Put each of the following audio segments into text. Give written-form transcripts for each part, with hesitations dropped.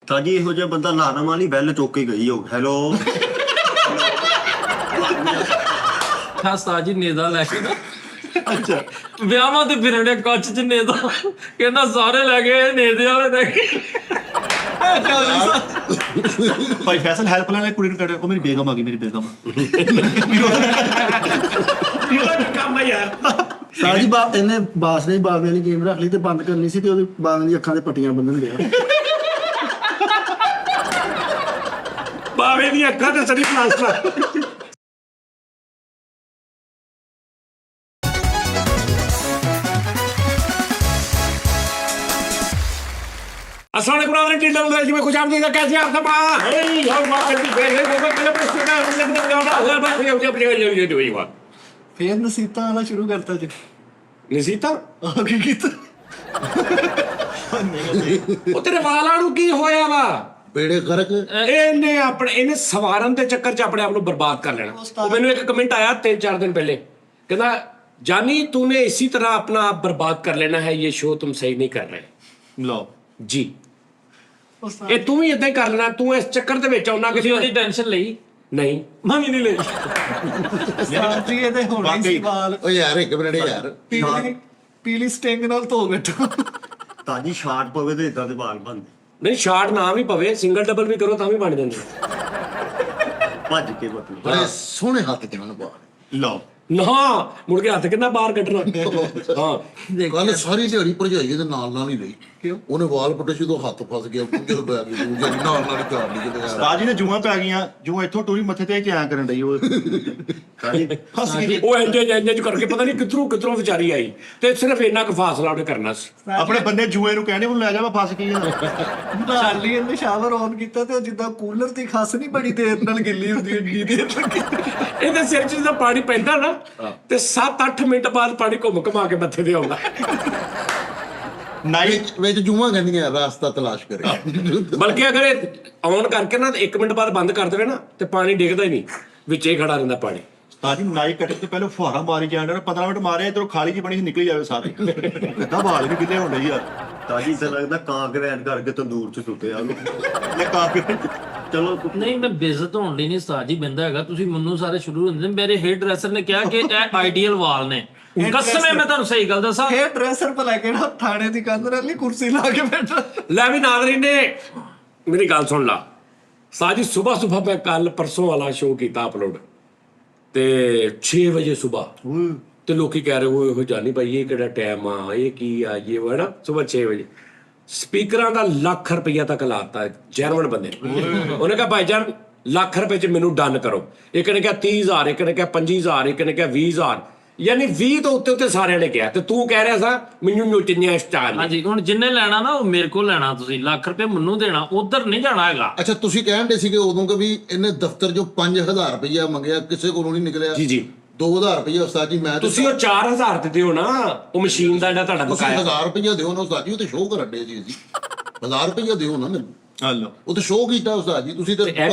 ਤਾਂ ਜੀ ਇਹੋ ਜਿਹਾ ਬੰਦਾ ਨਾਰਾਮ ਵਾਲੀ ਬੈਲ ਚੁੱਕ ਕੇ ਗਈ ਹੋ। ਹੈਲੋ ਹਾਂ ਉਸਤਾਦ ਜੀ ਨੇਦਾ ਲੈ ਕੇ ਨਾ ਅੱਛਾ ਵਿਆਹਾਂ ਤੇ ਫਿਰਨ ਦੇ ਕੱਚ ਚ ਨੇਦਾ ਕਹਿੰਦਾ ਸਾਰੇ ਲੈ ਗਏ ਨੇਦੇ ਵਾਲੇ ਲੈ ਗਏ। ਭਾਈ ਫੈਸਲ ਹੈਲਪਲਾਈਨ ਵਾਲੀ ਕੁੜੀ ਨੂੰ ਕੱਢ, ਉਹ ਮੇਰੀ ਬੇਗਮ ਆ ਗਈ, ਮੇਰੀ ਬੇਗਮ। ਕੰਮ ਹੈ ਯਾਰ। ਸਾਜੀ ਬਾਪ ਇਹਨੇ ਬਾਸ ਨੇ ਬਾਗਿਆਂ ਦੀ ਗੇਮ ਰੱਖ ਲਈ ਤੇ ਬੰਦ ਕਰਨੀ ਸੀ ਤੇ ਉਹਦੇ ਬਾਗਾਂ ਦੀ ਅੱਖਾਂ ਤੇ ਪੱਟੀਆਂ ਬੰਨਣ ਗਿਆ। ਬਾਵੇ ਦੀਆਂ ਅੱਖਾਂ ਤੇ ਸੜੀ ਪਲਾਸਟਰ। अस्सलाम वालेकुम ब्रदर टिल्डर ब्रदर जी मैं खुश आमदीद कैसे आप सब हे यार मां करती बेर है वो पहले प्रश्न का मतलब ਫੇਰ ਨਸੀਤਾਂ ਵਾਲਾ ਸ਼ੁਰੂ ਕਰਤਾ ਜੀ। ਨਸੀਤਾ ਆ ਕੀ ਕੀਤਾ? ਉਹ ਤੇਰੇ ਵਾਲਾਂ ਨੂੰ ਕੀ ਹੋਇਆ ਵਾ? ਬੇੜੇ ਗਰਕ। ਇਹਨੇ ਸਵਾਰਨ ਦੇ ਚੱਕਰ 'ਚ ਆਪਣੇ ਆਪ ਨੂੰ ਬਰਬਾਦ ਕਰ ਲੈਣਾ। ਉਹ ਮੈਨੂੰ ਇੱਕ ਕਮੈਂਟ ਆਇਆ 3-4 दिन पहले, कहना जानी तूने इसी तरह अपना आप बर्बाद कर लेना है, ये शो तुम सही नहीं कर रहे। ਲਓ ਜੀ ਇਹ ਤੂੰ ਵੀ ਇਦਾਂ ਹੀ ਕਰ ਲੈਣਾ। ਤੂੰ ਇਸ ਚੱਕਰ ਦੇ ਵਿੱਚ ਆਉਣਾ ਤੁਸੀਂ ਕਿਸੇ ਉਹਦੀ ਟੈਨਸ਼ਨ ਲਈ? ਨਹੀਂ ਮੈਂ ਵੀ ਨਹੀਂ ਲਈ। ਸਾਜੀ ਇਹਦੇ ਹੋਣੇ ਸੀ ਵਾਲ ਓ ਯਾਰ ਇੱਕ ਮਿੰਟ ਯਾਰ, ਪੀਲੀ ਸਟਿੰਗ ਨਾਲ ਧੋ ਬੈਠੋ। ਤਾਂ ਜੀ ਸ਼ਾਰਟ ਪਵੇ ਤੇ ਇਦਾਂ ਦੇ ਵਾਲ ਬਣਦੇ। ਨਹੀਂ ਸ਼ਾਰਟ ਨਾ ਵੀ ਪਵੇ, ਸਿੰਗਲ ਡਬਲ ਵੀ ਕਰੋ ਤਾਂ ਵੀ ਬਣ ਜਾਂਦੇ। ਭੱਜ ਕੇ ਮਤਲਬ ਬੜੇ ਸੋਹਣੇ ਹੱਥ ਚ ਨਾਲ ਬਾਹਰ। ਲਓ ਨਾ ਮੁੜ ਕੇ ਹੱਥ ਕਿੰਨਾ ਬਾਹਰ ਕੱਢਣਾ। ਹਾਂ ਕੱਲ ਸਾਰੀ ਦਿਹਾੜੀ ਭਰਜਾਈ ਦੇ ਨਾਲ ਹੀ ਰਹੀ। ਕਿਉਂ? ਉਹਨੇ ਵਾਲ ਪੁੱਟੇ ਜਦੋਂ ਹੱਥ ਫਸ ਗਿਆ, ਜਦੋਂ ਬੈਗ ਨਾਲ ਚਾੜ ਲਈ ਕਿਤੇ ਯਾਰ। ਉਸਤਾਦ ਜੀ ਨੇ ਜੂਆਂ ਪੈ ਗਈਆਂ, ਜੂਆਂ ਇੱਥੋਂ ਟੂਰੀ ਮੱਥੇ ਤੇ ਕਿਆ ਕਰਨ ਡਈ ਉਹ। ਤਾਂ ਜੀ ਫਸ ਗਈ। ਉਹ ਇੰਜ ਕਰਕੇ ਪਤਾ ਨਹੀਂ ਕਿੱਧਰੋਂ ਵਿਚਾਰੀ ਆਈ ਤੇ ਸਿਰਫ ਇੰਨਾ ਕੁ ਫਾਸਲਾ ਉਹਨੇ ਕਰਨਾ ਸੀ। ਆਪਣੇ ਬੰਦੇ ਜੂਏ ਨੂੰ ਕਹਿੰਦੇ ਉਹਨੂੰ ਲੈ ਜਾ, ਮੈਂ ਫਸ ਗਈ ਆ। ਨਾਲੀ ਇਹਨੇ ਸ਼ਾਵਰ ਆਨ ਕੀਤਾ ਤੇ ਉਹ ਜਿੱਦਾਂ ਕੂਲਰ ਦੀ ਖੱਸ ਨਹੀਂ ਬੜੀ ਦੇਰ ਨਾਲ ਗਿੱਲੀ ਹੁੰਦੀ ਹੈ, ਨੀ ਦੇਰ ਲੱਗੀ। ਇਹਦੇ ਸਿਰ 'ਚ ਜਦੋਂ ਪਾਣੀ ਪੈਂਦਾ ਨਾ ਤੇ 7-8 ਮਿੰਟ ਬਾਅਦ ਪਾਣੀ ਘੁੰਮ ਘੁਮਾ ਕੇ ਮੱਥੇ ਤੇ ਆਉਂਦਾ। ਨਾਈਟ ਵਿੱਚ ਜੂਆਂ ਕਹਿੰਦੀਆਂ ਰਾਸਤਾ ਤਲਾਸ਼ ਕਰੇ। ਬਲਕਿ ਅਗਰ ਇਹ ਔਨ ਕਰਕੇ ਨਾ 1 ਮਿੰਟ ਬਾਅਦ ਬੰਦ ਕਰ ਦੇਵੇ ਨਾ ਤੇ ਪਾਣੀ ਡਿੱਗਦਾ ਹੀ ਨਹੀਂ, ਵਿੱਚ ਹੀ ਖੜਾ ਰਹਿੰਦਾ ਪਾਣੀ। ਉਸਤਾਦ ਜੀ ਨਾਈਟ ਕੱਟ ਤੋਂ ਪਹਿਲਾਂ ਫੁਹਾਰਾ ਮਾਰੀ ਜਾਣ ਡਿਆ, 15 ਮਿੰਟ ਮਾਰੇ ਇਧਰੋਂ ਖਾਲੀ ਜੀ ਬਣੀ ਸੀ, ਨਿਕਲੀ ਜਾਵੇ ਸਾਰੇ। ਕਿੱਦਾਂ ਵਾਲ ਵੀ ਕਿੱਲੇ ਹੁੰਦੇ ਯਾਰ। ਤਾਂ ਜੀ ਤਾਂ ਲੱਗਦਾ ਕਾਂ ਗ੍ਰੈਂਡ ਕਰਕੇ ਤੰਦੂਰ 'ਚ ਸੁੱਟਿਆ ਉਹਨੂੰ। ਇਹ ਕਾਫੀ ਚਲੋ ਨਹੀਂ ਮੈਂ ਬੇਇੱਜ਼ਤ ਹੋਣ ਲਈ ਨਹੀਂ ਉਸਤਾਦ ਜੀ ਬੰਦਾ ਹੈਗਾ। ਤੁਸੀਂ ਮੈਨੂੰ ਸਾਰੇ ਸ਼ੁਰੂ ਹੁੰਦੇ ਨੇ, ਮੇਰੇ ਹੇਅਰ ਡਰੈਸਰ ਨੇ ਕਿਹਾ ਕਿ ਇਹ ਆਈਡੀਅਲ ਵਾਲ ਨੇ। ਕਸਮ ਹੈ ਮੈਂ ਤੁਹਾਨੂੰ ਸਹੀ ਗੱਲ ਦੱਸਾਂ। ਹੇਅਰ ਡਰੈਸਰ ਭਲਾ ਕਿਹੜਾ ਥਾਣੇ ਦੀ ਕੰਧ ਨਾਲ ਨਹੀਂ ਕੁਰਸੀ ਲਾ ਕੇ ਬੈਠਾ। ਲੈ ਵੀ ਨਾਜ਼ਰੀਨ ਨੇ ਮੇਰੀ ਗੱਲ ਸੁਣ ਲਾ। ਸਾਜੀ ਸਵੇਰ ਮੈਂ ਕੱਲ ਪਰਸੋਂ ਵਾਲਾ ਸ਼ੋਅ ਕੀਤਾ ਅਪਲੋਡ ਤੇ 6 ਵਜੇ ਸਵੇਰ ਤੇ ਲੋਕੀ ਕਹਿ ਰਹੇ ਹੋ ਇਹੋ ਜਾਨੀ ਭਾਈ ਇਹ ਕਿਹੜਾ ਟਾਈਮ ਆ, ਇਹ ਕੀ ਆ, ਇਹ ਉਹ ਹੈ ਨਾ। ਸਵੇਰ 6 ਵਜੇ ਸਪੀਕਰਾਂ ਦਾ ਲੱਖ ਰੁਪਈਆ ਤੱਕ ਲਾਤਾ ਜਰਮਨ ਬੰਦੇ ਨੇ। ਉਹਨੇ ਕਿਹਾ ਭਾਈ ਜਾਨ ਲੱਖ ਰੁਪਏ 'ਚ ਮੈਨੂੰ ਡਨ ਕਰੋ। ਇੱਕ ਨੇ ਕਿਹਾ 30,000, ਇੱਕ ਨੇ ਕਿਹਾ 25,000, ਇੱਕ ਨੇ ਕਿਹਾ 20,000, ਯਾਨੀ 20 ਤੋਂ ਉੱਤੇ ਸਾਰਿਆਂ ਨੇ ਕਿਹਾ। ਤੇ ਤੂੰ ਕਹਿ ਰਿਹਾ ਸਾਂ ਮੈਨੂੰ ਨੋਟੀਆਂ ਸਟਾਰ। ਹਾਂਜੀ ਹੁਣ ਜਿੰਨੇ ਲੈਣਾ ਨਾ ਉਹ ਮੇਰੇ ਕੋਲ ਲੈਣਾ। ਤੁਸੀਂ ਲੱਖ ਰੁਪਏ ਮੈਨੂੰ ਦੇਣਾ, ਉਧਰ ਨਹੀਂ ਜਾਣਾ ਹੈਗਾ। ਅੱਛਾ ਤੁਸੀਂ ਕਹਿੰਦੇ ਸੀਗੇ ਉਦੋਂ ਕਿ ਵੀ ਇਹਨੇ ਦਫ਼ਤਰ 'ਚੋਂ 5,000 ਰੁਪਇਆ ਮੰਗਿਆ, ਕਿਸੇ ਕੋਲੋਂ ਨਹੀਂ ਨਿਕਲਿਆ। ਜੀ ਜੀ 2,000 ਰੁਪਇਆ ਉਸਤਾਦ ਜੀ ਮੈਂ ਤੁਸੀਂ ਉਹ 4,000 ਤੇ ਦਿਓ ਨਾ, ਉਹ ਮਸ਼ੀਨ ਦਾ ਜਿਹੜਾ ਤੁਹਾਡਾ ਤੁਸੀਂ ਬਕਾਇਆ। 1000 ਰੁਪਇਆ ਦਿਓ ਨਾ ਉਸਤਾਦ ਜੀ, ਉਹ ਤੇ ਸ਼ੋਅ ਕਰਨ ਡੇ ਸੀ ਅਸੀਂ। 1000 ਰੁਪਇਆ ਦਿਓ ਨਾ ਮੈਨੂੰ, ਹਲੋ ਉਹ ਤੇ ਸ਼ੋਅ ਕੀਤਾ ਉਸਤਾਦ ਜੀ ਤੁਸੀਂ ਤੇ। ਇਹ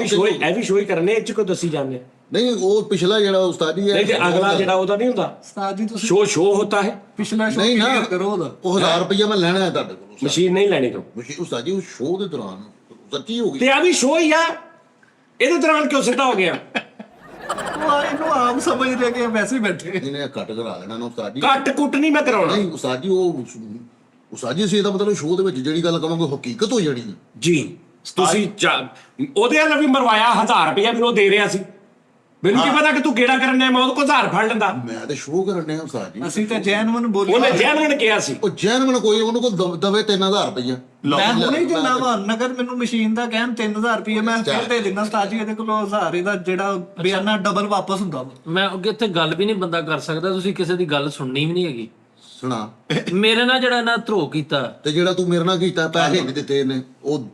ਵੀ ਸ਼ੋਅ ਕਰਨੇ, ਇਹ 'ਚ ਕੋ ਦੱਸੀ ਜਾਂਦੇ। ਨਹੀਂ ਉਹ ਪਿਛਲਾ ਜਿਹੜਾ ਉਸਤਾਦ ਜੀ नहीं अगला ਜਿਹੜਾ ਉਹਦਾ ਨਹੀਂ ਹੁੰਦਾ। ਉਸਤਾਦ ਜੀ ਤੁਸੀਂ शो होता है, ਪਿਛਲਾ ਸ਼ੋਅ ਨਹੀਂ ਨਾ ਕਲੀਅਰ ਕਰੋ ਉਹਦਾ। ਉਹ 1000 ਰੁਪਇਆ ਮੈਂ ਲੈਣਾ ਹੈ ਤੁਹਾਡੇ ਕੋਲੋਂ। ਮਸ਼ੀਨ ਨਹੀਂ ਲੈਣੀ ਤੂੰ। ਉਸਤਾਦ ਜੀ ਉਹ ਸ਼ੋਅ ਦੇ ਦੌਰਾਨ ਸੱਚੀ ਹੋ ਗਈ। ਤੇ ਆ ਵੀ ਸ਼ੋਅ ਹੀ ਆ, ਇਹਦੇ ਦੌਰਾਨ ਕਿਉਂ ਸਿੱਧਾ ਹੋ ਗਿਆ? ਉਹ ਇਹਨੂੰ ਆਮ ਸਮਝ ਰਿਹਾ ਕਿ ਵੈਸੇ ਹੀ ਬੈਠੇ। ਇਹਨੇ ਕੱਟ ਕਰਾ ਲੈਣਾ ਨਾ ਉਸਤਾਦ ਜੀ। ਕੱਟ ਕੁੱਟ ਨਹੀਂ ਮੈਂ ਕਰਾਉਣਾ ਨਹੀਂ ਉਸਤਾਦ ਜੀ ਉਹ ਉਸਤਾਦ ਜੀ ਅਸੀਂ ਇਹਦਾ ਮਤਲਬ ਸ਼ੋਅ ਦੇ ਵਿੱਚ ਜਿਹੜੀ ਗੱਲ ਕਵਾਂਗੇ ਹਕੀਕਤ ਹੋ ਜਾਣੀ ਹੈ ਜੀ। ਤੁਸੀਂ ਉਹਦੇ ਨਾਲ ਵੀ ਮਰਵਾਇਆ 1000 ਰੁਪਇਆ ਮੈਨੂੰ ਦੇ ਰਿਹਾ ਸੀ। ਮੈਨੂੰ ਕੀ ਪਤਾ ਕਿ ਤੂੰ ਗੇੜਾ ਕਰਨ ਨੇ, ਮੈਂ ਉਹਦੇ ਕੋਲ 1000 ਫੜ ਲੈਂਦਾ। ਮੈਂ ਤੇ ਸ਼ੋਅ ਕਰਨ ਡਿਆ ਉਸਤਾਦ ਜੀ। ਅਸੀਂ ਤਾਂ ਜੈਨਵਨ ਬੋਲੇ। ਉਹਨੇ ਜੈਨੂਇਨ ਕਿਹਾ ਸੀ। ਉਹ ਜੈਨੂਇਨ ਕੋਈ ਉਹਨੂੰ ਕੋਲ ਦਵੇ 3000 ਰੁਪਇਆ। ਮੈਂ ਹੁਣੇ ਹੀ ਦਿੰਦਾ ਵਾ ਨਗਰ, ਮੈਨੂੰ ਮਸ਼ੀਨ ਦਾ ਕਹਿਣ 3000 ਰੁਪਏ ਮੈਂ ਫਿਰ ਦੇ ਦਿੰਦਾ। ਉਸਤਾਦ ਜੀ ਇਹਦੇ ਕੋਲੋਂ 1000 ਇਹਦਾ ਜਿਹੜਾ ਬਿਆਨਾ ਡਬਲ ਵਾਪਸ ਹੁੰਦਾ ਵਾ। ਮੈਂ ਅੱਗੇ ਇੱਥੇ ਗੱਲ ਵੀ ਨਹੀਂ ਬੰਦਾ ਕਰ ਸਕਦਾ। ਤੁਸੀਂ ਕਿਸੇ ਦੀ ਗੱਲ ਸੁਣਨੀ ਵੀ ਨਹੀਂ ਹੈਗੀ। ਸੁਣਾ ਮੇਰੇ ਨਾਲ ਜਿਹੜਾ ਇਹਨਾਂ ਧਰੋ ਕੀਤਾ ਤੇ ਜਿਹੜਾ ਤੂੰ ਮੇਰੇ ਨਾਲ ਕੀਤਾ ਪੈਸੇ ਨਹੀਂ ਦਿੱਤੇ ਇਹਨੇ, ਉਹ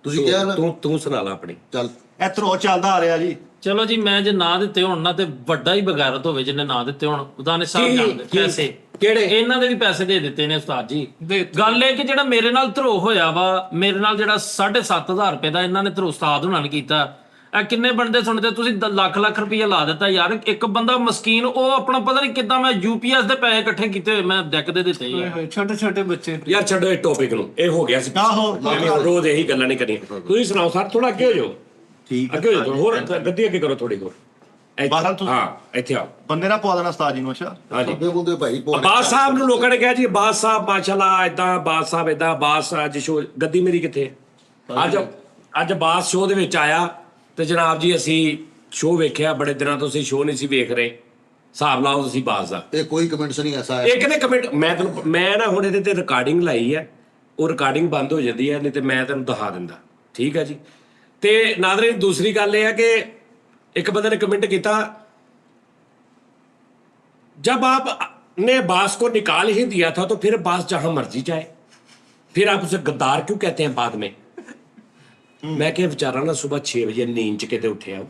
ਤੁਸੀਂ ਕਿਹਾ ਨਾ। ਤੂੰ ਸੁਣਾ ਲਾ ਆਪਣੀ। ਚੱਲ ਇਧਰੋਂ ਚੱਲਦਾ ਆ ਰਿਹਾ ਜੀ। ਚਲੋ ਜੀ ਮੈਂ ਜੇ ਨਾ ਦਿੱਤੇ ਹੋਣ ਨਾ ਤੇ ਵੱਡਾ ਹੀ ਬਗੈਰਤ ਹੋਵੇ ਜਿਹਨੇ ਨਾ ਦਿੱਤੇ ਹੋਣ। ਉਦਾਨੇ ਸਾਹਿਬ ਜਾਣਦੇ ਪੈਸੇ ਕਿਹੜੇ? ਇਹਨਾਂ ਦੇ ਵੀ ਪੈਸੇ ਦੇ ਦਿੱਤੇ ਨੇ ਉਸਤਾਦ ਜੀ। ਗੱਲ ਇਹ ਕਿ ਜਿਹੜਾ ਮੇਰੇ ਨਾਲ ਧਰੋ ਹੋਇਆ ਵਾ, ਮੇਰੇ ਨਾਲ ਜਿਹੜਾ 7,500 ਰੁਪਏ ਦਾ ਇਹਨਾਂ ਨੇ ਧਰੋ ਉਸਤਾਦ ਹੁਣਾਂ ਨੇ ਕੀਤਾ, ਇਹ ਕਿੰਨੇ ਬੰਦੇ ਸੁਣਦੇ ਤੁਸੀਂ ਲੱਖ ਲੱਖ ਰੁਪਈਆ ਲਾ ਦਿੱਤਾ ਯਾਰ। ਇੱਕ ਬੰਦਾ ਮਸਕੀਨ ਉਹ ਆਪਣਾ ਪਤਾ ਨਹੀਂ ਕਿੱਦਾਂ ਮੈਂ UPS ਦੇ ਪੈਸੇ ਇਕੱਠੇ ਕੀਤੇ ਹੋਏ ਮੈਂ ਡੈਕ ਦੇ ਦਿੱਤੇ ਯਾਰ। ਛੋਟੇ ਛੋਟੇ ਬੱਚੇ ਯਾਰ ਛੱਡੋ ਇਹ ਟੌਪਿਕ ਨੂੰ, ਇਹ ਹੋ ਗਿਆ ਸੀ। ਆਹੋ। ਐਵੇਂ ਰੋਜ਼ ਇਹੀ ਗੱਲਾਂ ਨਹੀਂ ਕਰੀਆਂ। ਤੁਸੀਂ ਸੁਣਾਓ ਸਰ, ਥੋੜਾ ਅੱਗੇ ਹੋ ਜਾਓ। ਠੀਕ ਅੱਗੇ ਹੋ ਜਾਓ, ਹੋਰ ਗੱਦੀ ਅੱਗੇ ਕਰੋ ਥੋੜੀ ਹੋਰ। ਬਾਹਰ ਤੁਸੀਂ- ਹਾਂ ਇੱਥੇ ਆਓ। ਬੰਦੇ ਨਾਲ ਪਵਾ ਦੇਣਾ ਉਸਤਾਦ ਜੀ ਨੂੰ। ਅੱਛਾ ਹਾਂਜੀ ਅੱਗੇ ਬੰਦੇ ਭਾਈ ਅਬਾਸ ਸਾਹਿਬ ਨੂੰ ਲੋਕਾਂ ਨੇ ਕਿਹਾ ਜੀ ਅਬਾਸ ਸਾਹਿਬ ਮਾਸ਼ਾਅੱਲਾ ਇਦਾਂ, ਅਬਾਸ ਸਾਹਿਬ ਇਦਾਂ, ਅਬਾਸ ਅੱਜ ਸ਼ੋ ਗੱਦੀ ਮੇਰੀ ਕਿੱਥੇ ਹੈ? ਅੱਜ ਅਬਾਸ ਸ਼ੋਅ ਦੇ ਵਿੱਚ ਆਇਆ ਤੇ ਜਨਾਬ ਜੀ ਅਸੀਂ ਸ਼ੋਅ ਵੇਖਿਆ, ਬੜੇ ਦਿਨਾਂ ਤੋਂ ਅਸੀਂ ਸ਼ੋਅ ਨਹੀਂ ਸੀ ਵੇਖ ਰਹੇ। ਹਿਸਾਬ ਲਾਓ ਤੁਸੀਂ ਬਾਸ ਦਾ। ਇਹ ਕੋਈ ਕਮੈਂਟਸ ਨਹੀਂ ਐਸਾ ਹੈ। ਇਹ ਕਹਿੰਦੇ ਕਮੈਂਟ ਮੈਂ ਨਾ ਹੁਣ ਇਹਦੇ ਤੇ ਰਿਕਾਰਡਿੰਗ ਲਾਈ ਹੈ, ਉਹ ਰਿਕਾਰਡਿੰਗ ਬੰਦ ਹੋ ਜਾਂਦੀ ਹੈ, ਨਹੀਂ ਤੇ ਮੈਂ ਤੈਨੂੰ ਦਿਖਾ ਦਿੰਦਾ। ਠੀਕ ਹੈ ਜੀ। ਤੇ ਨਾਜ਼ਰੀਨ ਦੂਸਰੀ ਗੱਲ ਇਹ ਹੈ ਕਿ ਇੱਕ ਬੰਦੇ ਨੇ ਕਮੈਂਟ ਕੀਤਾ, जब आपने बास को निकाल ही दिया था तो फिर बास जहां मर्जी जाए, फिर आप उसे गद्दार क्यों कहते हैं बाद में? मैं क्या बेचारा ना सुबह 6 ਵਜੇ ਨੀਂਦ ਚ ਕਿਤੇ ਉੱਠਿਆ,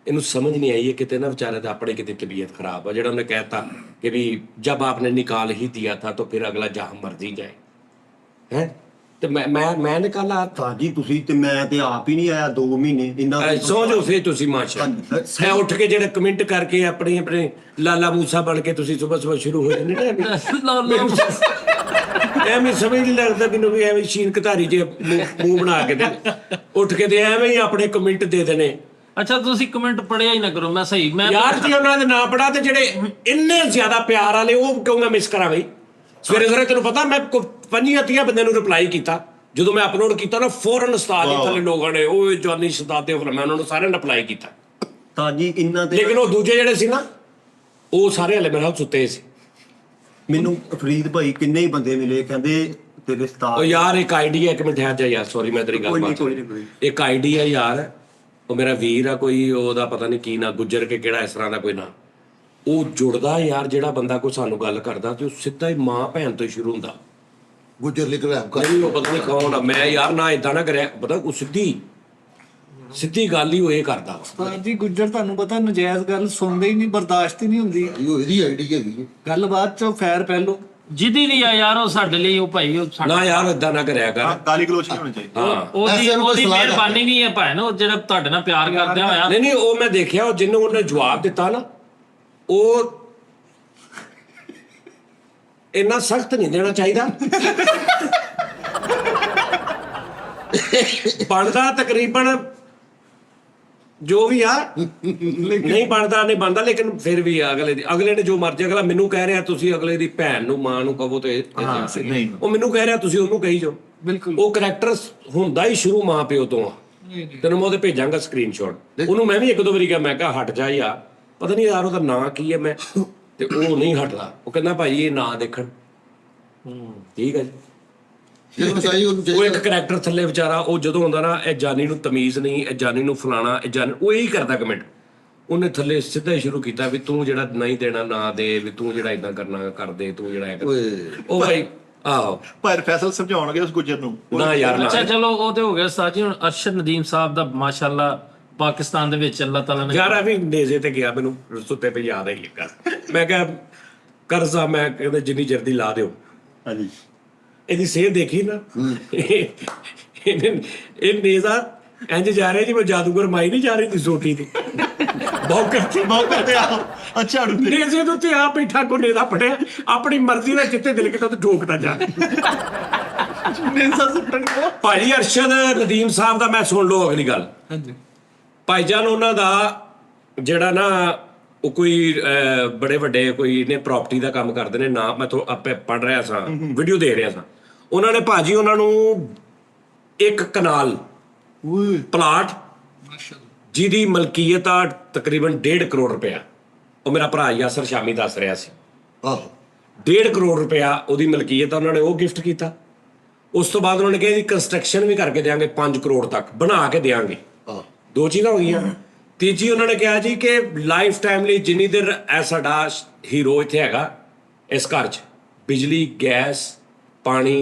ਇਹਨੂੰ ਸਮਝ ਨਹੀਂ ਆਈ ਹੈ ਕਿਤੇ ਨਾ ਵਿਚਾਰੇ ਦਾ ਆਪਣੇ ਕਿਤੇ ਤਬੀਅਤ ਖਰਾਬ ਆ, ਜਿਹੜਾ ਉਹਨੇ ਕਹਿਤਾ ਕਿ ਵੀ जब आपने निकाल ही दिया था तो फिर अगला जहां मर्जी जाए है। ਤੇ ਮੈਂ ਨਿਕਾਲਾ ਸਾਜੀ ਤੁਸੀਂ ਤੇ ਮੈਂ ਤੇ ਆਪ ਹੀ ਨਹੀਂ ਆਇਆ 2 ਮਹੀਨੇ ਇੰਨਾ ਸੌ ਜਾਓ ਫਿਰ ਤੁਸੀਂ ਮਾਸ਼ਾ ਹੈ। ਉੱਠ ਕੇ ਜਿਹੜੇ ਕਮੈਂਟ ਕਰਕੇ ਆਪਣੇ ਲਾਲਾ ਮੂਸਾ ਬਣ ਕੇ ਤੁਸੀਂ ਸਵੇਰ ਸ਼ੁਰੂ ਹੋ ਜਾਂਦੇ ਨੇ। ਐਵੇਂ ਸਮਝ ਨਹੀਂ ਲੱਗਦਾ ਕਿ ਵੀ ਐਵੇਂ ਸ਼ੀਨ ਕਧਾਰੀ ਜੇ ਮੂੰਹ ਬਣਾ ਕੇ ਤੇ ਉੱਠ ਕੇ ਤੇ ਐਵੇਂ ਹੀ ਆਪਣੇ ਕਮੈਂਟ ਦੇ ਦੇਣੇ। ਅੱਛਾ ਤੁਸੀਂ ਕਮੈਂਟ ਪੜਿਆ ਹੀ ਨਾ ਕਰੋ। ਮੈਂ ਸਹੀ ਮੈਂ ਯਾਰ ਜੀ ਉਹਨਾਂ ਦੇ ਨਾਂ ਪੜਾ ਤੇ ਜਿਹੜੇ ਇੰਨੇ ਜ਼ਿਆਦਾ ਪਿਆਰ ਵਾਲੇ ਉਹ ਕਿਉਂ ਮੈਂ ਮਿਸ ਕਰਾਂ ਬਈ? ਸਵੇਰੇ ਤੈਨੂੰ ਪਤਾ ਮੈਂ 25-30 ਬੰਦਿਆਂ ਨੂੰ ਰਿਪਲਾਈ ਕੀਤਾ ਜਦੋਂ ਮੈਂ ਅਪਲੋਡ ਕੀਤਾ ਨਾ, ਫੌਰਨ ਉਸਤਾਦ ਦੇ ਥੱਲੇ ਲੋਕਾਂ ਨੇ ਉਹ ਜਵਾਨੀ ਉਸਤਾਦ ਦੇ ਮੈਂ ਉਹਨਾਂ ਨੂੰ ਸਾਰਿਆਂ ਨੂੰ ਰਿਪਲਾਈ ਕੀਤਾ। ਸਾਜੀ ਇੰਨਾ ਤੇ ਲੇਕਿਨ ਉਹ ਦੂਜੇ ਜਿਹੜੇ ਸੀ ਨਾ ਉਹ ਸਾਰੇ ਹਲੇ ਮੇਰੇ ਨਾਲ ਸੁੱਤੇ ਸੀ। ਮੈਨੂੰ ਫਰੀਦ ਭਾਈ ਕਿੰਨੇ ਹੀ ਬੰਦੇ ਮਿਲੇ ਕਹਿੰਦੇ ਤੇਰੇ ਉਹ ਸਤਾਰ ਯਾਰ ਇੱਕ ਆਈਡੀ ਹੈ, ਇੱਕ ਮਿੰਟ ਠਹਿਰ ਜਾ ਯਾਰ, ਸੌਰੀ ਮੈਂ ਤੇਰੀ ਗੱਲ ਬਾਤ ਇੱਕ ਆਈਡੀ ਹੈ ਯਾਰ, ਉਹ ਮੇਰਾ ਵੀਰ ਆ ਕੋਈ, ਉਹਦਾ ਪਤਾ ਨਹੀਂ ਕੀ ਨਾ ਗੁੱਜਰ ਕੇ ਕਿਹੜਾ ਇਸ ਤਰ੍ਹਾਂ ਦਾ ਕੋਈ ਨਾ, ਉਹ ਜੁੜਦਾ ਯਾਰ ਜਿਹੜਾ ਬੰਦਾ ਕੋਈ ਸਾਨੂੰ ਗੱਲ ਕਰਦਾ ਤੇ ਉਹ ਸਿੱਧਾ ਹੀ ਮਾਂ ਭੈਣ ਤੋਂ ਹੀ ਸ਼ੁਰੂ ਹੁੰਦਾ। ਗੁੱਜਰ ਲਿਖ ਰਿਹਾ ਨਹੀਂ ਉਹ ਪਤਾ ਨਹੀਂ ਕੌਣ ਆ, ਮੈਂ ਯਾਰ ਨਾ ਇਦਾਂ ਨਾ ਕਰਿਆ, ਪਤਾ ਉਹ ਸਿੱਧੀ ਗੱਲ ਹੀ ਉਹ ਇਹ ਕਰਦਾ। ਉਸਤਾਦ ਜੀ ਗੁੱਜਰ ਤੁਹਾਨੂੰ ਪਤਾ ਨਜਾਇਜ਼ ਗੱਲ ਸੁਣਦੇ ਹੀ ਨਹੀਂ, ਬਰਦਾਸ਼ਤ ਹੀ ਨਹੀਂ ਹੁੰਦੀ। ਇਹ ਇਹਦੀ ਆਈਡੀ ਹੈਗੀ ਹੈ। ਗੱਲ ਬਾਅਦ ਚੋਂ ਫੈਰ ਪਹਿਲੋ ਜਿਹਦੀ ਵੀ ਆ ਯਾਰ ਉਹ ਸਾਡੇ ਲਈ ਉਹ ਭਾਈ ਉਹ ਨਾ ਯਾਰ ਇਦਾਂ ਨਾ ਕਰਿਆ ਕਰ। ਗਾਲੀ ਗਲੋਚ ਨਹੀਂ ਹੋਣੀ ਚਾਹੀਦੀ। ਹਾਂ ਉਹਦੀ ਮਿਹਰਬਾਨੀ ਨਹੀਂ ਹੈ ਭਾਈ ਨਾ, ਉਹ ਜਿਹੜਾ ਤੁਹਾਡੇ ਨਾਲ ਪਿਆਰ ਕਰਦੇ ਹੋਇਆ। ਨਹੀਂ ਉਹ ਮੈਂ ਦੇਖਿਆ, ਉਹ ਜਿਹਨੂੰ ਉਹਨੇ ਜਵਾਬ ਦਿੱਤਾ ਨਾ ਉਹ ਇੰਨਾ ਸਖਤ ਨਹੀਂ ਦੇਣਾ ਚਾਹੀਦਾ। ਬਣਦਾ ਤਕਰੀਬਨ ਜੋ ਵੀ ਆ, ਨਹੀਂ ਬਣਦਾ ਲੇਕਿਨ ਫਿਰ ਵੀ ਅਗਲੇ ਨੇ ਜੋ ਮਰਜ਼ੀ, ਅਗਲਾ ਮੈਨੂੰ ਕਹਿ ਰਿਹਾ ਤੁਸੀਂ ਅਗਲੇ ਦੀ ਭੈਣ ਨੂੰ ਮਾਂ ਨੂੰ ਕਹੋ ਤੇ ਨਹੀਂ। ਉਹ ਮੈਨੂੰ ਕਹਿ ਰਿਹਾ ਤੁਸੀਂ ਉਹਨੂੰ ਕਹੀ ਜਾਓ। ਬਿਲਕੁਲ ਉਹ ਕਰੈਕਟਰ ਹੁੰਦਾ ਹੀ ਸ਼ੁਰੂ ਮਾਂ ਪਿਓ ਤੋਂ ਆ। ਤੈਨੂੰ ਮੈਂ ਉਹਦੇ ਭੇਜਾਂਗਾ ਸਕਰੀਨਸ਼ਾਟ। ਉਹਨੂੰ ਮੈਂ ਵੀ ਇੱਕ ਦੋ ਵਾਰੀ ਕਿਹਾ, ਮੈਂ ਕਿਹਾ ਹਟ ਜਾ ਯਾਰ, ਪਤਾ ਨਹੀਂ ਯਾਰ ਉਹਦਾ ਨਾਂ ਕੀ ਹੈ, ਮੈਂ ਤੇ ਉਹ ਨਹੀਂ ਹਟਦਾ। ਉਹ ਕਹਿੰਦਾ ਭਾਈ ਇਹ ਨਾਂ ਦੇਖਣ। ਠੀਕ ਹੈ ਜੀ। ਲੇਕਿਨ ਸਹੀ ਉਹਨੂੰ ਉਹ ਚਾਹੀਦਾ ਇੱਕ ਕਰੈਕਟਰ ਥੱਲੇ ਵਿਚਾਰਾ ਉਹ ਜਦੋਂ ਹੁੰਦਾ ਨਾ, ਇਹ ਜਾਨੀ ਨੂੰ ਤਮੀਜ਼ ਨਹੀਂ, ਇਹ ਜਾਨੀ ਨੂੰ ਫਲਾਣਾ, ਇਹ ਜਾਨੀ ਉਹ ਇਹੀ ਕਰਦਾ ਕਮੈਂਟ। ਉਹਨੇ ਥੱਲੇ ਸਿੱਧਾ ਹੀ ਸ਼ੁਰੂ ਕੀਤਾ ਵੀ ਤੂੰ ਜਿਹੜਾ ਨਹੀਂ ਦੇਣਾ ਨਾ ਦੇ, ਵੀ ਤੂੰ ਜਿਹੜਾ ਇਦਾਂ ਕਰਨਾ ਕਰ ਦੇ, ਤੂੰ ਜਿਹੜਾ ਇਹ ਕਰ। ਉਹ ਭਾਈ ਆਹੋ ਪਰ ਫੈਸਲ ਸਮਝਾਉਣਗੇ ਉਸ ਗੁੱਜਰ ਨੂੰ। ਨਾ ਯਾਰ ਨਾ ਅੱਛਾ ਚਲੋ ਉਹ ਤੇ ਹੋ ਗਿਆ ਸਾਜੀ। ਹੁਣ ਅਰਸ਼ਦ ਨਦੀਮ ਸਾਹਿਬ ਦਾ ਮਾਸ਼ਾਅੱਲਾ ਪਾਕਿਸਤਾਨ ਦੇ ਵਿੱਚ ਅੱਲਾਹ ਤਾਲਾ ਨੇ ਯਾਰ ਆ ਵੀ ਨੇਜ਼ੇ ਤੇ ਗਿਆ, ਮੈਨੂੰ ਸੁੱਤੇ ਪਈ ਯਾਦ ਆਈ ਇੱਕ। ਮੈਂ ਕਿਹਾ ਕਰਜ਼ਾ ਮੈਂ ਕਹਿੰਦਾ ਜਿੰਨੀ ਜਲਦੀ ਲਾ ਦਿਓ। ਹਾਂਜੀ ਇਹਦੀ ਸੇਧ ਦੇਖੀ ਨਾ, ਇਹ ਨੇਜ਼ਾ ਇੰਜ ਜਾ ਰਿਹਾ ਜਿਵੇਂ ਜਾਦੂਗਰ ਮਾਈ ਨਹੀਂ ਜਾ ਰਹੀ ਸੀ ਸੋਟੀ ਦੀ ਮੌਕੇ ਤੇ ਆਓ ਅੱਛਾ ਡੁੱਬੇ ਨੇਜ਼ੇ ਦੇ ਉੱਤੇ ਆ ਬੈਠਾ ਕੋ ਨੇਜ਼ਾ ਫੜਿਆ, ਆਪਣੀ ਮਰਜ਼ੀ ਨਾਲ ਜਿੱਤੇ ਦਿਲ ਕੀਤਾ ਤੇ ਠੋਕਦਾ ਜਾ। ਨੇਜ਼ਾ ਸੁੱਟਣ ਗਿਆ। ਭਾਈ ਅਰਸ਼ਦ ਨਦੀਮ ਸਾਹਿਬ ਦਾ ਮੈਂ ਸੁਣ ਲਓ ਅਗਲੀ ਗੱਲ। ਹਾਂਜੀ ਭਾਈਜਾਨ ਉਹਨਾਂ ਦਾ ਜਿਹੜਾ ਨਾ ਉਹ ਕੋਈ ਬੜੇ ਵੱਡੇ ਕੋਈ ਨੇ ਪ੍ਰਾਪਰਟੀ ਦਾ ਕੰਮ ਕਰਦੇ ਨੇ ਨਾ, ਮੈਂ ਆਪੇ ਪੜ ਰਿਹਾ ਸਾਂ, ਵੀਡੀਓ ਦੇਖ ਰਿਹਾ ਸਾਂ। ਉਹਨਾਂ ਨੇ ਭਾਜੀ ਉਹਨਾਂ ਨੂੰ 1 ਕਨਾਲ ਪਲਾਟ ਜਿਹਦੀ ਮਲਕੀਅਤ ਆ ਤਕਰੀਬਨ 1.5 ਕਰੋੜ ਰੁਪਇਆ, ਉਹ ਮੇਰਾ ਭਰਾ ਯਾਸਰ ਸ਼ਾਮੀ ਦੱਸ ਰਿਹਾ ਸੀ। ਆਹੋ 1.5 ਕਰੋੜ ਰੁਪਇਆ ਉਹਦੀ ਮਲਕੀਅਤ ਆ, ਉਹਨਾਂ ਨੇ ਉਹ ਗਿਫਟ ਕੀਤਾ। ਉਸ ਤੋਂ ਬਾਅਦ ਉਹਨਾਂ ਨੇ ਕਿਹਾ ਇਹਦੀ ਕੰਸਟਰਕਸ਼ਨ ਵੀ ਕਰਕੇ ਦੇਵਾਂਗੇ, 5 ਕਰੋੜ ਤੱਕ ਬਣਾ ਕੇ ਦੇਵਾਂਗੇ। ਆਹ 2 ਚੀਜ਼ਾਂ ਹੋ ਗਈਆਂ। ਤੀਜੀ ਉਹਨਾਂ ਨੇ ਕਿਹਾ ਜੀ ਕਿ ਲਾਈਫ ਟਾਈਮ ਲਈ ਜਿੰਨੀ ਦੇਰ ਇਹ ਸਾਡਾ ਹੀਰੋ ਇੱਥੇ ਹੈਗਾ ਇਸ ਘਰ 'ਚ ਬਿਜਲੀ ਗੈਸ ਪਾਣੀ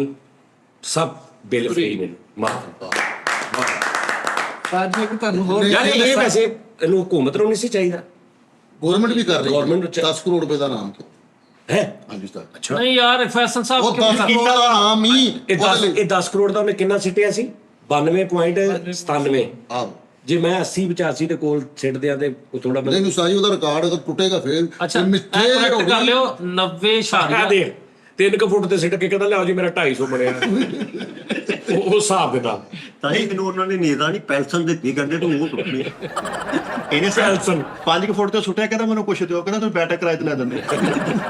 ਸਭ ਬਿੱਲ ਫ੍ਰੀ ਨੇ। ਸਾਜੀ ਇੱਕ ਤੁਹਾਨੂੰ ਹੋਰ ਯਾਰ ਇਹ ਵੈਸੇ ਇਹਨੂੰ ਹੁਕੂਮਤ ਨੂੰ ਨਹੀਂ ਸੀ ਚਾਹੀਦਾ। ਗਵਰਨਮੈਂਟ ਵੀ ਕਰ ਰਹੀ ਹੈ। Government 10 ਕਰੋੜ ਰੁਪਏ ਦਾ ਨਾਮ ਹੈ। ਹਾਂਜੀ ਸਰ। ਅੱਛਾ ਨਹੀਂ ਯਾਰ ਫੈਸਲ ਸਾਹਿਬ ਉਹ 10 ਕਰੋੜ ਦਾ ਨਾਮ ਹੀ ਇਹ 10 ਕਰੋੜ ਦਾ ਉਹਨੇ ਕਿੰਨਾ ਸਿੱਟਿਆ ਸੀ? 92.97। ਆਹੋ ਜੇ ਮੈਂ 80 85 ਦੇ ਕੋਲ ਛੱਡਦੇ ਆ ਤੇ ਥੋੜਾ ਨਹੀਂ ਸਾਜੀ ਉਹਦਾ ਰਿਕਾਰਡ ਅਗਰ ਟੁੱਟੇਗਾ ਫਿਰ ਅੱਛਾ ਤੇ ਮਿੱਠੇ correct ਕਰ ਲਿਓ 90 ਆ ਦੇ 3 ਫੁੱਟ ਤੇ ਸਿੱਟ ਕੇ ਕਹਿੰਦਾ ਲਿਆਓ ਜੀ ਮੇਰਾ 250 ਬਣਿਆ ਉਹ ਹਿਸਾਬ ਦੇ ਨਾਲ ਤਾਂ ਹੀ ਮੈਨੂੰ ਉਹਨਾਂ ਨੇ ਨੇਤਾ ਨਹੀਂ ਪੈਨਸ਼ਨ ਦਿੱਤੀ ਕਹਿੰਦੇ ਤੂੰ ਉਹ ਟੁੱਟਣੀ ਇਹਨੇ ਪੈਲਸਨ 5 ਫੁੱਟ ਤੇ ਸੁੱਟਿਆ, ਕਹਿੰਦਾ ਮੈਨੂੰ ਕੁਛ ਦਿਓ, ਕਹਿੰਦਾ ਤੁਸੀਂ ਬੈਠਕ ਕਿਰਾਏ ਤੇ ਲੈ ਦਿੰਦੇ।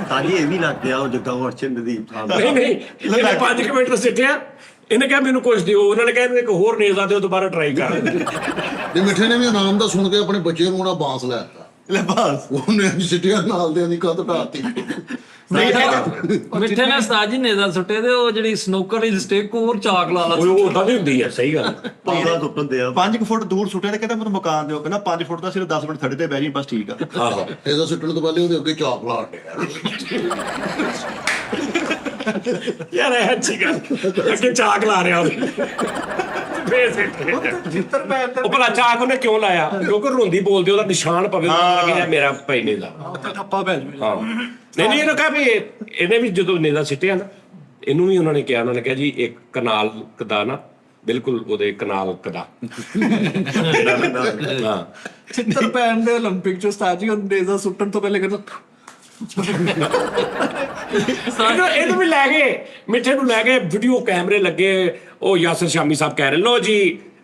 ਤਾਂ ਜੀ ਇਹ ਵੀ ਲੱਗ ਗਿਆ ਉਹ ਜਿੱਦਾਂ ਉਹ ਅਰਸ਼ਦ ਨਦੀਪ ਸਾਹਿਬ ਦਾ। ਨਹੀਂ ਇਹਨੇ 5 ਮਿੰਟ ਸਿੱਟਿਆ, ਇਹਨੇ ਕਿਹਾ ਮੈਨੂੰ ਕੁਝ ਦਿਓ, ਉਹਨਾਂ ਨੇ ਕਿਹਾ ਇੱਕ ਹੋਰ ਨੇਜ਼ਾ ਦਿਓ, ਦੁਬਾਰਾ ਟਰਾਈ ਕਰ। ਤੇ ਮਿੱਠੇ ਨੇ ਵੀ ਇਨਾਮ ਦਾ ਸੁਣ ਕੇ ਆਪਣੇ ਬੱਚੇ ਨੂੰ ਉਹਨਾਂ ਬਾਂਸ ਲੈ ਦਿੱਤਾ। ਲੈ ਬਸ ਉਹਨੇ ਸਿੱਟਿਆ ਨਾਲ ਦੇ ਦੀ ਕੱਦ ਢਾਤੀ। ਮਿੱਠੇ ਨੇ ਉਸਤਾਦ ਜੀ ਨੇਜ਼ਾ ਸੁੱਟੇ ਤੇ ਉਹ ਜਿਹੜੀ ਸਨੋਕਰ ਦੀ ਸਟਿਕ ਹੋਰ ਚਾਕ ਲਾ ਲਾ। ਉਹ ਉਦਾਂ ਦੀ ਹੁੰਦੀ ਹੈ, ਸਹੀ ਗੱਲ। ਪੌਦਾ ਟੁੱਟਦੇ ਆ 5 ਫੁੱਟ ਦੂਰ ਸੁੱਟਿਆ ਤੇ ਕਹਿੰਦਾ ਮੈਨੂੰ ਮਕਾਨ ਦਿਓ, ਕਹਿੰਦਾ 5 ਫੁੱਟ ਦਾ ਸਿਰਫ 10 ਮਿੰਟ ਥੜੇ ਤੇ ਬਹਿ ਜੀ, ਬਸ ਠੀਕ ਆ। ਆਹੋ ਇਹਦਾ ਸੁੱਟਣ ਤੋਂ ਪਹਿਲੇ ਉਹਦੇ ਅੱਗੇ ਚਾਕ ਲਾ ਡਿਆ। ਯਾਰ ਇਹ ਅੱਛੀ ਗੱਲ, ਅੱਗੇ ਚਾਕ ਲਾ ਰਿਹਾ ਉਹਨੇ। ਜਿੱਤਰ ਪੈਰ ਤੇ ਉਹ ਭਲਾ ਚਾਕ ਉਹਨੇ ਕਿਉਂ ਲਾਇਆ? ਕਿਉਂਕਿ ਰੋਂਦੀ ਬੋਲਦੇ ਉਹਦਾ ਨਿਸ਼ਾਨ ਪਵੇ, ਲੱਗਿਆ ਮੇਰਾ ਭਾਈ ਨੇਜ਼ਾ। ਠੱਪਾ ਪੈ ਜਾਵੇ। ਹਾਂ ਨਹੀਂ ਇਹਨੂੰ ਕਿਹਾ ਵੀ ਇਹਨੇ ਵੀ ਜਦੋਂ ਨੇਜ਼ਾ ਸਿੱਟਿਆ ਨਾ, ਇਹਨੂੰ ਵੀ ਉਹਨਾਂ ਨੇ ਕਿਹਾ ਜੀ ਇੱਕ ਕਨਾਲ ਕਦਾ ਨਾ ਬਿਲਕੁਲ ਉਹਦੇ ਕਨਾਲ ਕਦਾ। ਹਾਂ ਜਿੱਤਰ ਪੈਰ ਦੇ 올림픽 ਚ ਉਸਤਾਦ ਜੀ ਉਹ ਨੇਜ਼ਾ ਸੁੱਟਣ ਤੋਂ ਪਹਿਲੇ ਕਹਿੰਦਾ ਇਹਨੂੰ ਵੀ ਲੈ ਗਏ, ਮਿੱਠੇ ਨੂੰ ਲੈ ਗਏ, ਵੀਡੀਓ ਕੈਮਰੇ ਲੱਗੇ। ਉਹ ਯਾਸਰ ਸ਼ਾਮੀ ਸਾਹਿਬ ਕਹਿ ਰਹੇ ਲੋ ਜੀ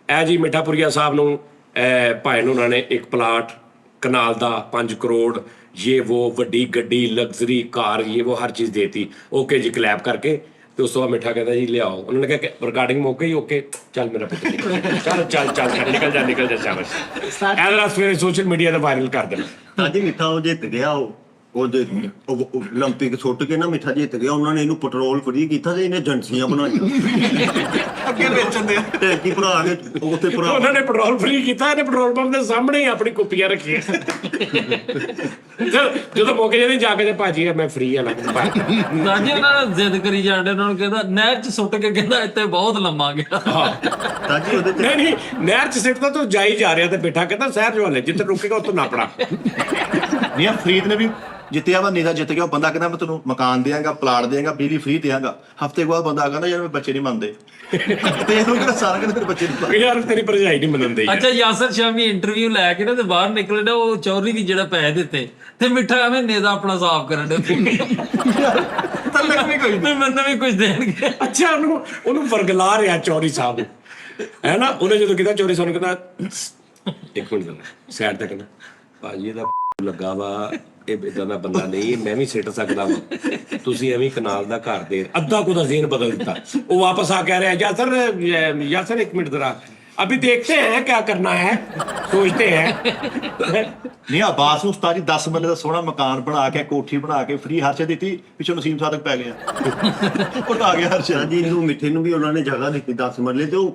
ਇਹ ਜੀ ਮਿੱਠਾਪੁਰੀਆ ਸਾਹਿਬ ਨੂੰ ਭਾਈ ਨੂੰ ਉਹਨਾਂ ਨੇ ਇੱਕ ਪਲਾਟ ਕਨਾਲ ਦਾ 5 ਕਰੋੜ ये वो ਵੱਡੀ ਗੱਡੀ ਲਗਜ਼ਰੀ ਕਾਰ ये वो ਹਰ ਚੀਜ਼ ਦੇਤੀ। ਓਕੇ ਜੀ ਕਲੈਪ ਕਰਕੇ ਤੇ ਉਸ ਤੋਂ ਬਾਅਦ ਮਿੱਠਾ ਕਹਿੰਦਾ ਜੀ ਲਿਆਓ। ਉਹਨਾਂ ਨੇ ਕਿਹਾ ਰਿਕਾਰਡਿੰਗ ਮੌਕੇ ਹੀ ਓਕੇ ਚੱਲ ਮੇਰਾ ਪੁੱਤ ਚੱਲ ਨਿਕਲ ਜਾ ਸ਼ਾਬਾਸ਼। ਐਦਰਾ ਸਵੇਰੇ ਸੋਸ਼ਲ ਮੀਡੀਆ ਤੇ ਵਾਇਰਲ ਕਰ ਦੇਣਾ। ਤਾਂ ਜੀ ਮਿੱਠਾ ਉਹ ਜਿੱਤ ਗਿਆ ਉਹਦੇ 올림픽 ਸੁੱਟ ਕੇ ਨਾ ਮਿੱਠਾ ਜਿੱਤ ਗਿਆ। ਉਹਨਾਂ ਨੇ ਇਹਨੂੰ ਪੈਟਰੋਲ ਫਰੀ ਕੀਤਾ ਤੇ ਇਹਨੇ ਏਜੰਸੀਆਂ ਬਣਾਈਆਂ ਅੱਗੇ ਵੇਚਣ ਦੇ। ਤੇ ਕੀ ਭਰਾ ਕੇ ਉੱਥੇ ਭਰਾ ਉਹਨਾਂ ਨੇ ਪੈਟਰੋਲ ਫਰੀ ਕੀਤਾ, ਇਹਨੇ ਪੈਟਰੋਲ ਪੰਪ ਦੇ ਸਾਹਮਣੇ ਹੀ ਆਪਣੀ ਕੁੱਪੀਆਂ ਰੱਖੀਆਂ। ਜਦੋਂ ਮੌਕੇ ਜਿਹਨੇ ਜਾ ਕੇ ਤੇ ਭਾਜੀ ਮੈਂ ਫਰੀ ਆ ਲੱਗਦਾ ਸਾਜੀ ਉਹਨਾਂ ਨੇ ਜ਼ਿੱਦ ਕਰੀ ਜਾਂਦੇ, ਉਹਨਾਂ ਨੂੰ ਕਹਿੰਦਾ ਨਹਿਰ ਚ ਸੁੱਟ ਕੇ ਕਹਿੰਦਾ ਇੱਥੇ ਬਹੁਤ ਲੰਮਾ ਗਿਆ। ਤਾਂ ਜੀ ਉਹਦੇ ਤੇ ਨਹੀਂ ਨਹਿਰ ਚ ਸਿੱਟਦਾ ਤੂੰ ਜਾਈ ਜਾ ਰਿਹਾ ਤੇ ਬੈਠਾ ਕਹਿੰਦਾ ਸ਼ਹਿਰ ਜੋ ਹਲੇ ਜਿੱਥੇ ਰੁਕੇਗਾ ਉੱਥੋਂ ਨਾਪਣਾ। ਨਹੀਂ ਆ ਫਰੀਦ ਨੇ ਵੀ ਜਿੱਤਿਆ ਵਾ, ਨੇਜ਼ਾ ਜਿੱਤ ਗਿਆ। ਉਹ ਬੰਦਾ ਕਹਿੰਦਾ ਮੈਂ ਤੈਨੂੰ ਮਕਾਨ ਦਿਆਂਗਾ, ਪਲਾਟ ਦਿਆਂਗਾ, ਬਿਜਲੀ ਫ੍ਰੀ ਦਿਆਂਗਾ। ਹਫ਼ਤੇ ਬਾਅਦ ਬੰਦਾ ਕਹਿੰਦਾ ਯਾਰ ਮੇਰੇ ਬੱਚੇ ਨਹੀਂ ਮੰਨਦੇ। ਤੇ ਇਹਨੂੰ ਕਿਹੜਾ ਸਾਰਾ ਕਹਿੰਦਾ ਮੇਰੇ ਬੱਚੇ ਨਹੀਂ। ਯਾਰ ਤੇਰੀ ਭਰਜਾਈ ਨਹੀਂ ਮੰਨਦੀ। ਅੱਛਾ ਯਾਸਰ ਸ਼ਾਮੀ ਇੰਟਰਵਿਊ ਲੈ ਕੇ ਨਾ ਤੇ ਬਾਹਰ ਨਿਕਲੇ ਨੇ, ਉਹ ਚੌਧਰੀ ਦੀ ਜਿਹੜਾ ਪੈਸੇ ਦਿੱਤੇ ਤੇ ਮਿੱਠਾ ਐਵੇਂ ਨੇਜ਼ਾ ਆਪਣਾ ਸਾਫ਼ ਕਰਨ ਦੇ ਤਲਕ ਵੀ ਕੋਈ ਤੇ ਮੈਨੂੰ ਵੀ ਕੁਝ ਦੇਣਗੇ। ਅੱਛਾ ਉਹਨੂੰ ਵਰਗਲਾ ਰਿਹਾ ਚੌਰੀ ਸਾਹਿਬ ਨੂੰ, ਹੈ ਨਾ। ਉਹਨੇ ਜਦੋਂ ਕਿਹਾ ਚੌਰੀ ਸਾਹਿਬ ਨੂੰ ਕਹਿੰਦਾ ਇੱਕ ਮਿੰਟ ਸਾਈਡ ਤੇ ਕਹਿੰਦਾ ਭਾਜੀ ਇਹਦਾ ਲੱਗਾ ਵਾ, ਇਹ ਇਦਾਂ ਦਾ ਬੰਦਾ ਨਹੀਂ, ਮੈਂ ਵੀ ਸਿੱਟ ਸਕਦਾ ਵਾ। ਤੁਸੀਂ ਐਵੇਂ ਕਨਾਲ ਦਾ ਘਰ ਦੇ ਅੱਧਾ ਕੁ ਦਾ ਜ਼ੇਨ ਬਦਲ ਦਿੱਤਾ। ਉਹ ਵਾਪਸ ਆ ਕਹਿ ਰਿਹਾ ਯਾਸਰ ਇੱਕ ਮਿੰਟ ਜ਼ਰਾ अभी देखते हैं क्या करना है, सोचते हैं। ਨਹੀਂ ਆਬਾਸ ਨੂੰ ਉਸਤਾਦ ਜੀ 10 ਮਰਲੇ ਦਾ ਸੋਹਣਾ ਮਕਾਨ ਬਣਾ ਕੇ, ਕੋਠੀ ਬਣਾ ਕੇ ਫ੍ਰੀ ਹਰਸ਼ੇ ਦਿੱਤੀ, ਪਿੱਛੋਂ ਨਸੀਮ ਸਾਦਕ ਪੈ ਗਿਆ। ਉਹ ਆ ਗਿਆ ਹਰਸ਼ੇ। ਤਾਂ ਜੀ ਇਹਨੂੰ ਮਿੱਠੇ ਨੂੰ ਵੀ ਉਹਨਾਂ ਨੇ ਜਗ੍ਹਾ ਦਿੱਤੀ 10 ਮਰਲੇ ਤੇ ਉਹ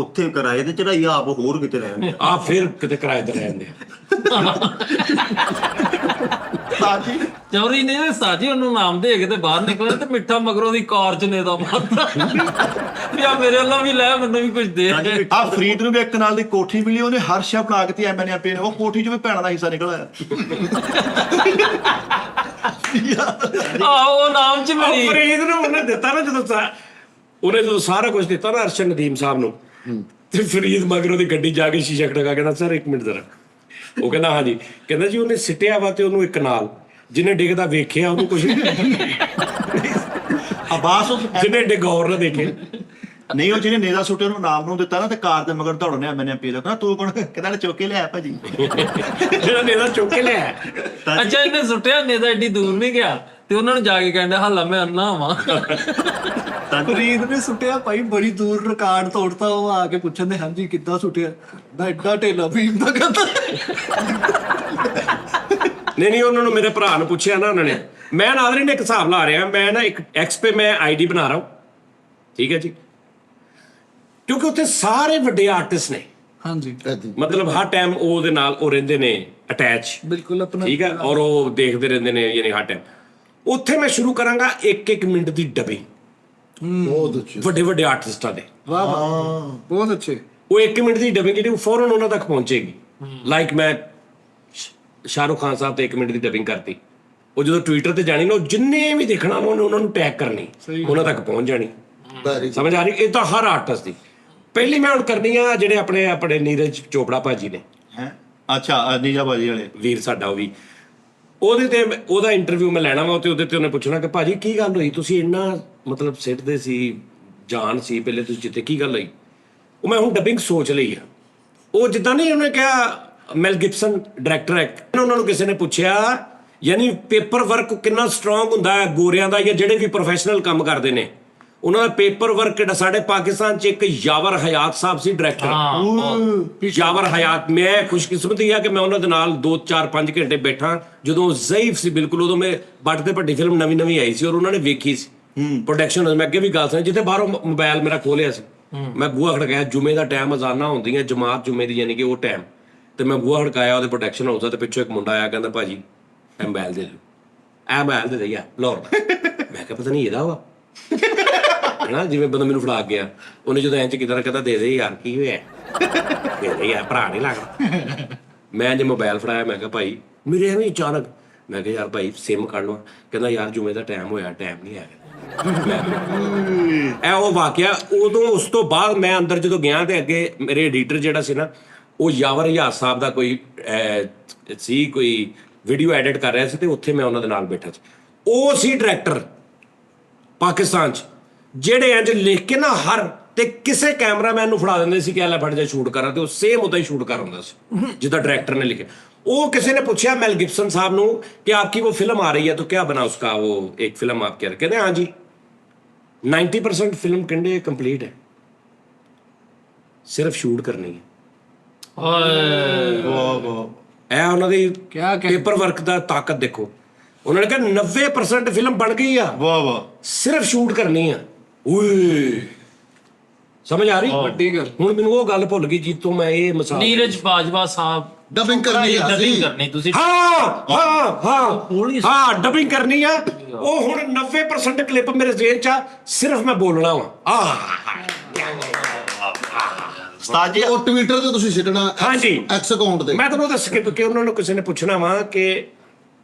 ਉੱਥੇ ਕਿਰਾਏ ਤੇ ਚੜਾਈ, ਆਪ ਹੋਰ ਕਿਤੇ ਰਹਿੰਦੇ ਆ ਫਿਰ ਕਿਤੇ ਕਿਰਾਏ ਤੇ ਰਹਿੰਦੇ ਸਾਜੀ ਚੌਧਰੀ ਨੇ ਸਾਜੀ ਉਹਨੂੰ ਨਾਮ ਦੇ ਕੇ ਤੇ ਬਾਹਰ ਨਿਕਲੇ ਤੇ ਮਿੱਠਾ ਮਗਰੋਂ ਦੀ ਕਾਰ ਚ ਨੇਦਾ ਮਾਰਦਾ ਵੀ ਆ ਮੇਰੇ ਵੱਲੋਂ ਵੀ ਲੈ, ਮੈਨੂੰ ਵੀ ਕੁਝ ਦੇ। ਆ ਫਰੀਦ ਨੂੰ ਵੀ ਇੱਕ ਨਾਲ ਦੀ ਕੋਠੀ ਮਿਲੀ, ਉਹਨੇ ਹਰਸ਼ਾ ਬਣਾ ਕੇ ਐਮਐਨਏ ਨੇ ਉਹ ਕੋਠੀ ਚ ਵੀ ਭੈਣਾਂ ਦਾ ਹਿੱਸਾ ਨਿਕਲ ਆਇਆ। ਆਹੋ ਨਾਮ ਚ ਮਿਲੀ। ਫਰੀਦ ਨੂੰ ਉਹਨੇ ਦਿੱਤਾ ਨਾ, ਜਦੋਂ ਸਾਰਾ ਕੁਝ ਦਿੱਤਾ ਨਾ ਅਰਸ਼ਦ ਨਦੀਮ ਸਾਹਿਬ ਨੂੰ, ਤੇ ਫਰੀਦ ਮਗਰ ਉਹਦੀ ਗੱਡੀ ਜਾ ਕੇ ਸ਼ੀਸ਼ਾ ਖੜਕਾ ਕਹਿੰਦਾ ਸਰ ਇੱਕ ਮਿੰਟ ਜ਼ਰਾ। ਉਹ ਕਹਿੰਦਾ ਹਾਂਜੀ। ਕਹਿੰਦਾ ਜੀ ਉਹਨੇ ਸਿੱਟਿਆ ਵਾ ਤੇ ਉਹਨੂੰ ਇੱਕ ਨਾਲ ਜਿਹਨੇ ਡਿੱਗਦਾ ਵੇਖਿਆ ਉਹਨੂੰ ਕੁਝ ਆਬਾਸ ਜਿਹਨੇ ਡਿਗੌਰ ਨਾ ਦੇਖੇ ਨਹੀਂ, ਉਹ ਜਿਹਨੇ ਨੇਜ਼ਾ ਸੁੱਟੇ ਉਹਨੂੰ ਨਾਮ ਨੂੰ ਦਿੱਤਾ ਨਾ ਤੇ ਕਾਰ ਦੇ ਮਗਰ ਦੌੜਨੇ ਐਮਐਨਏ ਕਹਿੰਦਾ ਤੂੰ ਕੋਣ, ਕਹਿੰਦਾ ਚੁੱਕ ਕੇ ਲਿਆ ਭਾਜੀ। ਜਿਹੜਾ ਨੇਜ਼ਾ ਚੁੱਕ ਕੇ ਲਿਆ। ਅੱਛਾ ਇਹਨੇ ਸੁੱਟਿਆ, ਨੇਜ਼ਾ ਏਡੀ ਦੂਰ ਨਹੀਂ ਗਿਆ ਤੇ ਉਹਨਾਂ ਨੂੰ ਜਾ ਕੇ ਕਹਿੰਦਾ ਹਾਲਾ ਮੈਂ ਅੰਨਾ ਵਾਂ। ਫਰੀਦ ਨੇ ਸੁੱਟਿਆ ਭਾਈ ਬੜੀ ਦੂਰ, ਰਿਕਾਰਡ ਤੋੜਤਾ। ਉਹ ਆ ਕੇ ਪੁੱਛਣ ਹਾਂਜੀ ਕਿੱਦਾਂ ਸੁੱਟਿਆ, ਨਾ ਐਡਾ ਢੇਲਾ ਭੀਮ ਦਾ ਕਹਿੰਦਾ। ਨਹੀਂ ਉਹਨਾਂ ਨੂੰ ਮੇਰੇ ਭਰਾ ਨੂੰ ਪੁੱਛਿਆ ਨਾ ਉਹਨਾਂ ਨੇ। ਮੈਂ ਨਾਜ਼ਰੀਨ ਨੇ ਇੱਕ ਹਿਸਾਬ ਲਾ ਰਿਹਾ, ਮੈਂ ਨਾ ਇੱਕ ਐਕਸ ਪੇ ਮੈਂ ਆਈਡੀ ਬਣਾ ਰਹਾ ਹੂੰ, ਠੀਕ ਹੈ ਜੀ, ਕਿਉਂਕਿ ਉੱਥੇ ਸਾਰੇ ਵੱਡੇ ਆਰਟਿਸਟ ਨੇ। ਹਾਂਜੀ ਮਤਲਬ ਹਰ ਟਾਈਮ ਉਹਦੇ ਨਾਲ ਉਹ ਰਹਿੰਦੇ ਨੇ ਅਟੈਚ, ਬਿਲਕੁਲ ਆਪਣਾ, ਠੀਕ ਹੈ, ਔਰ ਉਹ ਦੇਖਦੇ ਰਹਿੰਦੇ ਨੇ ਯਾਨੀ ਹਰ ਟਾਈਮ। ਉੱਥੇ ਮੈਂ ਸ਼ੁਰੂ ਕਰਾਂਗਾ 1-1 ਮਿੰਟ ਦੀ ਡਬਿੰਗ ਬਹੁਤ ਅੱਛੇ ਵੱਡੇ ਵੱਡੇ ਆਰਟਿਸਟਾਂ ਦੇ। ਵਾਹ ਬਹੁਤ ਅੱਛੇ। ਉਹ 1 ਮਿੰਟ ਦੀ ਡਬਿੰਗ ਜਿਹੜੀ ਫੌਰਨ ਉਹਨਾਂ ਤੱਕ ਪਹੁੰਚੇਗੀ। ਲਾਈਕ ਮੈਂ ਸ਼ਾਹਰੁਖ ਖਾਨ ਸਾਹਿਬ ਤੇ 1 ਮਿੰਟ ਦੀ ਡਬਿੰਗ ਕਰਤੀ, ਉਹ ਜਦੋਂ ਟਵਿੱਟਰ ਤੇ ਜਾਣੀ ਨਾ, ਉਹ ਜਿੰਨੇ ਵੀ ਦੇਖਣਾ ਉਹਨਾਂ ਨੂੰ ਟੈਗ ਕਰਨੀ, ਉਹਨਾਂ ਤੱਕ ਪਹੁੰਚ ਜਾਣੀ। ਸਮਝ ਆ ਰਹੀ? ਇਹ ਤਾਂ ਹਰ ਆਰਟਿਸਟ ਦੀ ਪਹਿਲੀ ਮੈਂ ਹੁਣ ਕਰਨੀ ਆ ਜਿਹੜੇ ਆਪਣੇ ਆਪਣੇ ਨੀਰਜ ਚੋਪੜਾ ਭਾਜੀ ਨੇ, ਹੈ ਅੱਛਾ ਨੀਜਾ ਬਾਜੀ ਵਾਲੇ ਵੀਰ ਸਾਡਾ ਉਹ ਵੀ, ਉਹਦੇ ਤੇ ਉਹਦਾ ਇੰਟਰਵਿਊ ਮੈਂ ਲੈਣਾ ਵਾ ਤੇ ਉਹਦੇ ਤੇ ਉਹਨੇ ਪੁੱਛਣਾ ਕਿ ਭਾਜੀ ਕੀ ਗੱਲ ਹੋਈ, ਤੁਸੀਂ ਇੰਨਾ ਮਤਲਬ ਸਿੱਟਦੇ ਸੀ, ਜਾਨ ਸੀ ਪਹਿਲੇ ਤੁਸੀਂ ਜਿੱਤੇ, ਕੀ ਗੱਲ ਹੋਈ? ਉਹ ਮੈਂ ਹੁਣ ਡੱਬਿੰਗ ਸੋਚ ਲਈ ਆ। ਉਹ ਜਿੱਦਾਂ ਨਹੀਂ ਉਹਨੇ ਕਿਹਾ ਮੈਲ ਗਿਬਸਨ ਡਾਇਰੈਕਟਰ ਹੈ, ਉਹਨਾਂ ਨੂੰ ਕਿਸੇ ਨੇ ਪੁੱਛਿਆ ਯਾਨੀ ਪੇਪਰ ਵਰਕ ਕਿੰਨਾ ਸਟਰੋਂਗ ਹੁੰਦਾ ਹੈ ਗੋਰਿਆਂ ਦਾ ਜਾਂ ਜਿਹੜੇ ਵੀ ਪ੍ਰੋਫੈਸ਼ਨਲ ਕੰਮ ਕਰਦੇ ਨੇ, ਉਹਨਾਂ ਦਾ ਪੇਪਰ ਵਰਕ ਕਿਹੜਾ। ਸਾਡੇ ਪਾਕਿਸਤਾਨ 'ਚ ਇੱਕ ਯਾਵਰ ਹਯਾਤ ਸਾਹਿਬ ਸੀ ਡਾਇਰੈਕਟਰ, ਯਾਵਰ ਹਯਾਤ। ਮੈਂ ਖੁਸ਼ਕਿਸਮਤੀ ਆ ਕਿ ਮੈਂ ਉਹਨਾਂ ਦੇ ਨਾਲ 2-4-5 ਘੰਟੇ ਬੈਠਾ ਜਦੋਂ ਜ਼ਈਫ ਸੀ ਬਿਲਕੁਲ। ਉਦੋਂ ਮੈਂ ਵੱਟ ਤੇ ਭੱਟੀ ਫਿਲਮ ਨਵੀਂ ਆਈ ਸੀ ਔਰ ਉਹਨਾਂ ਨੇ ਵੇਖੀ ਸੀ ਪ੍ਰੋਡਕਸ਼ਨ। ਮੈਂ ਅੱਗੇ ਵੀ ਗੱਲ ਸੁਣੀ, ਜਿੱਥੇ ਬਾਹਰੋਂ ਮੋਬਾਈਲ ਮੇਰਾ ਖੋਲਿਆ ਸੀ, ਮੈਂ ਬੂਹਾ ਖੜਕਾਇਆ, ਜੁਮੇ ਦਾ ਟਾਈਮ ਅਜ਼ਾਨਾਂ ਹੁੰਦੀਆਂ, ਜਮਾਤ ਜੁਮੇ ਦੀ ਯਾਨੀ ਕਿ ਉਹ ਟਾਈਮ, ਤੇ ਮੈਂ ਬੂਹਾ ਖੜਕਾਇਆ ਉਹਦੇ ਪ੍ਰੋਡਕਸ਼ਨ ਹਾਊਸ ਦਾ, ਤੇ ਪਿੱਛੋਂ ਇੱਕ ਮੁੰਡਾ ਆਇਆ, ਕਹਿੰਦਾ ਭਾਜੀ ਇਹ ਮੋਬਾਈਲ ਦੇ ਦਿਓ, ਇਹ ਮੋਬਾਈਲ ਦੇ ਦੇ ਯਾਰ ਲਓ। ਮੈਂ ਕਿਹਾ ਪਤਾ ਨਹੀਂ ਇਹਦਾ ਵਾ ਹਨਾ, ਜਿਵੇਂ ਬੰਦਾ ਮੈਨੂੰ ਫੜਾ ਗਿਆ। ਉਹਨੇ ਜਦੋਂ ਇੰਚ ਕੀਤਾ ਕਹਿੰਦਾ ਦੇ ਦੇ ਯਾਰ, ਕੀ ਹੋਇਆ? ਦੇ ਦੇ ਯਾਰ, ਭਰਾ ਨਹੀਂ ਲੱਗਦਾ। ਮੈਂ ਜੇ ਮੋਬਾਈਲ ਫੜਾਇਆ, ਮੈਂ ਕਿਹਾ ਭਾਈ ਮੇਰੇ ਐਵੇਂ ਅਚਾਨਕ, ਮੈਂ ਕਿਹਾ ਯਾਰ ਭਾਈ ਸਿਮ ਕੱਢ ਲਵਾਂ, ਕਹਿੰਦਾ ਯਾਰ ਜੁਮੇ ਦਾ ਟਾਈਮ ਹੋਇਆ, ਟਾਈਮ ਨਹੀਂ ਆਇਆ। ਇਹ ਉਹ ਵਾਕਿਆ। ਉਦੋਂ ਉਸ ਤੋਂ ਬਾਅਦ ਮੈਂ ਅੰਦਰ ਜਦੋਂ ਗਿਆ ਤੇ ਅੱਗੇ ਮੇਰੇ ਐਡੀਟਰ ਜਿਹੜਾ ਸੀ ਨਾ, ਉਹ ਯਾਵਰ ਹਯਾਤ ਸਾਹਿਬ ਦਾ ਕੋਈ ਸੀ, ਕੋਈ ਵੀਡੀਓ ਐਡਿਟ ਕਰ ਰਿਹਾ ਸੀ, ਤੇ ਉੱਥੇ ਮੈਂ ਉਹਨਾਂ ਦੇ ਨਾਲ ਬੈਠਾ ਸੀ। ਉਹ ਸੀ ਡਾਇਰੈਕਟਰ ਪਾਕਿਸਤਾਨ 'ਚ ਜਿਹੜੇ ਇੰਜ ਲਿਖ ਕੇ ਨਾ ਹਰ ਤੇ ਕਿਸੇ ਕੈਮਰਾਮੈਨ ਨੂੰ ਫੜਾ ਦਿੰਦੇ ਸੀ ਕਿ ਲੈ ਫੜ ਜਾ ਸ਼ੂਟ ਕਰਾਂ, ਤੇ ਉਹ ਸੇਮ ਉਦਾਂ ਹੀ ਸ਼ੂਟ ਕਰ ਹੁੰਦਾ ਸੀ ਜਿੱਦਾਂ ਡਾਇਰੈਕਟਰ ਨੇ ਲਿਖਿਆ। ਉਹ ਕਿਸੇ ਨੇ ਪੁੱਛਿਆ ਮੈਲ ਗਿਬसन साहब ਨੂੰ कि आपकी वो फिल्म आ रही है तो क्या बना उसका, वो एक फिल्म आप कह रहे, कहते हाँ जी 90% फिल्म कहते कंप्लीट है, सिर्फ शूट करनी है। ਇਹ ਉਹਨਾਂ ਦੀ ਪੇਪਰ ਵਰਕ ਦਾ ਤਾਕਤ ਦੇਖੋ। ਉਹਨਾਂ ਨੇ ਕਿਹਾ 90% ਫਿਲਮ ਬਣ ਗਈ ਆ, ਵਾਹ ਵਾਹ, ਸਿਰਫ ਸ਼ੂਟ ਕਰਨੀ ਆ। ਓਏ ਸਮਝ ਆ ਰਹੀ? ਵੱਡੀ ਗੱਲ। ਹੁਣ ਮੈਨੂੰ ਉਹ ਗੱਲ ਭੁੱਲ ਗਈ ਜੀਤੋਂ ਮੈਂ ਇਹ ਮਿਸਾਲ। ਨੀਰਜ ਬਾਜਵਾ ਸਾਹਿਬ ਡਬਿੰਗ ਕਰਨੀ ਹੈ ਡਬਿੰਗ ਕਰਨੀ ਤੁਸੀਂ। ਹਾਂ ਡਬਿੰਗ ਕਰਨੀ ਆ। ਉਹ ਹੁਣ 90% ਕਲਿੱਪ ਮੇਰੇ ਜ਼ੇਨ 'ਚ ਆ, ਸਿਰਫ ਮੈਂ ਬੋਲਣਾ ਵਾ। ਉਸਤਾਦ ਜੀ ਉਹ ਟਵਿੱਟਰ ਤੇ ਤੁਸੀਂ ਸਿੱਟਣਾ ਹਾਂਜੀ ਐਕਸ ਅਕਾਊਂਟ ਤੇ। ਮੈਂ ਤੁਹਾਨੂੰ ਦੱਸ ਕੇ ਉਹਨਾਂ ਨੂੰ ਕਿਸੇ ਨੇ ਪੁੱਛਣਾ ਵਾ ਕਿ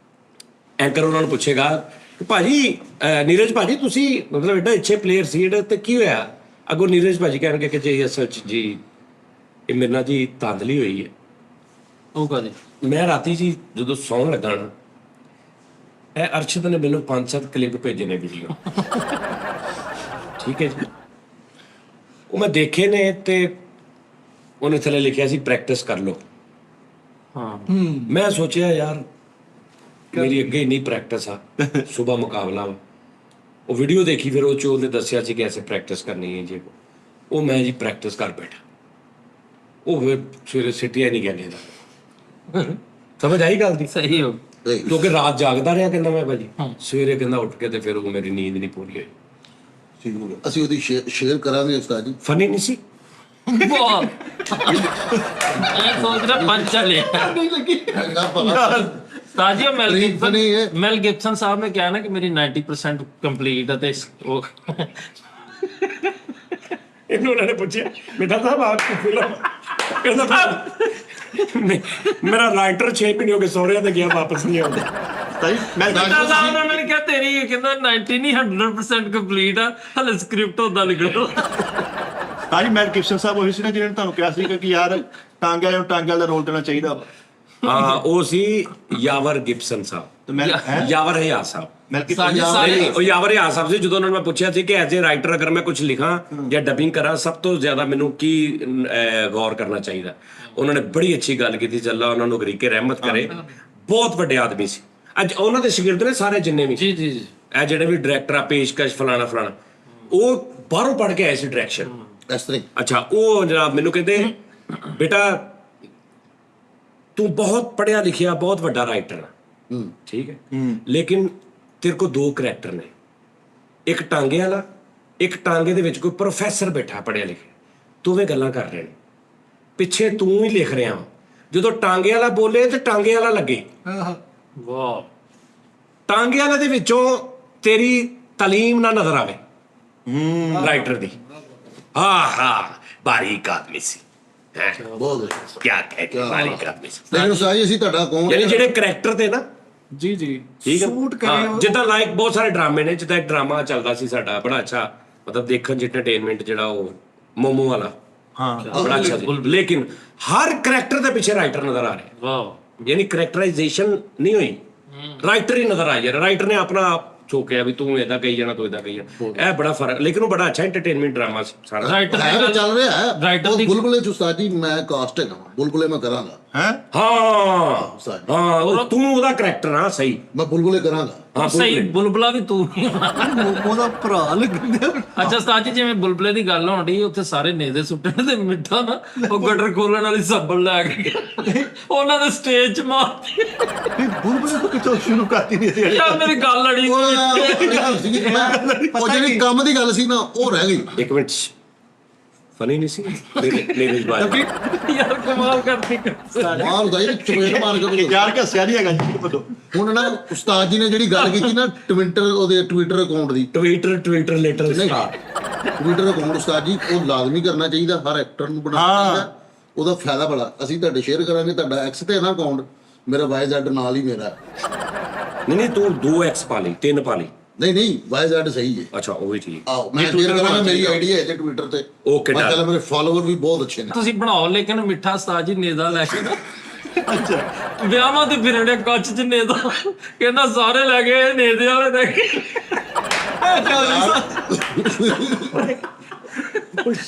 ਐਂਕਰ ਉਹਨਾਂ ਨੂੰ ਪੁੱਛੇਗਾ ਕਿ ਭਾਜੀ ਨੀਰਜ ਭਾਜੀ ਤੁਸੀਂ ਮਤਲਬ ਐਡਾ ਅੱਛੇ ਪਲੇਅਰ ਸੀ ਜਿਹੜਾ, ਤੇ ਕੀ ਹੋਇਆ? ਅੱਗੋਂ ਨੀਰਜ ਭਾਜੀ ਕਹਿਣਗੇ ਕਿ ਜੀ ਅਸਲ 'ਚ ਜੀ ਇਹ ਮੇਰੇ ਨਾਲ ਜੀ ਧਾਂਦਲੀ ਹੋਈ ਹੈ। ਉਹ ਕਦੇ ਮੈਂ ਰਾਤੀ ਜੀ ਜਦੋਂ ਸੌਣ ਲੱਗਾ ਨਾ, ਇਹ ਅਰਸ਼ਦ ਨੇ ਮੈਨੂੰ 5-7 ਕਲਿੱਪ ਭੇਜੇ ਨੇ ਵੀਡੀਓ, ਠੀਕ ਹੈ ਜੀ। ਉਹ ਮੈਂ ਦੇਖੇ ਨੇ ਤੇ ਉਹਨੇ ਥੱਲੇ ਲਿਖਿਆ ਸੀ ਪ੍ਰੈਕਟਿਸ ਕਰ ਲਓ। ਹਾਂ ਮੈਂ ਸੋਚਿਆ ਯਾਰ ਮੇਰੀ ਅੱਗੇ ਇੰਨੀ ਪ੍ਰੈਕਟਿਸ ਆ, ਸਵੇਰ ਮੁਕਾਬਲਾ ਵਾ। ਉਹ ਵੀਡੀਓ ਦੇਖੀ, ਫਿਰ ਉਹ 'ਚ ਉਹਨੇ ਦੱਸਿਆ ਸੀ ਕਿ ਐਸੇ ਪ੍ਰੈਕਟਿਸ ਕਰਨੀ ਹੈ ਜੀ। ਉਹ ਮੈਂ ਜੀ ਪ੍ਰੈਕਟਿਸ ਕਰ ਬੈਠਾ। ਉਹ ਫਿਰ ਸਵੇਰੇ ਸਿੱਟਿਆ ਨਹੀਂ ਗਿਆ ਦਾ। ਸਮਝ ਆਈ ਗੱਲ ਦੀ? ਸਹੀ ਹੋ। ਕਿਉਂਕਿ ਰਾਤ ਜਾਗਦਾ ਰਿਹਾ ਕਹਿੰਦਾ ਮੈਂ ਭਾਜੀ, ਸਵੇਰੇ ਕਹਿੰਦਾ ਉੱਠ ਕੇ ਤੇ ਫਿਰ ਉਹ ਮੇਰੀ ਨੀਂਦ ਨਹੀਂ ਪੂਰੀ ਹੋਈ। ਠੀਕ ਹੋ ਗਿਆ, ਅਸੀਂ ਉਹਦੀ ਸ਼ੇਅਰ ਕਰਾਂਗੇ ਉਸਤਾਦ ਜੀ। ਫਨੀ ਨਹੀਂ ਸੀ ਬਹੁਤ ਇਹ ਸੋਚ ਰਿਹਾ ਪੰਜ ਚਲੇ ਨਹੀਂ ਲੱਗੀ ਤਾਜੀ funny है। ਮੈਲ ਗਿਬसन साहब ने क्या ना कि मेरी 90% कंप्लीट है, वो ਇਹਨੂੰ ਉਹਨਾਂ ਨੇ ਪੁੱਛਿਆ ਬੇਟਾ ਸਾਹਿਬ ਆਪ ਕੀ ਫਿਲਮ, ਕਹਿੰਦਾ ਮੇਰਾ ਰਾਈਟਰ 6 ਮਹੀਨੇ ਹੋ ਗਏ ਸਹੁਰਿਆਂ ਤੇ ਗਿਆ, ਵਾਪਸ ਨਹੀਂ ਆਉਂਦਾ। ਮੈਂ ਉਹਨਾਂ ਨੇ ਕਿਹਾ ਤੇਰੀ ਕਹਿੰਦਾ 90 ਨਹੀਂ 100% ਕੰਪਲੀਟ ਆ, ਹਲੇ ਸਕ੍ਰਿਪਟ ਹੁੰਦਾ ਲਿਖਣਾ। ਹਾਂਜੀ ਮੈਲ ਗਿਬसन ਸਾਹਿਬ ਉਹੀ ਸੀ ਨਾ ਜਿਹਨੇ ਤੁਹਾਨੂੰ ਕਿਹਾ ਸੀ ਕਿ ਯਾਰ ਟਾਂਗੇ ਨੂੰ ਟਾਂਗੇ ਦਾ ਰੋਲ ਦੇਣਾ ਚਾਹੀਦਾ ਵਾ। ਹਾਂ ਉਹ ਸੀ ਯਾਵਰ ਗਿਬसन ਸਾਹਿਬ, ਤੇ ਮੈਂ ਯਾਵਰ ਹਯਾਤ ਸਾਹਿਬ। ਮੈਲ ਗਿਬसन ਨਹੀਂ, ਉਹ ਯਾਵਰ ਹਯਾਤ ਸਾਹਿਬ ਸੀ। ਜਦੋਂ ਉਹਨਾਂ ਨੂੰ ਮੈਂ ਪੁੱਛਿਆ ਸੀ ਕਿ ਐਜ਼ ਏ ਰਾਈਟਰ ਅਗਰ ਮੈਂ ਕੁਝ ਲਿਖਾਂ ਜਾਂ ਡਬਿੰਗ ਕਰਾਂ, ਸਭ ਤੋਂ ਜ਼ਿਆਦਾ ਮੈਨੂੰ ਕੀ ਗੌਰ ਕਰਨਾ ਚਾਹੀਦਾ, ਉਹਨਾਂ ਨੇ ਬੜੀ ਅੱਛੀ ਗੱਲ ਕੀਤੀ। ਅੱਲਾ ਉਹਨਾਂ ਨੂੰ ਗਰੀਕੇ ਰਹਿਮਤ ਕਰੇ, ਬਹੁਤ ਵੱਡੇ ਆਦਮੀ ਸੀ। ਅੱਜ ਉਹਨਾਂ ਦੇ ਸ਼ਾਗਿਰਦ ਨੇ ਸਾਰੇ ਜਿੰਨੇ ਵੀ, ਜੀ ਜੀ ਜੀ, ਇਹ ਜਿਹੜੇ ਵੀ ਡਾਇਰੈਕਟਰ ਆ, ਪੇਸ਼ਕਸ਼ ਫਲਾਣਾ ਫਲਾਣਾ, ਉਹ ਬਾਹਰੋਂ ਪੜ੍ਹ ਕੇ ਆਏ ਸੀ ਡਾਇਰੈਕਸ਼ਨ। ਇਸ ਤਰ੍ਹਾਂ ਅੱਛਾ, ਉਹ ਜਨਾਬ ਮੈਨੂੰ ਕਹਿੰਦੇ ਬੇਟਾ ਤੂੰ ਬਹੁਤ ਪੜ੍ਹਿਆ ਲਿਖਿਆ, ਬਹੁਤ ਵੱਡਾ ਰਾਈਟਰ ਆ, ਠੀਕ ਹੈ, ਲੇਕਿਨ ਤੇਰੇ ਕੋਲ 2 ਕਰੈਕਟਰ ਨੇ, ਇੱਕ ਟਾਂਗੇ ਵਾਲਾ, ਇੱਕ ਟਾਂਗੇ ਦੇ ਵਿੱਚ ਕੋਈ ਪ੍ਰੋਫੈਸਰ ਬੈਠਾ ਪੜ੍ਹਿਆ ਲਿਖਿਆ। ਦੋਵੇਂ ਗੱਲਾਂ ਕਰ ਰਹੇ ਨੇ, ਪਿੱਛੇ ਤੂੰ ਹੀ ਲਿਖ ਰਿਹਾ। ਜਦੋਂ ਟਾਂਗੇ ਵਾਲਾ ਬੋਲੇ ਤੇ ਟਾਂਗੇ ਵਾਲਾ ਲੱਗੇ, ਵਾਹ, ਟਾਂਗੇ ਵਾਲੇ ਦੇ ਵਿੱਚੋਂ ਤੇਰੀ ਤਾਲੀਮ ਨਾ ਨਜ਼ਰ ਆਵੇ ਰਾਈਟਰ ਦੀ। ਹਾਂ ਬਾਰੀਕ ਆਦਮੀ ਸੀ, ਬਹੁਤ ਕਿਆ ਕਹਿ ਕੇ ਬਾਰੀਕ ਆਦਮੀ ਸੀ। ਲੇਕਿਨ ਉਸਤਾਦ ਜੀ ਅਸੀਂ ਤੁਹਾਡਾ ਕੌਣ ਯਾਨੀ ਜਿਹੜੇ ਕਰੈਕਟਰ ਤੇ ਨਾ, ਜੀ ਜੀ ਠੀਕ ਹੈ, ਸ਼ੂਟ ਕਰੇ ਜਿੱਦਾਂ ਲਾਈਕ ਬਹੁਤ ਸਾਰੇ ਡਰਾਮੇ ਨੇ, ਜਿੱਦਾਂ ਇੱਕ ਡਰਾਮਾ ਚੱਲਦਾ ਸੀ ਸਾਡਾ ਬੜਾ ਅੱਛਾ, ਮਤਲਬ ਦੇਖਣ ਚ ਐਂਟਰਟੇਨਮੈਂਟ ਜਿਹੜਾ ਉਹ ਮੋਮੋ ਵਾਲਾ, बड़ा अच्छा था। लेकिन हर करैक्टर के पीछे राइटर नजर आ रहे हैं, ਵਾਹ यानी करैक्टराइजेशन नहीं हुई, राइटर ही नजर आ रहा, राइटर ने अपना चोकिया भी तू इदा कही जाना तू इदा कही जाना, बड़ा फर्क। लेकिन वो बड़ा अच्छा एंटरटेनमेंट ड्रामा सारा। ਰਾਈਟਰ ਹੈ ਤਾਂ ਚੱਲ ਰਿਹਾ ਹੈ ਰਾਈਟਰ ਦੀ ਬੁਲਬੁਲੇ ਚ ਉਸਤਾਦ ਜੀ ਮੈਂ ਕਾਸਟ ਹੈਗਾ ਬੁਲਬੁਲੇ ਮੈਂ ਕਰਾਂਗਾ ਹੈ हाँ ਉਸਤਾਦ हाँ तू ਉਹਦਾ ਕਰੈक्टर हाँ सही ਮੈਂ ਬੁਲਬੁਲੇ ਕਰਾਂਗਾ हाँ ਸਹੀ ਬੁਲਬੁਲਾ ਵੀ ਤੂੰ ਉਹਦਾ ਭਰਾ ਲੱਗਦਾ ਅੱਛਾ ਉਸਤਾਦ ਜੀ ਜਿਵੇਂ ਬੁਲਬੁਲੇ ਦੀ ਗੱਲ ਹੋਣ ਡਈ ਉੱਥੇ ਸਾਰੇ ਨੇਦੇ ਸੁੱਟਣ ਤੇ ਮਿੱਠਾ ਨਾ ਉਹ ਗਟਰ ਖੋਲਣ ਵਾਲੀ ਸੱਬਲ ਲੈ ਕੇ ਉਹਨਾਂ ਦੇ ਸਟੇਜ 'ਚ ਮਾਰਦੀ ਬੁਲਬੁਲ ਤੋਂ ਕਿਤੋਂ ਸ਼ੁਰੂ ਕਰਤੀ ਨਹੀਂ ਸੀ ਯਾਰ ਮੇਰੀ ਗੱਲ ਅੜੀ ਉਹ ਜਿਹੜੀ ਕੰਮ ਦੀ ਗੱਲ ਸੀ ਨਾ ਉਹ ਰਹਿ ਗਈ एक मिनट फनी नहीं सी नीरज भाई ਯਾਰ ਕਮਾਲ ਕਰਦੀ ਮਾਰ ਗਈ ਚਪੇੜ ਮਾਰ ਕੇ ਯਾਰ ਕਿ ਹੱਸਿਆ ਨਹੀਂ ਹੈਗਾ ਜੀ ਬਦੋ ਹੁਣ ਨਾ ਉਸਤਾਦ ਜੀ ਨੇ ਜਿਹੜੀ ਗੱਲ ਕੀਤੀ ਨਾ ਉਹਦੇ ਟਵਿੱਟਰ ਅਕਾਊਂਟ ਦੀ ट्विटर लेटर ਨਹੀਂ स्टार ਟਵਿੱਟਰ ਅਕਾਊਂਟ ਉਸਤਾਦ ਜੀ ਉਹ ਲਾਜ਼ਮੀ ਕਰਨਾ ਚਾਹੀਦਾ, ਹਰ ਐਕਟਰ ਨੂੰ ਬਣਾਉਣਾ ਚਾਹੀਦਾ, ਉਹਦਾ ਫਾਇਦਾ ਬੜਾ। ਅਸੀਂ ਤੁਹਾਡੇ ਸ਼ੇਅਰ ਕਰਾਂਗੇ, ਤੁਹਾਡਾ ਐਕਸ ਤੇ ਹੈ ਨਾ ਅਕਾਊਂਟ, ਮੇਰਾ YZ ਨਾਲ ਹੀ ਮੇਰਾ ਹੈ। नहीं तू 2x पा ली 3 पा ली ਨਹੀਂ YZ ਸਹੀ ਹੈ। अच्छा वो भी ठीक ਆਓ ਮੈਂ ਸ਼ੇਅਰ ਕਰਾਂਗਾ, ਮੇਰੀ ਆਈਡੀ ਹੈ ਤੇ ਟਵਿੱਟਰ ਤੇ। Okay, done. ਮਾਸ਼ਾਅੱਲਾ ਮੇਰੇ ਫਾਲੋਅਰ ਵੀ ਬਹੁਤ ਅੱਛੇ ਨੇ। ਤੁਸੀਂ ਬਣਾਓ ਲੇਕਿਨ ਮਿੱਠਾ ਉਸਤਾਦ ਜੀ ਨੇਦਾ ਲੈ ਕੇ ਨਾ ਅੱਛਾ ਵਿਆਹਾਂ ਦੇ ਫਿਰੜੇ ਕੱਚ 'ਚ ਨੇਦਾ ਕਹਿੰਦਾ ਸਾਰੇ ਲੈ ਗਏ ਨੇਦੇ ਵਾਲੇ ਲੈ ਗਏ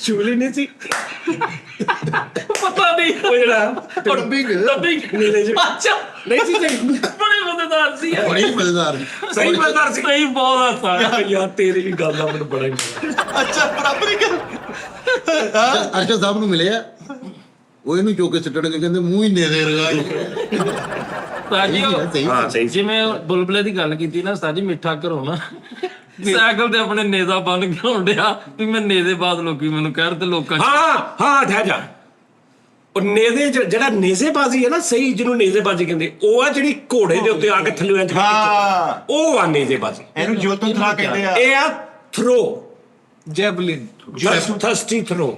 चूली नहीं सी ਪਤਾ ਨਹੀਂ वो जड़ा ਡੱਬਿੰਗ नीरज ਅੱਛਾ नहीं सी सही ਬੜੇ ਮਜ਼ੇਦਾਰ ਸੀ ਯਾਰ। ਬੜੀ ਮਜ਼ੇਦਾਰ। सही मजेदार सी ਸਹੀ ਬਹੁਤ ਹੱਸਾ यार तेरी भी गल दा मैनूं बड़ा ही ਅੱਛਾ ਬਰਾਬਰ ਹੀ ਕਰ ਅਰਸ਼ਦ ਸਾਹਿਬ ਨੂੰ ਮਿਲਿਆ, ਉਹ ਇਹਨੂੰ ਚੁੱਕ ਕੇ ਸਿੱਟਣਗੇ, ਕਹਿੰਦੇ ਮੂੰਹ ਹੀ ਨੇੜੇ ਰਗਾ। ਸਾਜੀ हां सही ਜਿਵੇਂ ਬੁਲਬੁਲੇ ਦੀ ਗੱਲ ਕੀਤੀ ਨਾ ਸਾਜੀ ਮਿੱਠਾ ਘਰੋਂ ਨਾ ਸਾਈਕਲ ਤੇ ਆਪਣੇ ਨੇਦਾ ਬੰਨ ਕੇ ਹੁੰਦਿਆ ਵੀ ਮੈਂ ਨੇਦੇ ਬਾਅਦ ਲੋਕੀ ਮੈਨੂੰ ਕਹਿ ਰਹੇ ਤੇ ਲੋਕਾਂ 'ਚ हाँ हाँ ठहर जा ਉਹ ਨੇਜ਼ੇ ਜਿਹੜਾ ਨੇਜ਼ੇਬਾਜ਼ੀ ਹੈ ਨਾ, ਸਹੀ ਜਿਹਨੂੰ ਨੇਜ਼ੇਬਾਜ਼ੀ ਕਹਿੰਦੇ, ਉਹ ਆ ਜਿਹੜੀ ਘੋੜੇ ਦੇ ਉੱਤੇ ਆ ਕੇ ਥੱਲੇ ਇੰਝ ਹਾਂ ਉਹ ਆ ਨੇਜ਼ੇਬਾਜ਼ੀ। ਇਹਨੂੰ ਜੋਤਨ ਥਰਾ ਕਹਿੰਦੇ ਆ ਇਹ ਆ ਥਰੋ, ਜੈਵਲਿਨ ਥਰਸਟੀ ਥਰੋ।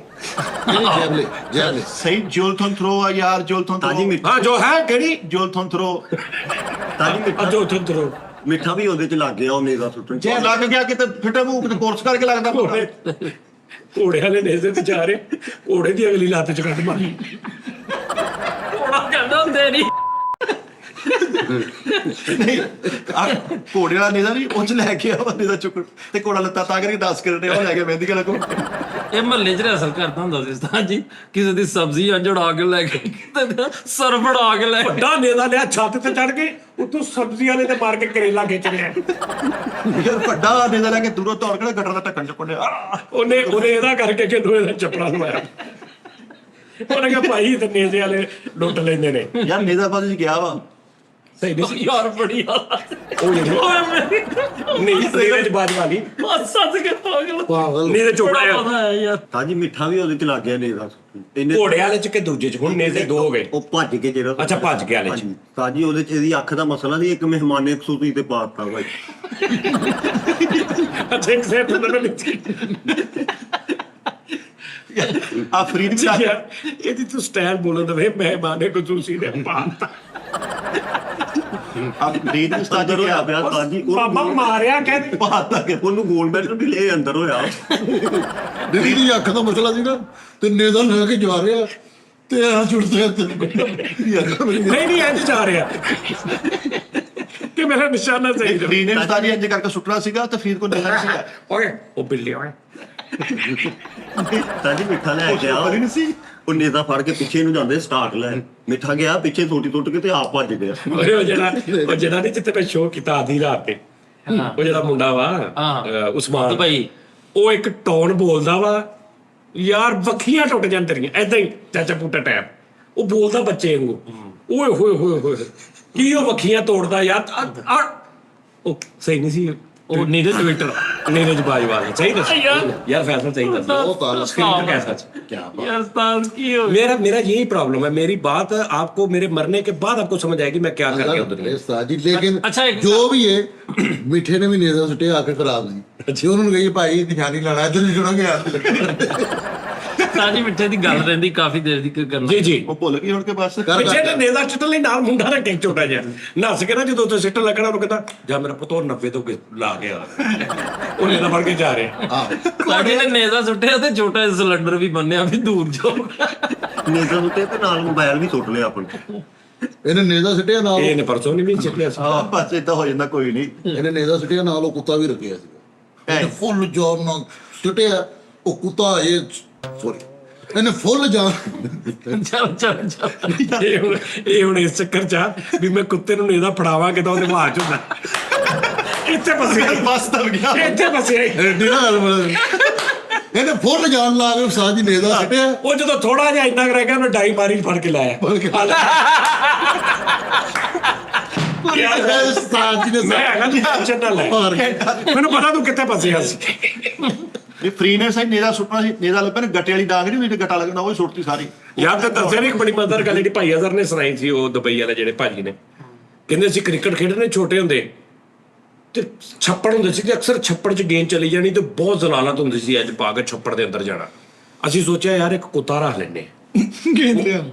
ਜੈਵਲੇ ਸਹੀ ਜੋਲਥਨ ਥਰੋ ਆ ਯਾਰ, ਜੋਲਥਨ ਤਾਜੀ ਥਰੋ ਮਿੱਠਾ ਹਾਂ ਜੋ ਹੈ ਕਿਹੜੀ ਜੋਲਥਨ ਥਰੋ ਤਾਜੀ ਮਿੱਠਾ ਜੋਥਨ ਥਰੋ। ਮਿੱਠਾ ਵੀ ਉਹਦੇ 'ਚ ਲੱਗ ਗਿਆ ਉਹ ਨੇਦਾ ਸੁੱਟਣ 'ਚ। ਜੇ ਲੱਗ ਗਿਆ ਕਿਤੇ ਫਿੱਟੇ ਮੂੰਹ ਕਿਤੇ ਕੋਰਸ ਕਰਕੇ ਲੱਗਦਾ ਘੋੜਿਆਂ ਦੇ ਨੇਜ਼ੇ ਤੇ ਜਾ ਰਹੇ, ਘੋੜੇ ਦੀ ਅਗਲੀ ਲੱਤ ਚ ਕੱਢ ਮਾਰੀ। ਥੋੜਾ ਕਹਿੰਦਾ ਹੁੰਦੇ ਨਹੀਂ ਨਹੀਂ ਆ ਘੋੜੇ ਵਾਲਾ ਨੇਦਾ ਨਹੀਂ ਉਹ ਚ ਲੈ ਕੇ ਆ ਨੇਦਾ ਚੁੱਕ ਤੇ ਘੋੜਾ ਲੱਤਾ ਤਾਂ ਕਰਕੇ 10 ਕਰਨੇ ਉਹ ਲੈ ਕੇ ਮਹਿੰਦੀ ਵਾਲਾ ਕੋਲ ਇਹ ਮਹੱਲੇ 'ਚ ਰਸਲ ਕਰਦਾ ਹੁੰਦਾ ਸੀ ਉਸਤਾਦ ਜੀ ਕਿਸੇ ਦੀ ਸਬਜ਼ੀ ਅੰਜੜਾ ਕੇ ਲੈ ਕੇ ਕਿਤੇ ਸਰਫੜਾ ਕੇ ਲੈ ਕੇ ਵੱਡਾ ਨੇਜ਼ਾ ਲਿਆ ਛੱਤ ਤੇ ਚੜ ਕੇ ਉੱਤੋਂ ਸਬਜ਼ੀਆਂ ਨੇ ਤੇ ਮਾਰ ਕੇ ਕਰੇਲਾ ਖਿੱਚ ਲਿਆ। ਯਾਰ ਵੱਡਾ ਨੇਦਾ ਲੈ ਕੇ ਦੂਰੋਂ ਤੋੜ ਕੇ ਗਟਰ ਦਾ ਢੱਕਣ ਚੁੱਕ ਲਿਆ। ਉਹਨੇ ਇਹਦਾ ਕਰਕੇ ਕਿੰਨੂ ਇਹਦਾ ਚੱਪੜਾ ਲਵਾਇਆ। ਉਹਨੇ ਕਿਹਾ ਭਾਈ ਤੇ ਨੇਜ਼ੇ ਵਾਲੇ ਲੁੱਟ ਲੈਂਦੇ ਨੇ। ਯਾਰ ਨੇਦਾ ਬਾਦ ਚ ਗਿਆ ਵਾ ਸਹੀ ਨਹੀਂ ਯਾਰ ਬੜੀ ਉਹ ਨਹੀਂ ਨੀਰਜ ਬਾਜ ਵਾਲੀ ਸੱਸ ਕੇ ਪਾਗਲ ਪਾਗਲ ਨੀਰਜ ਚੋਪੜਾ ਆ। ਪਤਾ ਹੈ ਯਾਰ ਤਾਜੀ ਮਿੱਠਾ ਵੀ ਉਹਦੇ 'ਚ ਲੱਗ ਗਿਆ ਨੇਦਾ ਸੁੱਟਣ। ਇਹਨੇ ਘੋੜੇ ਵਾਲੇ ਚ ਕਿ ਦੂਜੇ ਚ? ਹੁਣ ਨੇਜ਼ੇ 2 ਹੋ ਗਏ। ਉਹ ਭੱਜ ਕੇ ਜਿਹੜਾ ਅੱਛਾ, ਭੱਜ ਕੇ ਵਾਲੇ 'ਚ। ਹਾਂਜੀ। ਤਾਜੀ ਉਹਦੇ 'ਚ ਇਹਦੀ ਅੱਖ ਦਾ ਮਸਲਾ ਸੀ, ਇੱਕ ਮਹਿਮਾਨੇ ਖਸੂਤੀ ਤੇ ਪਾਤਾ ਭਾਈ। ਅੱਛਾ ਇੱਕ ਸੈਟ ਉਹਨਾਂ ਨੇ ਆ ਫਰੀਦ ਵੀ ਯਾਰ ਇਹਦੀ ਤੂੰ ਸਟਾਈਲ ਬੋਲਣ ਦਾ ਵੇ ਮੈਂ ਮਾਨੇ ਕੋ ਤੁਸੀਂ ਨੇ ਪਾਤਾ। ਆ ਫਰੀਦ ਵੀ ਸਤਾਜ ਅੰਦਰ ਹੋਇਆ ਗਿਆ ਪਿਆ ਤਾਜੀ ਬਾਬਾ ਮਾਰਿਆ ਕਹਿੰਦੇ ਪਾਤਾ ਕਿ ਉਹਨੂੰ ਗੋਲ ਮੈਡਲ ਵੀ ਲੈ ਅੰਦਰ ਹੋਇਆ। ਦੀਦੀ ਦੀ ਅੱਖ ਦਾ ਮਸਲਾ ਸੀ ਨਾ, ਤੇ ਨੇਦਾ ਲੈ ਕੇ ਜਾ ਰਿਹਾ ਤੇ ਆ ਛੁੱਟਦੇ ਨਹੀਂ ਨਹੀਂ ਇੰਜ ਜਾ ਰਿਹਾ ਕਿ ਮੇਰਾ ਨਿਸ਼ਾਨਾ ਸਹੀ ਰਿਹਾ। ਫਰੀਦ ਨੇ ਸਤਾਜ ਇੰਜ ਕਰਕੇ ਸੁੱਟਣਾ ਸੀਗਾ ਤੇ ਫਰੀਦ ਕੋ ਨੇਦਾ ਨਹੀਂ ਸੀਗਾ। ਓਏ ਉਹ ਬਿੱਲੀ ਓਏ ਤਾਜੀ ਮਿੱਠਾ ਲੈ ਕੇ ਆ ਉਹ ਨੇਦਾ ਫੜ ਕੇ ਪਿੱਛੇ ਨੂੰ ਜਾਂਦੇ ਸਟਾਰਟ ਲੈ ਮਿੱਠਾ ਗਿਆ ਪਿੱਛੇ ਛੋਟੀ ਟੁੱਟ ਕੇ ਤੇ ਆਪ ਭੱਜ ਗਿਆ। ਓਏ ਉਹ ਜਿਹੜਾ ਨਹੀਂ ਜਿੱਤੇ ਮੈਂ ਸ਼ੋਅ ਕੀਤਾ ਆਧੀ ਰਾਤ ਤੇ, ਉਹ ਜਿਹੜਾ ਮੁੰਡਾ ਵਾ ਉਸਮਾਨ ਭਾਈ ਉਹ ਇੱਕ ਟੋਨ ਬੋਲਦਾ ਵਾ ਯਾਰ, ਵੱਖੀਆਂ ਟੁੱਟ ਜਾਣ ਤੇਰੀਆਂ ਏਦਾਂ ਹੀ ਚਾਚਾ ਪੁੱਟਾ ਟੈਪ। ਉਹ ਬੋਲਦਾ ਬੱਚੇ ਵਾਂਗੂ, ਓਏ ਹੋਏ ਹੋਏ ਹੋਏ ਕੀ ਉਹ ਵੱਖੀਆਂ ਤੋੜਦਾ ਯਾਰ। ਉਹ ਸਹੀ ਨਹੀਂ ਸੀ ਉਹ ਨੀਰਜ ਟਵਿੱਟਰ ਨੀਰਜ ਬਾਜਵਾ ਸਹੀ ਦੱਸ यार फैसला सही था बहुत आला। स्क्रीन पे कैसा क्या यार उस्ताद की हो मेरा यही प्रॉब्लम है। मेरी बात आपको मेरे मरने के बाद आपको समझ आएगी मैं क्या करके उधर ਉਸਤਾਦ ਜੀ ਲੇਕਿਨ अच्छा, एक- ਜੋ ਵੀ ਹੈ ਮਿੱਠੇ ਨੇ ਵੀ ਨੇਦਾ ਸੁੱਟਿਆ ਆ ਕੇ ਖਰਾਬ ਨਹੀਂ। ਜੇ ਉਹਨਾਂ ਨੂੰ ਕਹੀ ਭਾਈ ਨਿਸ਼ਾਨੀ ਲਾਣਾ ਇੱਧਰ ਨਹੀਂ ਜੁੜੋਗੇ ਯਾਰ ਉਸਤਾਦ ਜੀ ਮਿੱਠੇ ਦੀ ਗੱਲ ਰਹਿੰਦੀ ਕਾਫੀ ਦੇਰ ਦੀ ਕਰਨਾ। ਜੀ ਜੀ ਉਹ ਭੁੱਲ ਗਈ ਹੁਣ ਕੇ ਬਸ ਕਰ ਪਿੱਛੇ ਤੇ ਨੇਜ਼ਾ ਸਿੱਟਣ ਲਈ ਨਾਲ ਮੁੰਡਾ ਰੱਖੇ ਛੋਟਾ ਜਿਹਾ ਨੱਸ ਕੇ ਨਾ ਜਦੋਂ ਉੱਥੇ ਸਿੱਟਣ ਲੱਗਣਾ ਉਹਨੂੰ ਕਹਿੰਦਾ ਜਾ ਮੇਰਾ ਪੁੱਤ ਹੋਰ 90 ਤੋਂ ਲਾ ਗਿਆ ਉਹ ਨੇਜ਼ਾ ਫੜ ਕੇ ਜਾ ਰਿਹਾ। ਸਾਡੇ ਨੇ ਨੇਜ਼ਾ ਸੁੱਟਿਆ ਤੇ ਛੋਟਾ ਜਿਹਾ ਸਿਲੰਡਰ ਵੀ ਬੰਨਿਆ ਵੀ ਦੂਰ ਜਾਓ। ਨੇਜ਼ਾ ਉੱਤੇ ਤੇ ਨਾਲ ਮੋਬਾਈਲ ਵੀ ਸੁੱਟ ਲਿਆ ਆਪਣੇ। ਇਹਨੇ ਨੇਜ਼ਾ ਸਿੱਟਿਆ ਨਾਲ, ਇਹਨੇ ਪਰਸੋਂ ਨਹੀਂ ਵੀ ਸਿੱਟਿਆ ਸੀ। ਹਾਂ ਬਸ ਏਦਾਂ ਹੋ ਜਾਂਦਾ ਕੋਈ ਨਹੀਂ। ਇਹਨੇ ਨੇਜ਼ਾ ਸਿੱਟਿਆ ਨਾਲ ਉਹ ਕੁੱਤਾ ਵੀ ਰੱਖਿਆ ਸੀਗਾ। ਇਹਨੇ ਫੁੱਲ ਜਾਨ ਨਾਲ ਸਿੱਟਿਆ ਉਹ ਕੁੱਤਾ, ਇਹ ਸੌਰੀ ਇਹਨੇ ਫੁੱਲ ਜਾਨ ਚੱਲ ਇਹ ਹੁਣ ਇਸ ਚੱਕਰ ਚ ਆ ਵੀ ਮੈਂ ਕੁੱਤੇ ਨੂੰ ਨੇਜ਼ਾ ਫੜਾਵਾਂ ਕਿਦਾਂ ਉਹਦੇ ਬਾਅਦ ਚ ਹੁੰਦਾ ਇੱਥੇ ਫਸਿਆ ਬਸ ਦਬ ਗਿਆ ਇੱਥੇ ਫਸਿਆ ਇਹਨੇ ਫੁੱਲ ਜਾਨ ਲਾ ਕੇ ਉਸਤਾਦ ਜੀ ਨੇਜ਼ਾ ਸਿੱਟਿਆ। ਉਹ ਜਦੋਂ ਥੋੜਾ ਜਿਹਾ ਇੰਨਾ ਰਹਿ ਗਿਆ ਉਹਨੇ ਡਾਈ ਮਾਰੀ ਫੜ ਕੇ ਲਾਇਆ ਉਸਤਾਦ ਜੀ ਨੇ ਮੈਂ ਹੈਗਾ ਜੀ ਟੈਨਸ਼ਨ ਨਾ ਲੈ ਮੈਨੂੰ ਪਤਾ ਤੂੰ ਕਿੱਥੇ ਫਸਿਆ ਸੀ। ਇਹ ਫ੍ਰੀ ਨੇ ਸਹੀ ਨੇਜ਼ਾ ਸੁੱਟਣਾ ਸੀ, ਨੇਜ਼ਾ ਲੱਭਿਆ ਨੇ ਗੱਟੇ ਵਾਲੀ ਡਾਂਗ ਨਹੀਂ, ਗੱਟਾ ਲੱਗਣਾ ਉਹ ਹੀ ਸੁੱਟਤੀ ਸਾਰੀ। ਯਾਰ ਤੇ ਦੱਸਿਆ ਨਹੀਂ ਇੱਕ ਬੜੀ ਮਜ਼ੇਦਾਰ ਗੱਲ ਜਿਹੜੀ ਭਾਈ ਅਜ਼ਰ ਨੇ ਸੁਣਾਈ ਸੀ, ਉਹ ਦੁਬਈ ਵਾਲੇ ਜਿਹੜੇ ਭਾਜੀ ਨੇ ਕਹਿੰਦੇ ਸੀ ਕ੍ਰਿਕਟ ਖੇਡਣੇ ਛੋਟੇ ਹੁੰਦੇ ਤੇ ਛੱਪੜ ਹੁੰਦੇ ਸੀ ਤੇ ਅਕਸਰ ਛੱਪੜ 'ਚ ਗੇਂਦ ਚਲੀ ਜਾਣੀ ਤੇ ਬਹੁਤ ਜ਼ਲਾਲਤ ਹੁੰਦੀ ਸੀ ਅੱਜ ਪਾ ਕੇ ਛੱਪੜ ਦੇ ਅੰਦਰ ਜਾਣਾ। ਅਸੀਂ ਸੋਚਿਆ ਯਾਰ ਇੱਕ ਕੁੱਤਾ ਰੱਖ ਲੈਨੇ ਗੇਂਦ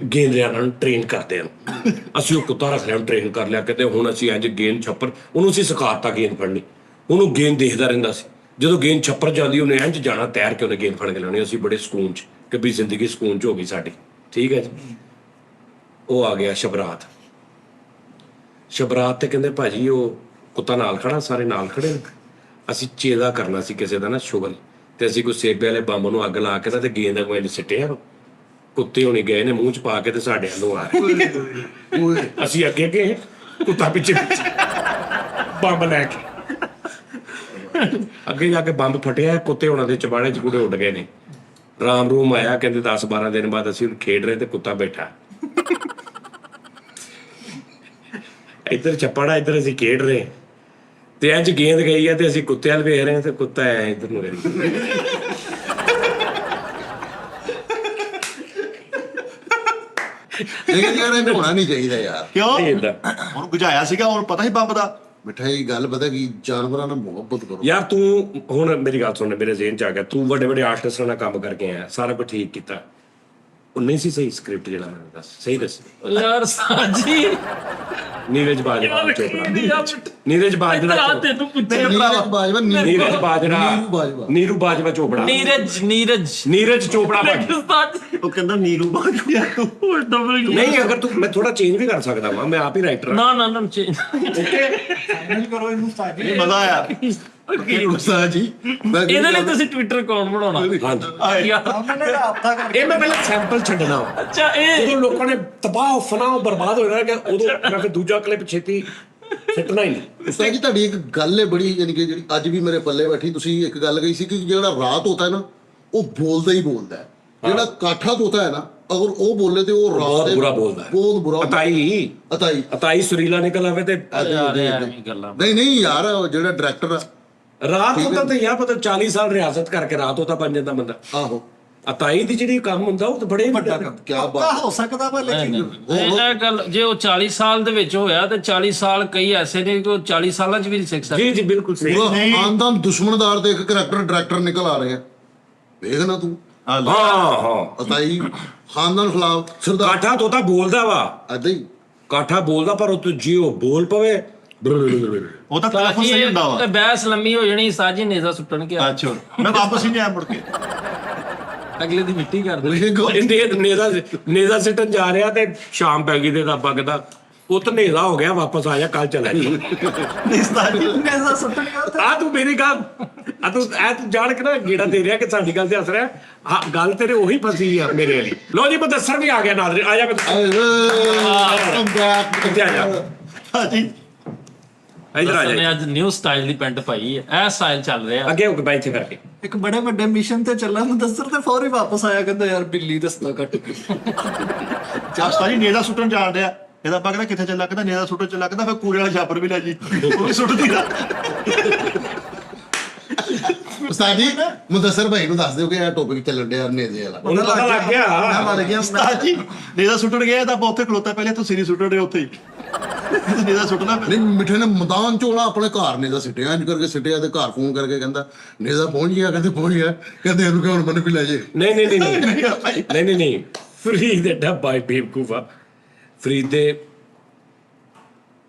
ਲਿਆ ਨੂੰ ਟ੍ਰੇਨ ਕਰਦੇ ਹਨ। ਅਸੀਂ ਉਹ ਕੁੱਤਾ ਰੱਖ ਲਿਆ, ਟ੍ਰੇਨ ਕਰ ਲਿਆ ਕਿਤੇ ਹੁਣ ਅਸੀਂ ਅੱਜ ਗੇਂਦ ਛੱਪੜ ਉਹਨੂੰ ਅਸੀਂ ਸਿਖਾਤਾ ਗੇਂਦ ਫੜਨੀ। ਉਹਨੂੰ ਗੇਂਦ ਦੇਖਦਾ ਰਹਿੰਦਾ ਸੀ, ਜਦੋਂ ਗੇਂਦ ਛੱਪੜ ਜਾਂਦੀ ਉਹਨੇ ਇੰਝ ਜਾਣਾ ਤੈਰ ਕੇ ਉਹਨੇ ਗੇਂਦ ਫੜ ਕੇ ਲਾਉਣੀ। ਅਸੀਂ ਬੜੇ ਸਕੂਨ 'ਚ ਕਿ ਵੀ ਜ਼ਿੰਦਗੀ ਸਕੂਨ 'ਚ ਹੋ ਗਈ ਸਾਡੀ। ਠੀਕ ਹੈ ਜੀ। ਉਹ ਆ ਗਿਆ ਸ਼ਬਰਾਤ ਤੇ ਕਹਿੰਦੇ ਭਾਜੀ ਉਹ ਕੁੱਤਾ ਨਾਲ ਖੜਾ, ਸਾਰੇ ਨਾਲ ਖੜੇ ਨੇ। ਅਸੀਂ ਚੇਦਾ ਕਰਨਾ ਸੀ ਕਿਸੇ ਦਾ ਨਾ ਸ਼ੁਗਲ ਤੇ ਅਸੀਂ ਕੋਈ ਸੇਬੇ ਵਾਲੇ ਬੰਬ ਨੂੰ ਅੱਗ ਲਾ ਕੇ ਤੇ ਗੇਂਦ ਅਗਵੇਂ ਸਿੱਟਿਆ। ਕੁੱਤੇ ਹੋਣੀ ਗਏ ਨੇ ਮੂੰਹ 'ਚ ਪਾ ਕੇ ਤੇ ਸਾਡੇ ਵੱਲੋਂ ਆ ਰਹੇ। ਅਸੀਂ ਅੱਗੇ ਗਏ, ਕੁੱਤਾ ਪਿੱਛੇ ਬੰਬ ਲੈ ਕੇ। ਅੱਗੇ ਜਾ ਕੇ ਬੰਬ ਫਟਿਆ, ਕੁੱਤੇ ਹੋਣਾ ਦੇ ਚਬਾੜੇ 'ਚ ਕੂੜੇ ਉੱਡ ਗਏ ਨੇ। ਰਾਮ ਰੂਮ ਆਇਆ, ਕਹਿੰਦੇ 10-12 ਦਿਨ ਬਾਅਦ ਅਸੀਂ ਖੇਡ ਰਹੇ ਤੇ ਕੁੱਤਾ ਬੈਠਾ ਇੱਧਰ ਛੱਪੜਾ, ਇੱਧਰ ਅਸੀਂ ਖੇਡ ਰਹੇ ਤੇ ਅੱਜ ਗੇਂਦ ਗਈ ਹੈ ਤੇ ਅਸੀਂ ਕੁੱਤੇ ਵੱਲ ਵੇਖ ਰਹੇ ਹਾਂ ਤੇ ਕੁੱਤਾ ਐ ਇੱਧਰ ਨੂੰ ਕਰੀ। ਲੇਕਿਨ ਯਾਰ ਇਹ ਹੋਣਾ ਨਹੀਂ ਚਾਹੀਦਾ ਯਾਰ। ਕਿਉਂ ਏਦਾਂ ਉਹਨੂੰ ਗੁਝਾਇਆ ਸੀਗਾ, ਉਹਨੂੰ ਪਤਾ ਸੀ ਬੰਬ ਦਾ। ਮਿਠਾਈ ਗੱਲ ਪਤਾ ਕੀ, ਜਾਨਵਰਾਂ ਨਾਲ ਮੁਹੱਬਤ ਕਰੋ ਯਾਰ ਤੂੰ ਹੁਣ ਮੇਰੀ ਗੱਲ ਸੁਣ, ਮੇਰੇ ਜ਼ਿਹਨ 'ਚ ਆ ਗਿਆ ਤੂੰ ਵੱਡੇ ਵੱਡੇ ਆਰਟਿਸਟਾਂ ਨਾਲ ਕੰਮ ਕਰਕੇ ਆਇਆ, ਸਾਰਾ ਕੁਝ ਠੀਕ ਕੀਤਾ। ਉਹ ਨਹੀਂ ਸੀ ਸਹੀ ਸਕ੍ਰਿਪਟ ਜਿਹੜਾ ਮੈਨੂੰ ਦੱਸ ਸਹੀ ਦੱਸ ਯਾਰ ਸਾਜੀ ਨੀਰਜ ਬਾਜਵਾ ਚੋਪੜਾ ਨੀਰਜ ਬਾਜਵਾ ਤੈਨੂੰ ਪੁੱਛਿਆ ਨੀਰਜ ਬਾਜਵਾ ਨੀਰਜ ਬਾਜਵਾ ਨੀਰੂ ਬਾਜਵਾ ਚੋਪੜਾ ਨੀਰਜ ਚੋਪੜਾ ਭਾਜੀ। ਉਹ ਕਹਿੰਦਾ ਨੀਰੂ ਬਾਜਵਾ ਤੂੰ ਡਬਲ ਨਹੀਂ ਅਗਰ ਤੂੰ ਮੈਂ ਥੋੜਾ ਚੇਂਜ ਵੀ ਕਰ ਸਕਦਾ ਵਾਂ, ਮੈਂ ਆਪ ਹੀ ਰਾਈਟਰ ਨਾ ਫਾਈਨਲ ਕਰੋ ਇਹਨੂੰ ਉਸਤਾਦ ਜੀ। ਇਹ ਮਜ਼ਾ ਆਇਆ। ਉਸਤਾਦ ਜੀ ਇਹਦੇ ਲਈ ਤੁਸੀਂ ਟਵਿੱਟਰ ਅਕਾਊਂਟ ਬਣਾਉਣਾ। ਹਾਂਜੀ ਯਾਰ ਉਹਨਾਂ ਨੇ ਰਾਬਤਾ ਕਰਕੇ ਇਹ ਮੈਂ ਪਹਿਲਾਂ ਸੈਂਪਲ ਛੱਡਣਾ ਵਾ। ਅੱਛਾ ਇਹ ਉਦੋਂ ਲੋਕਾਂ ਨੇ ਤਬਾਹ ਫਨਾਹ ਬਰਬਾਦ ਹੋ ਜਾਣਾ ਕਿ ਉਦੋਂ ਮੈਂ ਫਿਰ ਦੂਜਾ ਕਲਿੱਪ ਛੇਤੀ ਸਿੱਟਣਾ ਹੀ ਨਹੀਂ। ਉਸਤਾਦ ਜੀ ਤੁਹਾਡੀ ਇੱਕ ਗੱਲ ਹੈ ਬੜੀ, ਯਾਨੀ ਕਿ ਜਿਹੜੀ ਅੱਜ ਵੀ ਮੇਰੇ ਪੱਲੇ ਬੈਠੀ। ਤੁਸੀਂ ਇੱਕ ਗੱਲ ਕਹੀ ਸੀ ਕਿ ਜਿਹੜਾ ਰਾਤ ਹੋਤਾ ਹੈ ਨਾ ਉਹ ਬੋਲਦਾ ਹੀ ਬੋਲਦਾ ਹੈ, ਜਿਹੜਾ ਕਾਠਾ ਤੋਤਾ ਹੈ ਨਾ ਅਗਰ ਉਹ ਬੋਲੇ ਤੇ ਉਹ ਰਾਤ ਬਹੁਤ ਬੁਰਾ ਬੋਲਦਾ ਹੈ। ਬਹੁਤ ਬੁਰਾ ਅਤਾਈ ਅਤਾਈ ਸੁਰੀਲਾ ਨਿਕਲ ਆਵੇ ਤੇ ਗੱਲਾਂ ਨਹੀਂ ਯਾਰ ਉਹ ਜਿਹੜਾ ਡਾਇਰੈਕਟਰ ਆ ਰਾਤ ਹੁੰਦਾ ਤੇ ਯਾਰ ਪਤਾ 40 ਸਾਲ ਰਿਆਸਤ ਕਰਕੇ ਰਾਤ ਹੋਤਾ ਬਣ ਜਾਂਦਾ ਬੰਦਾ। ਆਹੋ ਅਤਾਈ ਦੀ ਜਿਹੜੀ ਕੰਮ ਹੁੰਦਾ ਉਹ ਤਾਂ ਬੜੇ ਵੱਡਾ ਕੰਮ। ਕੀ ਪੱਕਾ ਬਾਤ ਹੋ ਸਕਦਾ ਪਰ ਲੇਕਿਨ ਇਹ ਗੱਲ ਜੇ ਉਹ 40 ਸਾਲ ਦੇ ਵਿੱਚ ਹੋਇਆ ਤੇ 40 ਸਾਲ ਕਈ ਐਸੇ ਨੇ ਕਿ ਉਹ 40 ਸਾਲਾਂ 'ਚ ਵੀ ਨਹੀਂ ਸਿੱਖ ਸਕਦੇ। ਜੀ ਜੀ ਬਿਲਕੁਲ ਸਹੀ। ਪੂਰਾ ਖਾਨਦਾਨ ਦੁਸ਼ਮਣਦਾਰ ਦੇ ਇੱਕ ਕਰੈਕਟਰ ਡਾਇਰੈਕਟਰ ਨਿਕਲ ਆ ਰਹੇ ਆ, ਵੇਖ ਨਾ ਤੂੰ। ਹਾਂ ਅਤਾਈ ਖਾਨਦਾਨ ਖਿਲਾਫ ਸਰਦਾਰ ਕਾਠਾ ਤੋਤਾ ਬੋਲਦਾ ਵਾ, ਏਦਾਂ ਹੀ ਕਾਠਾ ਬੋਲਦਾ ਪਰ ਉਹ ਜੇ ਉਹ ਬੋਲ ਪਵੇ ਉਹ ਤਾਂ ਤਲਫੁਜ਼ ਸਹੀ ਹੁੰਦਾ ਵਾ। ਬਹਿਸ ਲੰਮੀ ਹੋ ਜਾਣੀ, ਸਾਜੀ ਨੇਜ਼ਾ ਸੁੱਟਣ ਕੇ ਅੱਛਾ ਮੈਂ ਵਾਪਸ ਹੀ ਨਹੀਂ ਆਇਆ ਮੁੜ ਕੇ। ਅਗਲੇ ਦੀ ਮਿੱਟੀ ਕਰ ਦੇ। ਇਹਦੇ ਨੇਜ਼ਾ ਸਿੱਟਣ ਜਾ ਰਿਹਾ ਤੇ ਸ਼ਾਮ ਪੈ ਗਈ ਤੇ ਰੱਬਾ ਕਹਿੰਦਾ ਪੁੱਤ ਨੇਜ਼ਾ ਹੋ ਗਿਆ, ਵਾਪਸ ਆ ਜਾ, ਕੱਲ ਚਲਾ ਜੀ। ਨੇਜ਼ਾ ਸੁੱਟਣ ਗਿਆ ਆ ਤੂੰ ਮੇਰੀ ਗੱਲ ਤੂੰ ਜਾਣ ਕੇ ਨਾ ਗੇੜਾ ਦੇ ਰਿਹਾ ਕਿ ਸਾਡੀ ਗੱਲ ਤੇ ਹੱਸ ਰਿਹਾ। ਹਾਂ ਗੱਲ ਤੇਰੇ ਉਹੀ ਫਸੀ ਆ ਮੇਰੇ ਵਾਲੀ। ਲੋ ਜੀ ਮੁਦੱਸਰ ਵੀ ਆ ਗਿਆ ਨਾਲ, ਆ ਜਾ ਕਿੱਥੇ ਆ ਜਾ ਹਾਂਜੀ ਇਧਰ ਆ ਜਾ। ਨੇ ਅੱਜ ਨਿਊ ਸਟਾਈਲ ਦੀ ਪੈਂਟ ਪਾਈ ਹੈ, ਇਹ ਸਟਾਈਲ ਚੱਲ ਰਿਹਾ। ਅੱਗੇ ਹੋ ਕੇ ਬਾਈ ਇੱਥੇ ਕਰਕੇ ਇੱਕ ਬੜੇ ਵੱਡੇ ਮਿਸ਼ਨ ਤੇ ਚੱਲਾ ਮੁਦੱਸਰ ਤੇ ਫੌਰੀ ਵਾਪਸ ਆਇਆ, ਕਹਿੰਦਾ ਯਾਰ ਬਿੱਲੀ ਦਸਤਾ ਕੱਟ ਕੇ। ਚਾਸਤਾ ਜੀ ਨੇਜ਼ਾ ਸੁੱਟਣ ਜਾਣ ਡਿਆ, ਇਹਦਾ ਆਪਾਂ ਕਹਿੰਦਾ ਕਿੱਥੇ ਚੱਲਾ, ਕਹਿੰਦਾ ਨੇਜ਼ਾ ਸੁੱਟਣ ਚੱਲਾ, ਕਹਿੰਦਾ ਫਿਰ ਕੂੜੇ ਵਾਲਾ ਛਾਪਰ ਵੀ ਲੈ ਜੀ, ਉਹ ਵੀ ਸੁੱਟਦੀ ਦਾ। ਉਸਤਾਦ ਜੀ ਮੁਦੱਸਰ ਭਾਈ ਨੂੰ ਦੱਸ ਦਿਓ ਕਿ ਇਹ ਟੌਪਿਕ ਚੱਲਣ ਡਿਆ ਨੇਜ਼ੇ ਵਾਲਾ। ਉਹਨੂੰ ਪਤਾ ਲੱਗ ਗਿਆ। ਮੈਂ ਮਰ ਗਿਆ ਉਸਤਾਦ ਜੀ ਨੇਜ਼ਾ ਸੁੱਟਣ ਗਿਆ ਤਾਂ ਆਪਾਂ ਉੱਥੇ ਖਲੋਤਾ, ਪਹਿਲੇ ਤੁਸੀਂ ਨਹੀਂ ਸੁੱਟਣ ਰਹੇ ਉੱਥੇ ਹੀ। ਨੇਜ਼ਾ ਸੁੱਟਣਾ ਨਹੀਂ ਮਿੱਠੇ ਨੇ ਮੈਦਾਨ ਚੋਂ ਨਾ ਆਪਣੇ ਘਰ ਨੇਜ਼ਾ ਸਿੱਟਿਆ, ਇੰਜ ਕਰਕੇ ਸਿੱਟਿਆ ਤੇ ਘਰ ਫੋਨ ਕਰਕੇ ਕਹਿੰਦਾ ਨੇਜ਼ਾ ਪਹੁੰਚ ਗਿਆ, ਕਹਿੰਦੇ ਪਹੁੰਚ ਗਿਆ, ਕਹਿੰਦੇ ਇਹਨੂੰ ਕਿ ਹੁਣ ਮੈਨੂੰ ਵੀ ਲੈ ਜੇ। ਨਹੀਂ ਫਰੀਦ ਐਡਾ ਬਾਈ ਬੇਵਕੂਫਾ। ਫਰੀਦ ਦੇ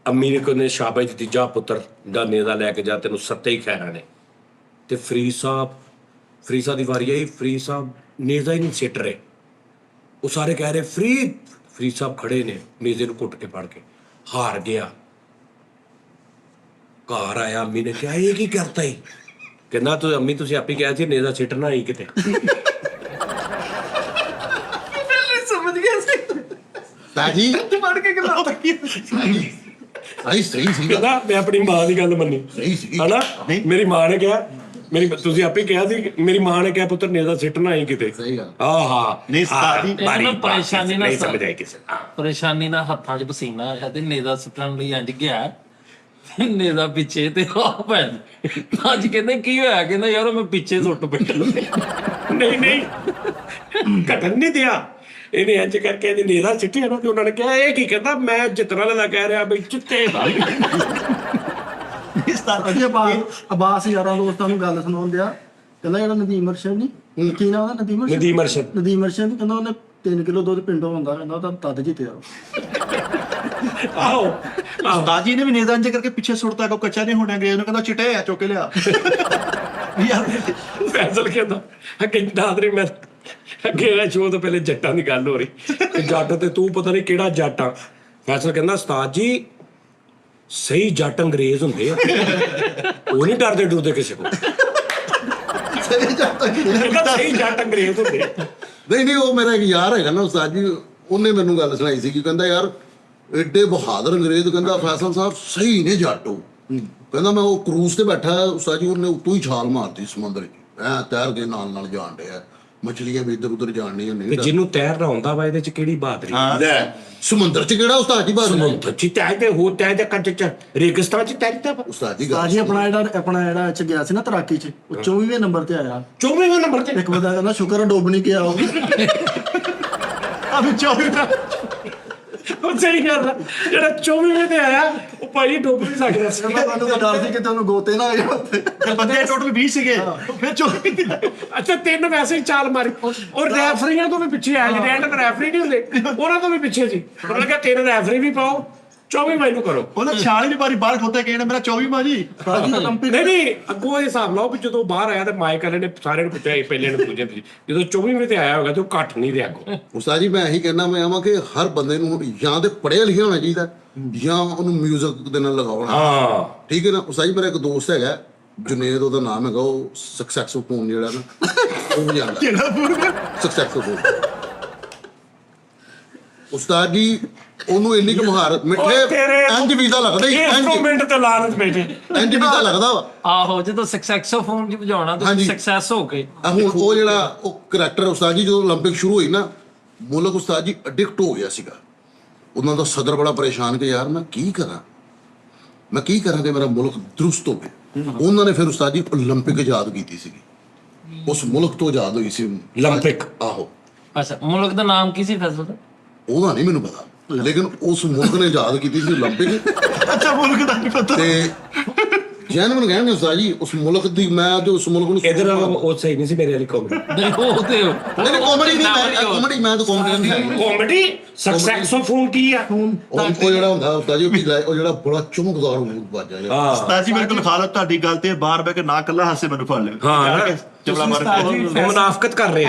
ਅੰਮੀ ਨੇ ਕੋਨੇ ਸ਼ਾਬਾਸ਼ ਦਿੱਤੀ, ਜਾ ਪੁੱਤਰ ਦਾ ਨੇਜ਼ਾ ਲੈ ਕੇ ਜਾ, ਤੈਨੂੰ ਸੱਤੇ ਹੀ ਖੈਰਾਂ ਨੇ। ਤੇ ਫਰੀਦ ਸਾਹਿਬ ਦੀ ਵਾਰੀ ਆਈ, ਫਰੀਦ ਸਾਹਿਬ ਨੇਜ਼ਾ ਹੀ ਨਹੀਂ ਸਿੱਟ ਰਹੇ। ਉਹ ਸਾਰੇ ਕਹਿ ਰਹੇ ਫਰੀਦ ਸਾਹਿਬ ਖੜੇ ਨੇ, ਨੇਜ਼ੇ ਨੂੰ ਘੁੱਟ ਕੇ ਫੜ ਕੇ ਹਾਰ ਗਿਆ। ਘਰ ਆਇਆ, ਅੰਮੀ ਨੇ ਕਿਹਾ ਇਹ ਕੀ ਕਰਤਾ ਈ? ਕਹਿੰਦਾ ਤੂੰ ਅੰਮੀ ਤੁਸੀਂ ਆਪੇ ਕਿਹਾ ਸੀ ਨੇਜ਼ਾ ਸਿੱਟਣਾ ਹੀ ਕਿਤੇ। ਸਮਝ ਗਿਆ ਸੀ ਸਾਜੀ ਫੜ ਕੇ ਕਿਲਾ ਸਹੀ ਸੀਗਾ। ਕਹਿੰਦਾ ਮੈਂ ਆਪਣੀ ਮਾਂ ਦੀ ਗੱਲ ਮੰਨੀ, ਸਹੀ ਸੀ ਹਨਾ? ਮੇਰੀ ਮਾਂ ਨੇ ਕਿਹਾ, ਤੁਸੀਂ ਆਪੇ ਕਿਹਾ ਸੀ, ਮੇਰੀ ਮਾਂ ਨੇ ਕਿਹਾ ਪੁੱਤਰ ਨੇਜ਼ਾ ਸਿੱਟਣਾ ਹੀ ਕਿਤੇ। ਸਹੀ ਗੱਲ। ਨਹੀਂ ਉਸਤਾਦ ਜੀ, ਪਰੇਸ਼ਾਨੀ ਨਾਲ ਨਹੀਂ ਸਮਝ ਆਈ ਕਿਸੇ ਨੂੰ। ਪਰੇਸ਼ਾਨੀ ਨਾਲ ਹੱਥਾਂ 'ਚ ਪਸੀਨਾ ਆਇਆ ਤੇ ਨੇਜ਼ਾ ਸੁੱਟਣ ਲਈ ਇੰਜ ਗਿਆ, ਨੇਜ਼ਾ ਪਿੱਛੇ ਤੇ ਆ ਪੈ। ਅੱਜ ਕਹਿੰਦੇ ਕੀ ਹੋਇਆ? ਕਹਿੰਦਾ ਯਾਰ ਮੈਂ ਪਿੱਛੇ ਸੁੱਟ ਬੈਠਾ। ਨਹੀਂ ਘਟਨ ਨਹੀਂ ਦਿਆ। ਇਹਨੇ ਇੰਜ ਕਰਕੇ ਇਹਦੀ ਨੇਜ਼ਾ ਸਿੱਟਿਆ ਨਾ, ਤੇ ਉਹਨਾਂ ਨੇ ਕਿਹਾ ਇਹ ਕੀ? ਕਹਿੰਦਾ ਮੈਂ ਜਿਤਨਾ ਦਾ ਕਹਿ ਰਿਹਾ ਬਈ ਚਿੱਟੇ ਦਾ। ਅਜੇ ਅਬਾਸ ਯਾਰਾਂ ਦੋਸਤਾਂ ਨੂੰ ਗੱਲ ਸੁਣਾਉਣ ਦਿਆ, ਕਹਿੰਦਾ ਜਿਹੜਾ ਨਦੀਮ ਅਰਸ਼ਦ ਨਹੀਂ ਕੀ ਨਾਮ ਉਹਦਾ, ਨਦੀਮ ਅਰਸ਼ਦ ਕਹਿੰਦਾ ਉਹਨੇ 3 ਕਿਲੋ ਦੁੱਧ ਪਿੰਡੋਂ ਹੁੰਦਾ, ਕਹਿੰਦਾ ਉਹ ਤਾਂ ਤਦ ਜਿੱਤਿਆ। ਆਹੋ ਉਸਤਾਦ ਜੀ ਨੇ ਵੀ ਨੇਜ਼ਾ ਇੰਜ ਕਰਕੇ ਪਿੱਛੇ ਸੁੱਟਤਾ, ਕੋ ਕੱਚਾ ਨਹੀਂ ਹੋਣਾ ਗਿਆ, ਉਹਨੇ ਕਹਿੰਦਾ ਚਿੱਟੇ ਆ, ਚੁੱਕ ਕੇ ਲਿਆ। ਫੈਸਲ ਕਹਿੰਦਾ ਅੱਗੇ ਨਾਦਰੀ ਮੈਂ ਅੱਗੇ ਸ਼ੋਅ ਤੋਂ ਪਹਿਲੇ ਜੱਟਾਂ ਦੀ ਗੱਲ ਹੋ ਰਹੀ, ਜੱਟ ਤੇ ਤੂੰ ਪਤਾ ਨਹੀਂ ਕਿਹੜਾ ਜੱਟ ਆ। ਫੈਸਲ ਕਹਿੰਦਾ ਉਸਤਾਦ ਜੀ ਸਹੀ ਜੱਟ ਅੰਗਰੇਜ਼ ਹੁੰਦੇ ਆ, ਉਹ ਨਹੀਂ ਡਰਦੇ ਡਰਦੇ ਕਿਸੇ ਕੋਲ। ਕਹਿੰਦਾ ਸਹੀ ਜੱਟ ਅੰਗਰੇਜ਼ ਹੁੰਦੇ ਆ। ਨਹੀਂ ਉਹ ਮੇਰਾ ਇੱਕ ਯਾਰ ਹੈਗਾ ਨਾ ਉਸਤਾਦ ਜੀ, ਉਹਨੇ ਮੈਨੂੰ ਗੱਲ ਸੁਣਾਈ ਸੀ ਕਿ ਕਹਿੰਦਾ ਯਾਰ ਐਡੇ ਬਹਾਦਰ ਅੰਗਰੇਜ਼, ਕਹਿੰਦਾ ਫੈਸਲ ਸਾਹਿਬ ਸਹੀ ਨੇ ਜੱਟ ਉਹ। ਕਹਿੰਦਾ ਮੈਂ ਉਹ ਕਰੂਜ਼ ਤੇ ਬੈਠਾ ਉਸਤਾਦ ਜੀ, ਉਹਨੇ ਉੱਤੋਂ ਹੀ ਛਾਲ ਮਾਰਤੀ ਸਮੁੰਦਰ 'ਚ, ਐ ਤੈਰ ਕੇ ਨਾਲ ਜਾਣ ਡਿਆ, ਮਛਲੀਆਂ ਵੀ ਇੱਧਰ ਉੱਧਰ ਜਾਣ ਨਹੀਂ ਹੁੰਦੀਆਂ। ਜਿਹਨੂੰ ਤੈਰਨਾ ਆਉਂਦਾ ਵਾ ਇਹਦੇ ਚ ਕਿਹੜੀ ਬਹਾਦਰੀ? ਸਮੁੰਦਰ 'ਚ ਕਿਹੜਾ ਉਸਤਾਦ ਜੀ ਬਾਤ? ਸਮੁੰਦਰ ਚ ਤੈਰਦੇ ਹੋ, ਤੈਰਦੇ ਕੱਟ ਚ ਰੇਗਿਸਤਾਨ ਚ ਤੈਰਦਾ ਵਾ। ਉਸਤਾਦ ਜੀ ਸਾਜੀ ਆਪਣਾ ਜਿਹੜਾ ਚ ਗਿਆ ਸੀ ਨਾ ਤੈਰਾਕੀ ਚ, ਉਹ 24ਵੇਂ ਨੰਬਰ ਤੇ ਆਇਆ। 24ਵੇਂ ਨੰਬਰ ਤੇ ਇੱਕ ਬੰਦਾ ਕਹਿੰਦਾ ਸ਼ੁਕਰ ਡੁੱਬ ਨਹੀਂ ਗਿਆ ਉਹ। ਅਬ 24 ਉਹ ਸਹੀ ਗੱਲ ਆ, ਜਿਹੜਾ 24ਵੇਂ ਤੇ ਆਇਆ ਉਹ ਭਾਈ ਡੁੱਬ ਨਹੀਂ ਸਕਦਾ ਸੀ। ਮੈਨੂੰ ਤਾਂ ਡਰ ਸੀ ਕਿ ਤੁਹਾਨੂੰ ਗੋਤੇ ਨਾ ਆ ਜਾਣ ਉੱਥੇ। ਬੰਦੇ ਟੋਟਲ 20 ਸੀਗੇ, ਫਿਰ 24 ਅੱਛਾ 3 ਵੈਸੇ ਹੀ ਚਾਲ ਮਾਰੀ। ਔਰ ਰੈਫਰੀਆਂ ਤੋਂ ਵੀ ਪਿੱਛੇ ਆਇਆ, ਜਿਹੜੇ ਐਂਡ ਰੈਫਰੀ ਨਹੀਂ ਹੁੰਦੇ ਉਹਨਾਂ ਤੋਂ ਵੀ ਪਿੱਛੇ ਸੀ। ਉਹਨਾਂ ਨੇ ਕਿਹਾ 3 ਰੈਫਰੀ ਵੀ ਪਾਓ, 24 ਮਈ ਨੂੰ ਕਰੋ। ਉਹਨੇ 46 ਵਾਰੀ ਬਾਹਰ ਖੋਤੇ ਕਹਿਣਾ ਮੇਰਾ 24 ਬਾਜੀ। ਨਹੀਂ ਅੱਗੋਂ ਇਹ ਹਿਸਾਬ ਲਾਓ ਵੀ ਜਦੋਂ ਬਾਹਰ ਆਇਆ ਤੇ ਮਾਈਕ ਵਾਲੇ ਨੇ ਸਾਰਿਆਂ ਨੂੰ ਪੁੱਛਿਆ, ਪਹਿਲੇ ਨੂੰ ਪੁੱਛਿਆ ਸੀ, ਜਦੋਂ 24ਵੇਂ ਤੇ ਆਇਆ ਹੋਗਾ ਤੇ ਉਹ ਘੱਟ ਨਹੀਂ ਰਿਹਾ ਅੱਗੋਂ। ਉਸਤਾਦ ਜੀ ਮੈਂ ਇਹੀ ਕਹਿਣਾ ਮੈਂ ਆਵਾਂ ਕਿ ਹਰ ਬੰਦੇ ਨੂੰ ਜਾਂ ਤੇ ਪੜ੍ਹਿਆ ਲਿਖਿਆ ਹੋਣਾ ਚਾਹੀਦਾ, ਜਾਂ ਉਹਨੂੰ ਮਿਊਜ਼ਿਕ ਦੇ ਨਾਲ ਲਗਾਉਣਾ। ਹਾਂ ਠੀਕ ਹੈ ਨਾ। ਉਸਤਾਦ ਜੀ ਮੇਰਾ ਇੱਕ ਦੋਸਤ ਹੈਗਾ ਜੁਨੇਦ, ਉਹਦਾ ਨਾਮ ਹੈਗਾ, ਉਹ ਸੈਕਸੋਫੋਨ ਜਿਹੜਾ ਨਾ ਉਹ ਵਜਾਉਂਦਾ। ਸੈਕਸੋਫੋਨ ਉਸਤਾਦ ਜੀ ਉਹਨੂੰ ਇੰਨੀ ਕੁ ਮਹਾਰਤ, ਮਿੱਠੇ ਇੰਜ ਵੀਜ਼ਾ ਲੱਗਦਾ ਹੀ, ਇੰਸਟਰੂਮੈਂਟ ਤੇ ਲਾਨਤ ਬੈਠੇ ਇੰਜ ਵੀਜ਼ਾ ਲੱਗਦਾ ਵਾ। ਆਹੋ ਜਦੋਂ ਸੈਕਸੋਫੋਨ ਚ ਵਜਾਉਣਾ ਤੇ ਸਕਸੈਸ ਹੋ ਗਏ। ਹੁਣ ਉਹ ਜਿਹੜਾ ਉਹ ਕਰੈਕਟਰ ਉਸਤਾਦ ਜੀ ਜਦੋਂ 올림픽 ਸ਼ੁਰੂ ਹੋਈ ਨਾ, ਮੁਲਕ ਉਸਤਾਦ ਜੀ ਐਡਿਕਟ ਹੋ ਗਿਆ ਸੀਗਾ। ਉਹਨਾਂ ਦਾ ਸਦਰ ਬੜਾ ਪਰੇਸ਼ਾਨ ਕਿ ਯਾਰ ਮੈਂ ਕੀ ਕਰਾਂ ਕਿ ਮੇਰਾ ਮੁਲਕ ਦਰੁਸਤ ਹੋਵੇ। ਉਹਨਾਂ ਨੇ ਫਿਰ ਉਸਤਾਦ ਜੀ 올림픽 ਆਜ਼ਾਦ ਕੀਤੀ ਸੀਗੀ, ਉਸ ਮੁਲਕ ਤੋਂ ਆਜ਼ਾਦ ਹੋਈ ਸੀ 올림픽। ਆਹੋ ਅੱਛਾ ਮੁਲਕ ਦਾ ਨਾਮ ਕੀ ਸੀ ਫੈਸਲ ਦਾ? ਉਹਦਾ ਨਹੀਂ ਮੈਨੂੰ ਪਤਾ, ਲੇਕਿਨ ਉਸ ਮੁਲਕ ਨੇ ਆਜ਼ਾਦ ਕੀਤੀ ਸੀ 올림픽। ਅੱਛਾ ਮੁਲਕ ਦਾ ਨਹੀਂ ਪਤਾ। ਤੇ ਜੈਨੂਨ ਕਹਿੰਦੇ ਉਸਤਾਦ ਜੀ ਉਸ ਮੁਲਕ ਦੀ, ਮੈਂ ਜੋ ਉਸ ਮੁਲਕ ਨੂੰ ਇਧਰ ਉਹ ਸਹੀ ਨਹੀਂ ਸੀ ਮੇਰੇ ਵਾਲੀ ਕਾਮੇਡੀ। ਨਹੀਂ ਉਹ ਤੇ ਨਹੀਂ ਕਾਮੇਡੀ ਨਹੀਂ, ਮੈਂ ਤਾਂ ਕਾਮੇਡੀ ਨਹੀਂ ਹੈ। ਕਾਮੇਡੀ ਸੈਕਸੋਫੋਨ ਕੀ ਆ? ਉਹ ਜਿਹੜਾ ਹੁੰਦਾ ਉਸਤਾਦ ਜੀ ਉਹ ਜਿਹੜਾ ਬੜਾ ਚਮਕਦਾਰ ਬਾਜਾ ਜਿਹੜਾ। ਉਸਤਾਦ ਜੀ ਮੇਰੇ ਕੋਲ ਲਿਖਾ ਲਓ ਤੁਹਾਡੀ ਗੱਲ ਤੇ ਬਾਹਰ ਬਹਿ ਕੇ ਨਾ ਕੱਲਾ ਹਾਸੇ ਮੈਨੂੰ ਫੜ ਲਿਓ। ਹਾਂ ਚਵਲਾ ਮਾਰ ਕੇ ਮੁਨਾਫਕਤ ਕਰ ਰਹੇ ਆ।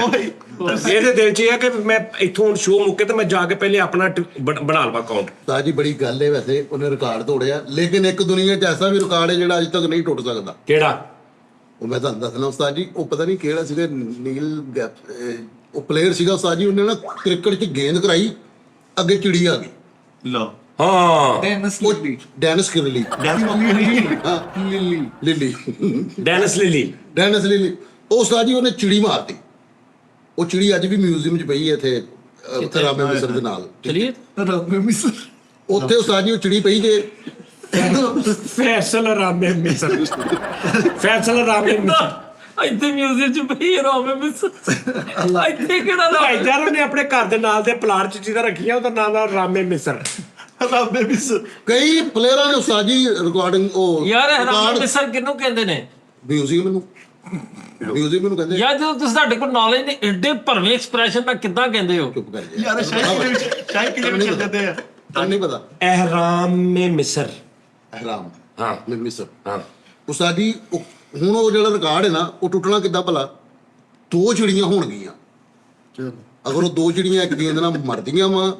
ਇਹਦੇ ਦਿਲ 'ਚ ਇਹ ਆ ਕਿ ਮੈਂ ਇੱਥੋਂ ਸ਼ੋਅ ਮੁੱਕੇ ਤੇ ਮੈਂ ਜਾ ਕੇ ਪਹਿਲੇ ਆਪਣਾ ਬਣਾ ਲਵਾਂ ਅਕਾਊਂਟ। ਉਸਤਾਦ ਜੀ ਬੜੀ ਗੱਲ ਹੈ, ਵੈਸੇ ਉਹਨੇ ਰਿਕਾਰਡ ਤੋੜਿਆ, ਲੇਕਿਨ ਇੱਕ ਦੁਨੀਆ 'ਚ ਐਸਾ ਵੀ ਰਿਕਾਰਡ ਹੈ ਜਿਹੜਾ ਅੱਜ ਤੱਕ ਨਹੀਂ ਟੁੱਟ ਸਕਦਾ। ਕਿਹੜਾ? ਉਹ ਮੈਂ ਤੁਹਾਨੂੰ ਦੱਸਣਾ ਉਸਤਾਦ ਜੀ, ਉਹ ਪਤਾ ਨਹੀਂ ਕਿਹੜਾ ਸੀਗਾ, ਨੀਲ ਉਹ ਪਲੇਅਰ ਸੀਗਾ ਉਸਤਾਦ ਜੀ, ਉਹਨੇ ਨਾ ਕ੍ਰਿਕਟ 'ਚ ਗੇਂਦ ਕਰਾਈ, ਅੱਗੇ ਚਿੜੀ ਆ ਗਈ। ਲਓ ਹਾਂ ਡੈਨਿਸ ਡੈਨਿਸ ਕਿਰਲੀ, ਡੈਡੀ ਮੰਮੀ ਨਹੀਂ Lily Danish Lily. Danish Lily. ਉਹ ਉਸਤਾਦ ਜੀ ਉਹਨੇ ਚਿੜੀ ਮਾਰਤੀ। ਉਹ ਚਿੜੀ ਅੱਜ ਵੀ ਮਿਊਜ਼ੀਅਮ 'ਚ ਪਈ ਹੈ ਇੱਥੇ ਰਾਮੇ ਮਿਸਰ ਦੇ ਨਾਲ। ਚਲਿਏ ਉੱਥੇ ਉਸਤਾਦ ਜੀ ਉਹ ਚਿੜੀ ਪਈ ਜੇ ਫੈਸਲ ਰਾਮੇ ਮਿਸਰ। ਫੈਸਲ ਰਾਮੇ ਮਿਸਰ ਇੱਥੇ ਮਿਊਜ਼ੀਅਮ ਚ ਪਈ ਰੋਮੇ ਮਿਸ ਇੱਥੇ ਕਿਹੜਾ ਲਾ ਭਾਈਚਾਰੇ ਨੇ ਆਪਣੇ ਘਰ ਦੇ ਨਾਲ ਦੇ ਪਲਾਟ 'ਚ ਚੀਜ਼ਾਂ ਰੱਖੀਆਂ, ਉਹਦਾ ਨਾਮ ਆ ਰਾਮੇ ਮਿਸਰ। ਰਾਮੇ ਮਿਸ ਕਈ ਪਲੇਅਰਾਂ ਨੇ ਉਸਤਾਦ ਜੀ ਰਿਕਾਰਡਿੰਗ ਉਹ ਯਾਰ ਰਾਮੇ ਮਿਸਰ ਕਿਹਨੂੰ ਕਹਿੰਦੇ ਨੇ? ਮਿਊਜ਼ਿਕ ਮੈਨੂੰ ਕਹਿੰਦੇ ਯਾਰ ਜਦੋਂ ਤੁਸੀਂ ਸਾਡੇ ਕੋਲ ਨੌਲੇਜ ਨੇ ਏਡੇ ਭਰਵੇਂ ਐਕਸਪ੍ਰੈਸ਼ਨ ਨਾਲ ਕਿੱਦਾਂ ਕਹਿੰਦੇ ਹੋ? ਚੁੱਪ ਕਰ ਜਾ ਯਾਰ ਸ਼ਾਇਦ ਕਿਲੇ ਵਿੱਚ ਜਾਂਦੇ ਆ। ਤੁਹਾਨੂੰ ਨਹੀਂ ਪਤਾ ਰਾਮੇ ਮਿਸਰ। ਹਰਾਮ ਹਾਂ ਮਿਸਰ ਹਾਂ। ਉਸਤਾਦ ਜੀ ਹੁਣ ਉਹ ਜਿਹੜਾ ਰਿਕਾਰਡ ਹੈ ਨਾ, ਉਹ ਟੁੱਟਣਾ ਕਿੱਦਾਂ ਭਲਾ? 2 ਚਿੜੀਆਂ ਹੋਣਗੀਆਂ, ਅਗਰ ਉਹ 2 ਚਿੜੀਆਂ ਇੱਕ ਦੂਜੇ ਦੇ ਨਾਲ ਮਰਦੀਆਂ ਵਾ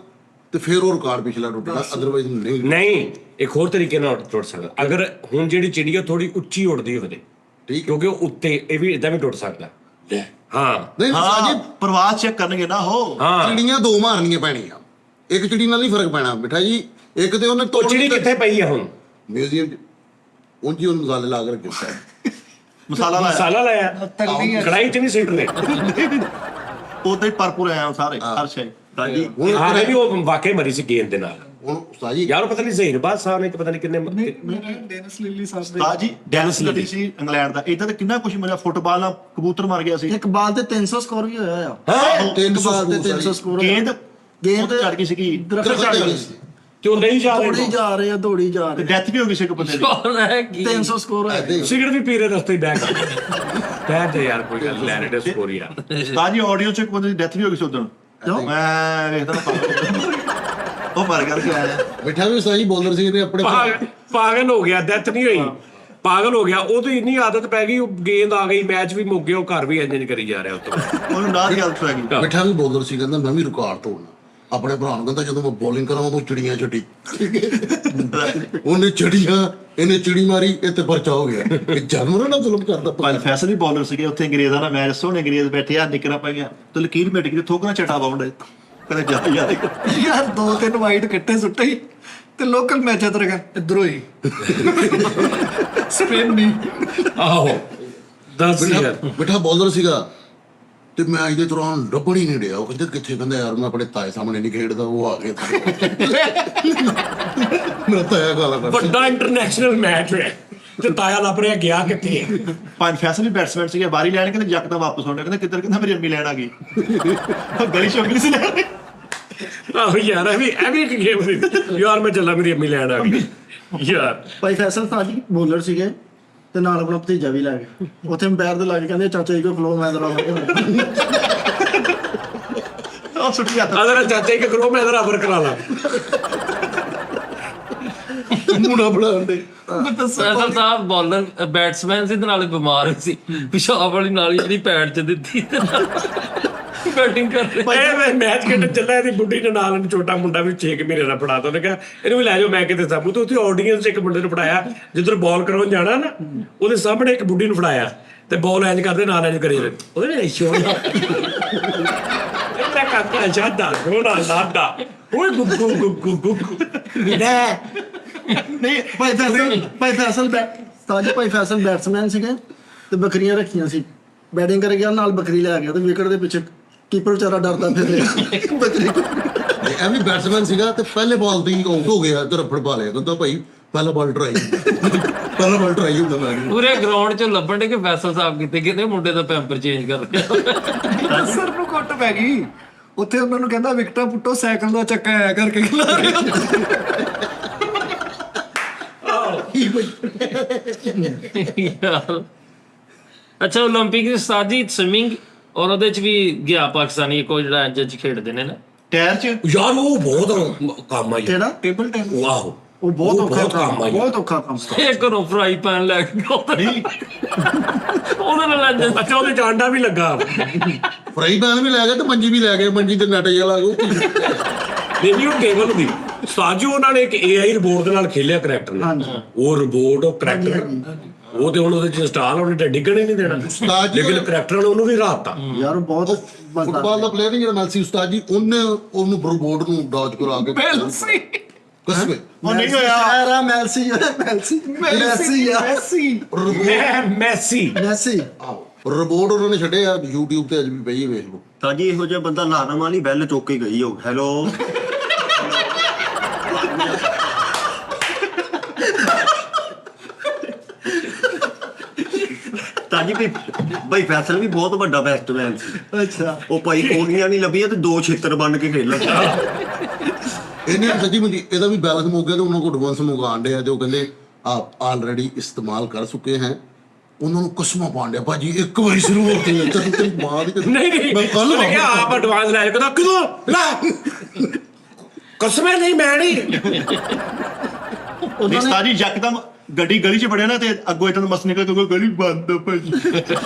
ਤੇ ਫਿਰ ਉਹ ਰਿਕਾਰਡ ਪਿਛਲਾ ਟੁੱਟਣਾ, ਅਦਰਵਾਈਜ਼ ਨਹੀਂ। ਨਹੀਂ, ਇੱਕ ਹੋਰ ਤਰੀਕੇ ਨਾਲ ਟੁੱਟ ਸਕਦਾ। ਅਗਰ ਹੁਣ ਜਿਹੜੀ ਚਿੜੀ ਆ ਥੋੜੀ ਉੱਚੀ ਉੱਡਦੀ ਹੋਵੇ, ਠੀਕ ਕਿਉਂਕਿ ਉਹ ਉੱਤੇ ਇਹ ਵੀ ਇਦਾਂ ਵੀ ਟੁੱਟ ਸਕਦਾ। ਹਾਂ ਨਹੀਂ ਉਸਤਾਦ ਹਾਂ ਜੀ, ਪ੍ਰਵਾਸ ਚੈੱਕ ਕਰਨਗੇ ਨਾ ਉਹ। ਹਾਂ। ਚਿੜੀਆਂ 2 ਮਾਰਨੀਆਂ ਪੈਣੀਆਂ, ਇੱਕ ਚਿੜੀ ਨਾਲ ਨਹੀਂ ਫਰਕ ਪੈਣਾ ਮਿੱਠਾ ਜੀ। ਇੱਕ ਤੇ ਉਹਨੇ ਉਹ ਚਿੜੀ ਕਿੱਥੇ ਪਈ ਆ ਹੁਣ? ਮਿਊਜ਼ੀਅਮ 'ਚ ਉਂਝ ਹੀ ਉਹਨੂੰ ਮਸਾਲੇ ਲਾ ਕੇ ਰੱਖਿਆ। ਮਸਾਲਾ ਲਾਇਆ ਮਸਾਲਾ ਲਾਇਆ, ਕੜਾਈ 'ਚ ਨਹੀਂ ਸਿੱਟਦੇ। ਉਦਾਂ ਹੀ ਭਰਪੂਰ ਆਇਆ ਸਾਰੇ ਹਰ ਸ਼ੈ। ਹਾਂਜੀ ਹੁਣ ਹਾਂ, ਇਹ ਵੀ ਉਹ ਵਾਕਈ ਮਰੀ ਸੀ ਗੇਂਦ ਦੇ ਨਾਲ। ਹੁਣ ਉਸਤਾਦ ਜੀ ਯਾਰ ਉਹ ਪਤਾ ਨਹੀਂ ਜ਼ਹੀਰਬਾਦ ਸਾਹਿਬ ਨੇ ਕਿ ਪਤਾ ਨਹੀਂ ਕਿੰਨੇ ਡੈਨਿਸ ਲਿਲੀ ਸਾਹਿਬ ਦੇ ਉਸਤਾਦ ਜੀ ਡੈਨਿਸ ਲੱਗੀ ਸੀ ਇੰਗਲੈਂਡ ਦਾ। ਇਦਾਂ ਤਾਂ ਕਿੰਨਾ ਕੁਝ ਮਿਲਿਆ, ਫੁੱਟਬਾਲ ਨਾਲ ਕਬੂਤਰ ਮਰ ਗਿਆ ਸੀ। ਇੱਕ ਬਾਲ ਤੇ 300 ਸਕੋਰ ਵੀ ਹੋਇਆ ਆ। ਹਾਂ 3 ਬਾਲ ਤੇ 300 ਸਕੋਰ। ਗੇਂਦ ਗੇਂਦ ਚੜ ਗਈ ਸੀਗੀ ਦਰਖਤ ਚੜ ਗਈ। ਤੇ ਉਹ ਨਹੀਂ ਜਾ ਦੌੜੀ ਜਾ ਰਹੇ ਆ, ਦੌੜੀ ਜਾ ਤੇ ਰਹੇ। ਡੈਥ ਵੀ ਹੋ ਗਈ ਸੀ ਇੱਕ ਬੰਦੇ ਦੀ। ਕੌਣ ਹੈ ਕੀ? 300 ਸਕੋਰ ਹੋਇਆ। ਸਿਗਰਟ ਵੀ ਪੀ ਰਹੇ ਰਸਤੇ ਬੈਗ ਕਹਿ ਤੇ ਯਾਰ ਕੋਈ ਗੱਲ ਲੈ ਰਹੇ ਸਕੋਰ ਯਾਰ। ਉਸਤਾਦ ਜੀ ਆਡੀਓ ਚ ਇੱਕ ਬੰਦੇ ਦੀ ਡੈਥ ਵੀ ਹੋ ਗਈ ਸੀ ਉਦੋਂ। ਮੈਂ ਵੇਖਦਾ ਨਾ ਉਹ ਮਰ ਕਰਕੇ ਆਇਆ। ਮਿੱਠਾ ਵੀ ਉਸਤਾਦ ਜੀ ਬੋਲਰ ਸੀ ਤੇ ਆਪਣੇ ਪਾਗਲ ਹੋ ਗਿਆ, ਡੈਥ ਨਹੀਂ ਹੋਈ, ਪਾਗਲ ਹੋ ਗਿਆ। ਉਹ ਤੋਂ ਇੰਨੀ ਆਦਤ ਪੈ ਗਈ, ਉਹ ਗੇਂਦ ਆ ਗਈ, ਮੈਚ ਵੀ ਮੁੱਕ ਗਿਆ, ਉਹ ਘਰ ਵੀ ਇੰਜ ਕਰੀ ਜਾ ਰਿਹਾ ਉੱਤੋਂ। ਉਹਨੂੰ ਨਾ ਦੀ ਆਦਤ ਪੈ ਗਈ। ਮਿੱਠਾ ਵੀ ਬੋਲਰ ਸੀ, ਕਹਿੰਦਾ ਮੈਂ ਵੀ ਰਿਕਾਰਡ ਤੋੜਨਾ। ਆਪਣੇ ਭਰਾ ਨੂੰ ਕਹਿੰਦਾ ਜਦੋਂ ਮੈਂ ਬੋਲਿੰਗ ਕਰਾਂ ਉਦੋਂ ਚਿੜੀਆਂ ਛੱਡੀ। ਉਹਨੇ ਚਿੜੀਆਂ, ਇਹਨੇ ਚਿੜੀ ਮਾਰੀ, ਇਹ ਤੇ ਪਰਚਾ ਹੋ ਗਿਆ। ਇਹ ਜਾਨਵਰਾਂ ਨਾਲ ਜ਼ੁਲਮ ਕਰਦਾ। ਪੰਜ ਫੈਸਲ ਵੀ ਬੋਲਰ ਸੀਗੇ ਉੱਥੇ, ਅੰਗਰੇਜ਼ਾਂ ਨਾਲ ਮੈਚ ਸੋਹਣੇ ਅੰਗਰੇਜ਼ ਬੈਠੇ ਆ, ਨਿਕਰਾ ਪੈ ਗਿਆ ਤੇ ਲਕੀਰ ਮਿਟ ਗਈ, ਥੋਕਣਾ ਚਟਾ ਬਾਉਂਡ ਕਹਿੰਦੇ ਜਾ ਯਾਰ। ਯਾਰ 2-3 ਵਾਈਟ ਕੱਟੇ ਸੁੱਟੇ ਹੀ ਤੇ ਲੋਕਲ ਮੈਚ ਇਧਰ ਗਿਆ ਇਧਰੋਂ ਹੀ ਸਪੇਨ ਨਹੀਂ। ਆਹੋ ਦੱਸ ਯਾਰ। ਮਿੱਠਾ ਬੋਲਰ ਸੀਗਾ ਤੇ ਮੈਂ ਇਹਦੇ ਦੌਰਾਨ ਲੱਭਣ ਹੀ ਨਹੀਂ ਰਿਹਾ। ਉਹ ਕਹਿੰਦੇ ਕਿੱਥੇ? ਕਹਿੰਦਾ ਯਾਰ ਮੈਂ ਆਪਣੇ ਤਾਏ ਸਾਹਮਣੇ ਨਹੀਂ ਖੇਡਦਾ, ਉਹ ਆ ਗਏ। ਮੇਰਾ ਤਾਇਆ ਗਾਲਾਂ ਕੱਢਦਾ। ਵੱਡਾ ਇੰਟਰਨੈਸ਼ਨਲ ਮੈਚ ਹੈ ਤੇ ਤਾਇਆ ਲੱਭ ਰਿਹਾ ਗਿਆ ਕਿੱਥੇ? ਪੰਜ ਫੈਸਲ ਵੀ ਬੈਟਸਮੈਨ ਸੀਗੇ, ਬਾਰੀ ਲੈਣ ਕਹਿੰਦੇ ਜੱਕ ਤਾਂ ਵਾਪਸ ਆਉਂਦੇ, ਕਹਿੰਦੇ ਕਿੱਧਰ? ਕਹਿੰਦਾ ਮੇਰੀ ਅੰਮੀ ਲੈਣ ਆ ਗਈ। ਗਲੀ ਚੋਂ ਅੰਮੀ ਸੀ ਲੈਣ। ਆਹੋ ਯਾਰ ਇਹ ਵੀ ਇੱਕ ਗੇਮ ਸੀ ਯਾਰ। ਮੈਂ ਚੱਲਾਂ, ਮੇਰੀ ਅੰਮੀ ਲੈਣ ਆ ਗਈ ਯਾਰ। ਭਾਈ ਫੈਸਲ ਸਾਜੀ ਬੋਲਰ ਸੀਗੇ ਤੇ ਨਾਲ ਆਪਣਾ ਭਤੀਜਾ ਵੀ ਲੈ ਗਏ। ਉੱਥੇ ਅੰਪਾਇਰ ਦੇ ਲੱਗ ਕਹਿੰਦੇ ਚਾਚਾ ਜੀ ਕੋ ਫਲੋ ਮੈਂ ਦਰਾ ਉਹ ਸੁੱਟੀ ਹੱਥ ਅਦਰ ਚਾਚਾ ਇੱਕ ਕਰੋ, ਮੈਂ ਇਧਰ ਕਰਾ ਲਾ। ਮੁੰਡਾ ਬਣਾਉਂਦੇ। ਫੈਸਲ ਸਾਹਿਬ ਬੋਲਰ ਬੈਟਸਮੈਨ ਸੀ ਤੇ ਨਾਲੇ ਬਿਮਾਰ ਹੋਈ ਸੀ, ਪਿਸ਼ਾਬ ਵਾਲੀ ਨਾਲੀ ਜਿਹੜੀ ਪੈਡ ਚ ਦਿੱਤੀ ਬੈਟਿੰਗ ਕਰ ਰਹੇ। ਇਹ ਮੈਚ ਖੇਡਣ ਚੱਲਿਆ, ਇਹਦੀ ਬੁੱਢੀ ਨੇ ਨਾਲ ਇਹਨੂੰ ਛੋਟਾ ਮੁੰਡਾ ਵੀ 6 ਮਹੀਨੇ ਦਾ ਫੜਾਤਾ। ਉਹਨੇ ਕਿਹਾ ਇਹਨੂੰ ਵੀ ਲੈ ਜਾਓ, ਮੈਂ ਕਿਤੇ ਸਾਬੂ ਤੇ ਉੱਥੇ ਆਡੀਅנס ਇੱਕ ਮੁੰਡੇ ਨੂੰ ਫੜਾਇਆ, ਜਿੱਧਰ ਬਾਲ ਕਰਾਉਣ ਜਾਣਾ ਨਾ, ਉਹਦੇ ਸਾਹਮਣੇ ਇੱਕ ਬੁੱਢੀ ਨੂੰ ਫੜਾਇਆ ਤੇ ਬਾਲ ਇੰਜ ਕਰਦੇ ਨਾਲ ਇੰਜ ਕਰੀ ਜਾਂਦੇ। ਉਹਦੇ ਨੇ ਸ਼ੋਨਾ ਇਹਦਾ ਕਾਕਾ ਜਾਦਾ ਸੋਨਾ ਲਾਡਾ ਓਏ ਗੁੱਗੂ ਗੁੱਗੂ ਗੁੱਗੂ ਨਹੀਂ ਭਾਈ ਫੈਸਲ ਸਾਜੀ ਭਾਈ ਫੈਸਲ ਬੈਟਸਮੈਨ ਸੀਗੇ ਤੇ ਬੱਕਰੀਆਂ ਰੱਖੀਆਂ ਸੀ। ਬੈਟਿੰਗ ਕਰ ਗਿਆ, ਨਾਲ ਬੱਕਰੀ ਲੈ ਗਿਆ ਤੇ ਵਿਕਟ ਦੇ ਪਿੱਛੇ ਕੀਪਰ ਵਿਚਾਰਾ ਡਰਦਾ ਫਿਰ ਰਿਹਾ ਬੱਕਰੀ। ਇਹ ਵੀ ਬੈਟਸਮੈਨ ਸੀਗਾ ਤੇ ਪਹਿਲੇ ਬਾਲ ਤੇ ਹੀ ਆਊਟ ਹੋ ਗਿਆ ਤੇ ਰੱਫੜ ਪਾ ਲਿਆ। ਕਹਿੰਦਾ ਭਾਈ ਪਹਿਲਾ ਬਾਲ ਟਰਾਈ ਹੁੰਦਾ ਮੈਂ। ਪੂਰੇ ਗਰਾਊਂਡ 'ਚ ਲੱਭਣ ਦੇ ਕਿ ਫੈਸਲ ਸਾਹਿਬ ਕਿਤੇ ਕਿਤੇ ਮੁੰਡੇ ਦਾ ਪੈਂਪਰ ਚੇਂਜ ਕਰ ਰਿਹਾ। ਸਰ ਨੂੰ ਕੁੱਟ ਪੈ ਗਈ ਉੱਥੇ। ਉਹਨਾਂ ਨੂੰ ਕਹਿੰਦਾ ਵਿਕਟਾਂ ਪੁੱਟੋ, ਸਾਈਕਲ ਦਾ ਚੱਕਾ ਆਇਆ ਕਰਕੇ ਖਿਲਾ ਰਿਹਾ। ਯਾਰ ਅੱਛਾ, ਓਲੰਪਿਕ ਸਾਜੀ ਸਵਿਮਿੰਗ ਔਰ ਉਹਦੇ 'ਚ ਵੀ ਗਿਆ ਪਾਕਿਸਤਾਨੀ ਕੋਈ ਜਿਹੜਾ ਇੰਜ ਖੇਡਦੇ ਨੇ ਨਾ ਟਾਇਰ ਚ। ਯਾਰ ਉਹ ਬਹੁਤ ਕੰਮ ਆਈ। ਕਿਹੜਾ? Table tennis. ਵਾਓ ਉਹ ਬਹੁਤ ਔਖਾ ਕੰਮ ਕੰਮ, ਆ। ਬਹੁਤ ਔਖਾ ਕੰਮ। ਇਹ ਘਰੋਂ ਫਰਾਈ ਪੈਨ ਲੈ ਕੇ ਨਹੀਂ ਉਹਦੇ ਨਾਲ ਇੰਜ ਅੱਛਾ, ਉਹਦੇ ਚ ਆਂਡਾ ਵੀ ਲੱਗਾ। ਫਰਾਈ ਪੈਨ ਵੀ ਲੈ ਗਏ ਤੇ ਮੰਜੀ ਵੀ ਲੈ ਗਏ। ਮੰਜੀ ਤੇ ਨੱਟ ਜਿਹਾ ਲਾ ਗਏ। ਨਹੀਂ ਉਹ ਟੇਬਲ ਹੁੰਦੀ ਸਾਜੂ। ਉਹਨਾਂ ਨੇ ਇੱਕ AI ਰਿਬੋਰਡ ਦੇ ਨਾਲ ਖੇਲਿਆ ਕਰੈਕਟਰ ਨੇ। ਉਹ ਰਿਬੋਰਡ ਉਹ ਕਰੈਕਟਰ ਉਹ ਤੇ ਹੁਣ ਉਹਦੇ ਚ ਇੰਸਟਾਲ ਉਹਨੇ ਡਿੱਗਣ ਹੀ ਨਹੀਂ ਦੇਣਾ। ਲੇਕਿਨ ਕਰੈਕਟਰ ਨੇ ਉਹਨੂੰ ਵੀ ਰਾਤਾ। ਯਾਰ ਬਹੁਤ ਫੁੱਟਬਾਲ ਦਾ ਪਲੇਅਰ ਨਹੀਂ ਜਿਹੜਾ ਮੈਲਸੀ ਉਸਤਾਦ ਜੀ, ਉਹਨੇ ਉਹਨੂੰ ਬਰਬੋਰਡ ਨੂੰ ਡਾਜ ਕਰਾ ਕੇ ਮੈਲਸੀ ਕਸਮੇ ਉਹ ਨਹੀਂ ਹੋਇਆ। ਸਾਰਾ ਮੈਲਸੀ ਮੈਸੀ ਰਿਪੋਰਟ ਉਹਨਾਂ ਨੇ ਛੱਡੇ ਆ YouTube ਤੇ ਅੱਜ ਵੀ ਪਈ ਹੈ, ਵੇਖ ਲਓ। ਤਾਂ ਜੀ ਇਹੋ ਜਿਹਾ ਬੰਦਾ ਲਾਰਮ ਵਾਲੀ ਬੈਲ ਚੁੱਕ ਕੇ ਗਈ ਹੋ। ਹੈਲੋ ਤਾਂ ਜੀ ਭਾਈ ਫੈਸਲ ਵੀ ਬਹੁਤ ਵੱਡਾ ਬੈਟਸਮੈਨ ਸੀ। ਅੱਛਾ ਉਹ ਭਾਈ ਕੋਹਲੀਆਂ ਨਹੀਂ ਲੱਭੀਆਂ ਤੇ 2 ਛੇਤਰ ਬਣ ਕੇ ਖੇਲਣ। ਇਹਨੇ ਸੱਚੀ ਮੁੱਚੀ ਇਹਦਾ ਵੀ ਬੈਲੈਂਸ ਮੁੱਕ ਗਿਆ ਤੇ ਉਹਨਾਂ ਕੋਲ ਐਡਵਾਂਸ ਮੰਗਾਣ ਡਿਆ ਤੇ ਉਹ ਕਹਿੰਦੇ ਆਪ ਆਲਰੇਡੀ ਇਸਤੇਮਾਲ ਕਰ ਚੁੱਕੇ हैं। ਉਹਨਾਂ ਨੂੰ ਕਸਮਾਂ ਪਾਣ ਡਿਆ ਭਾਜੀ ਇੱਕ ਵਾਰੀ ਸ਼ੁਰੂ ਹੋ ਕੇ ਚੱਲ ਤੇ ਬਾਅਦ ਨਹੀਂ ਮੈਂ ਕੱਲ ਉਹਨੇ ਕਿਹਾ ਆਪ ਐਡਵਾਂਸ ਲੈ ਕਹਿੰਦਾ ਕਿਦੋਂ ਲੈ ਕਸਮੇ ਨਹੀਂ ਮੈਂ ਨਹੀਂ ਉਸਤਾਦ ਜੀ ਯਕਦਮ ਗੱਡੀ ਗਲੀ 'ਚ ਵੜਿਆ ਨਾ ਤੇ ਅੱਗੋਂ ਇਦਾਂ ਮਸ ਨਿਕਲ ਕਿਉਂਕਿ ਗਲੀ ਬੰਦ ਆ ਭਾਜੀ।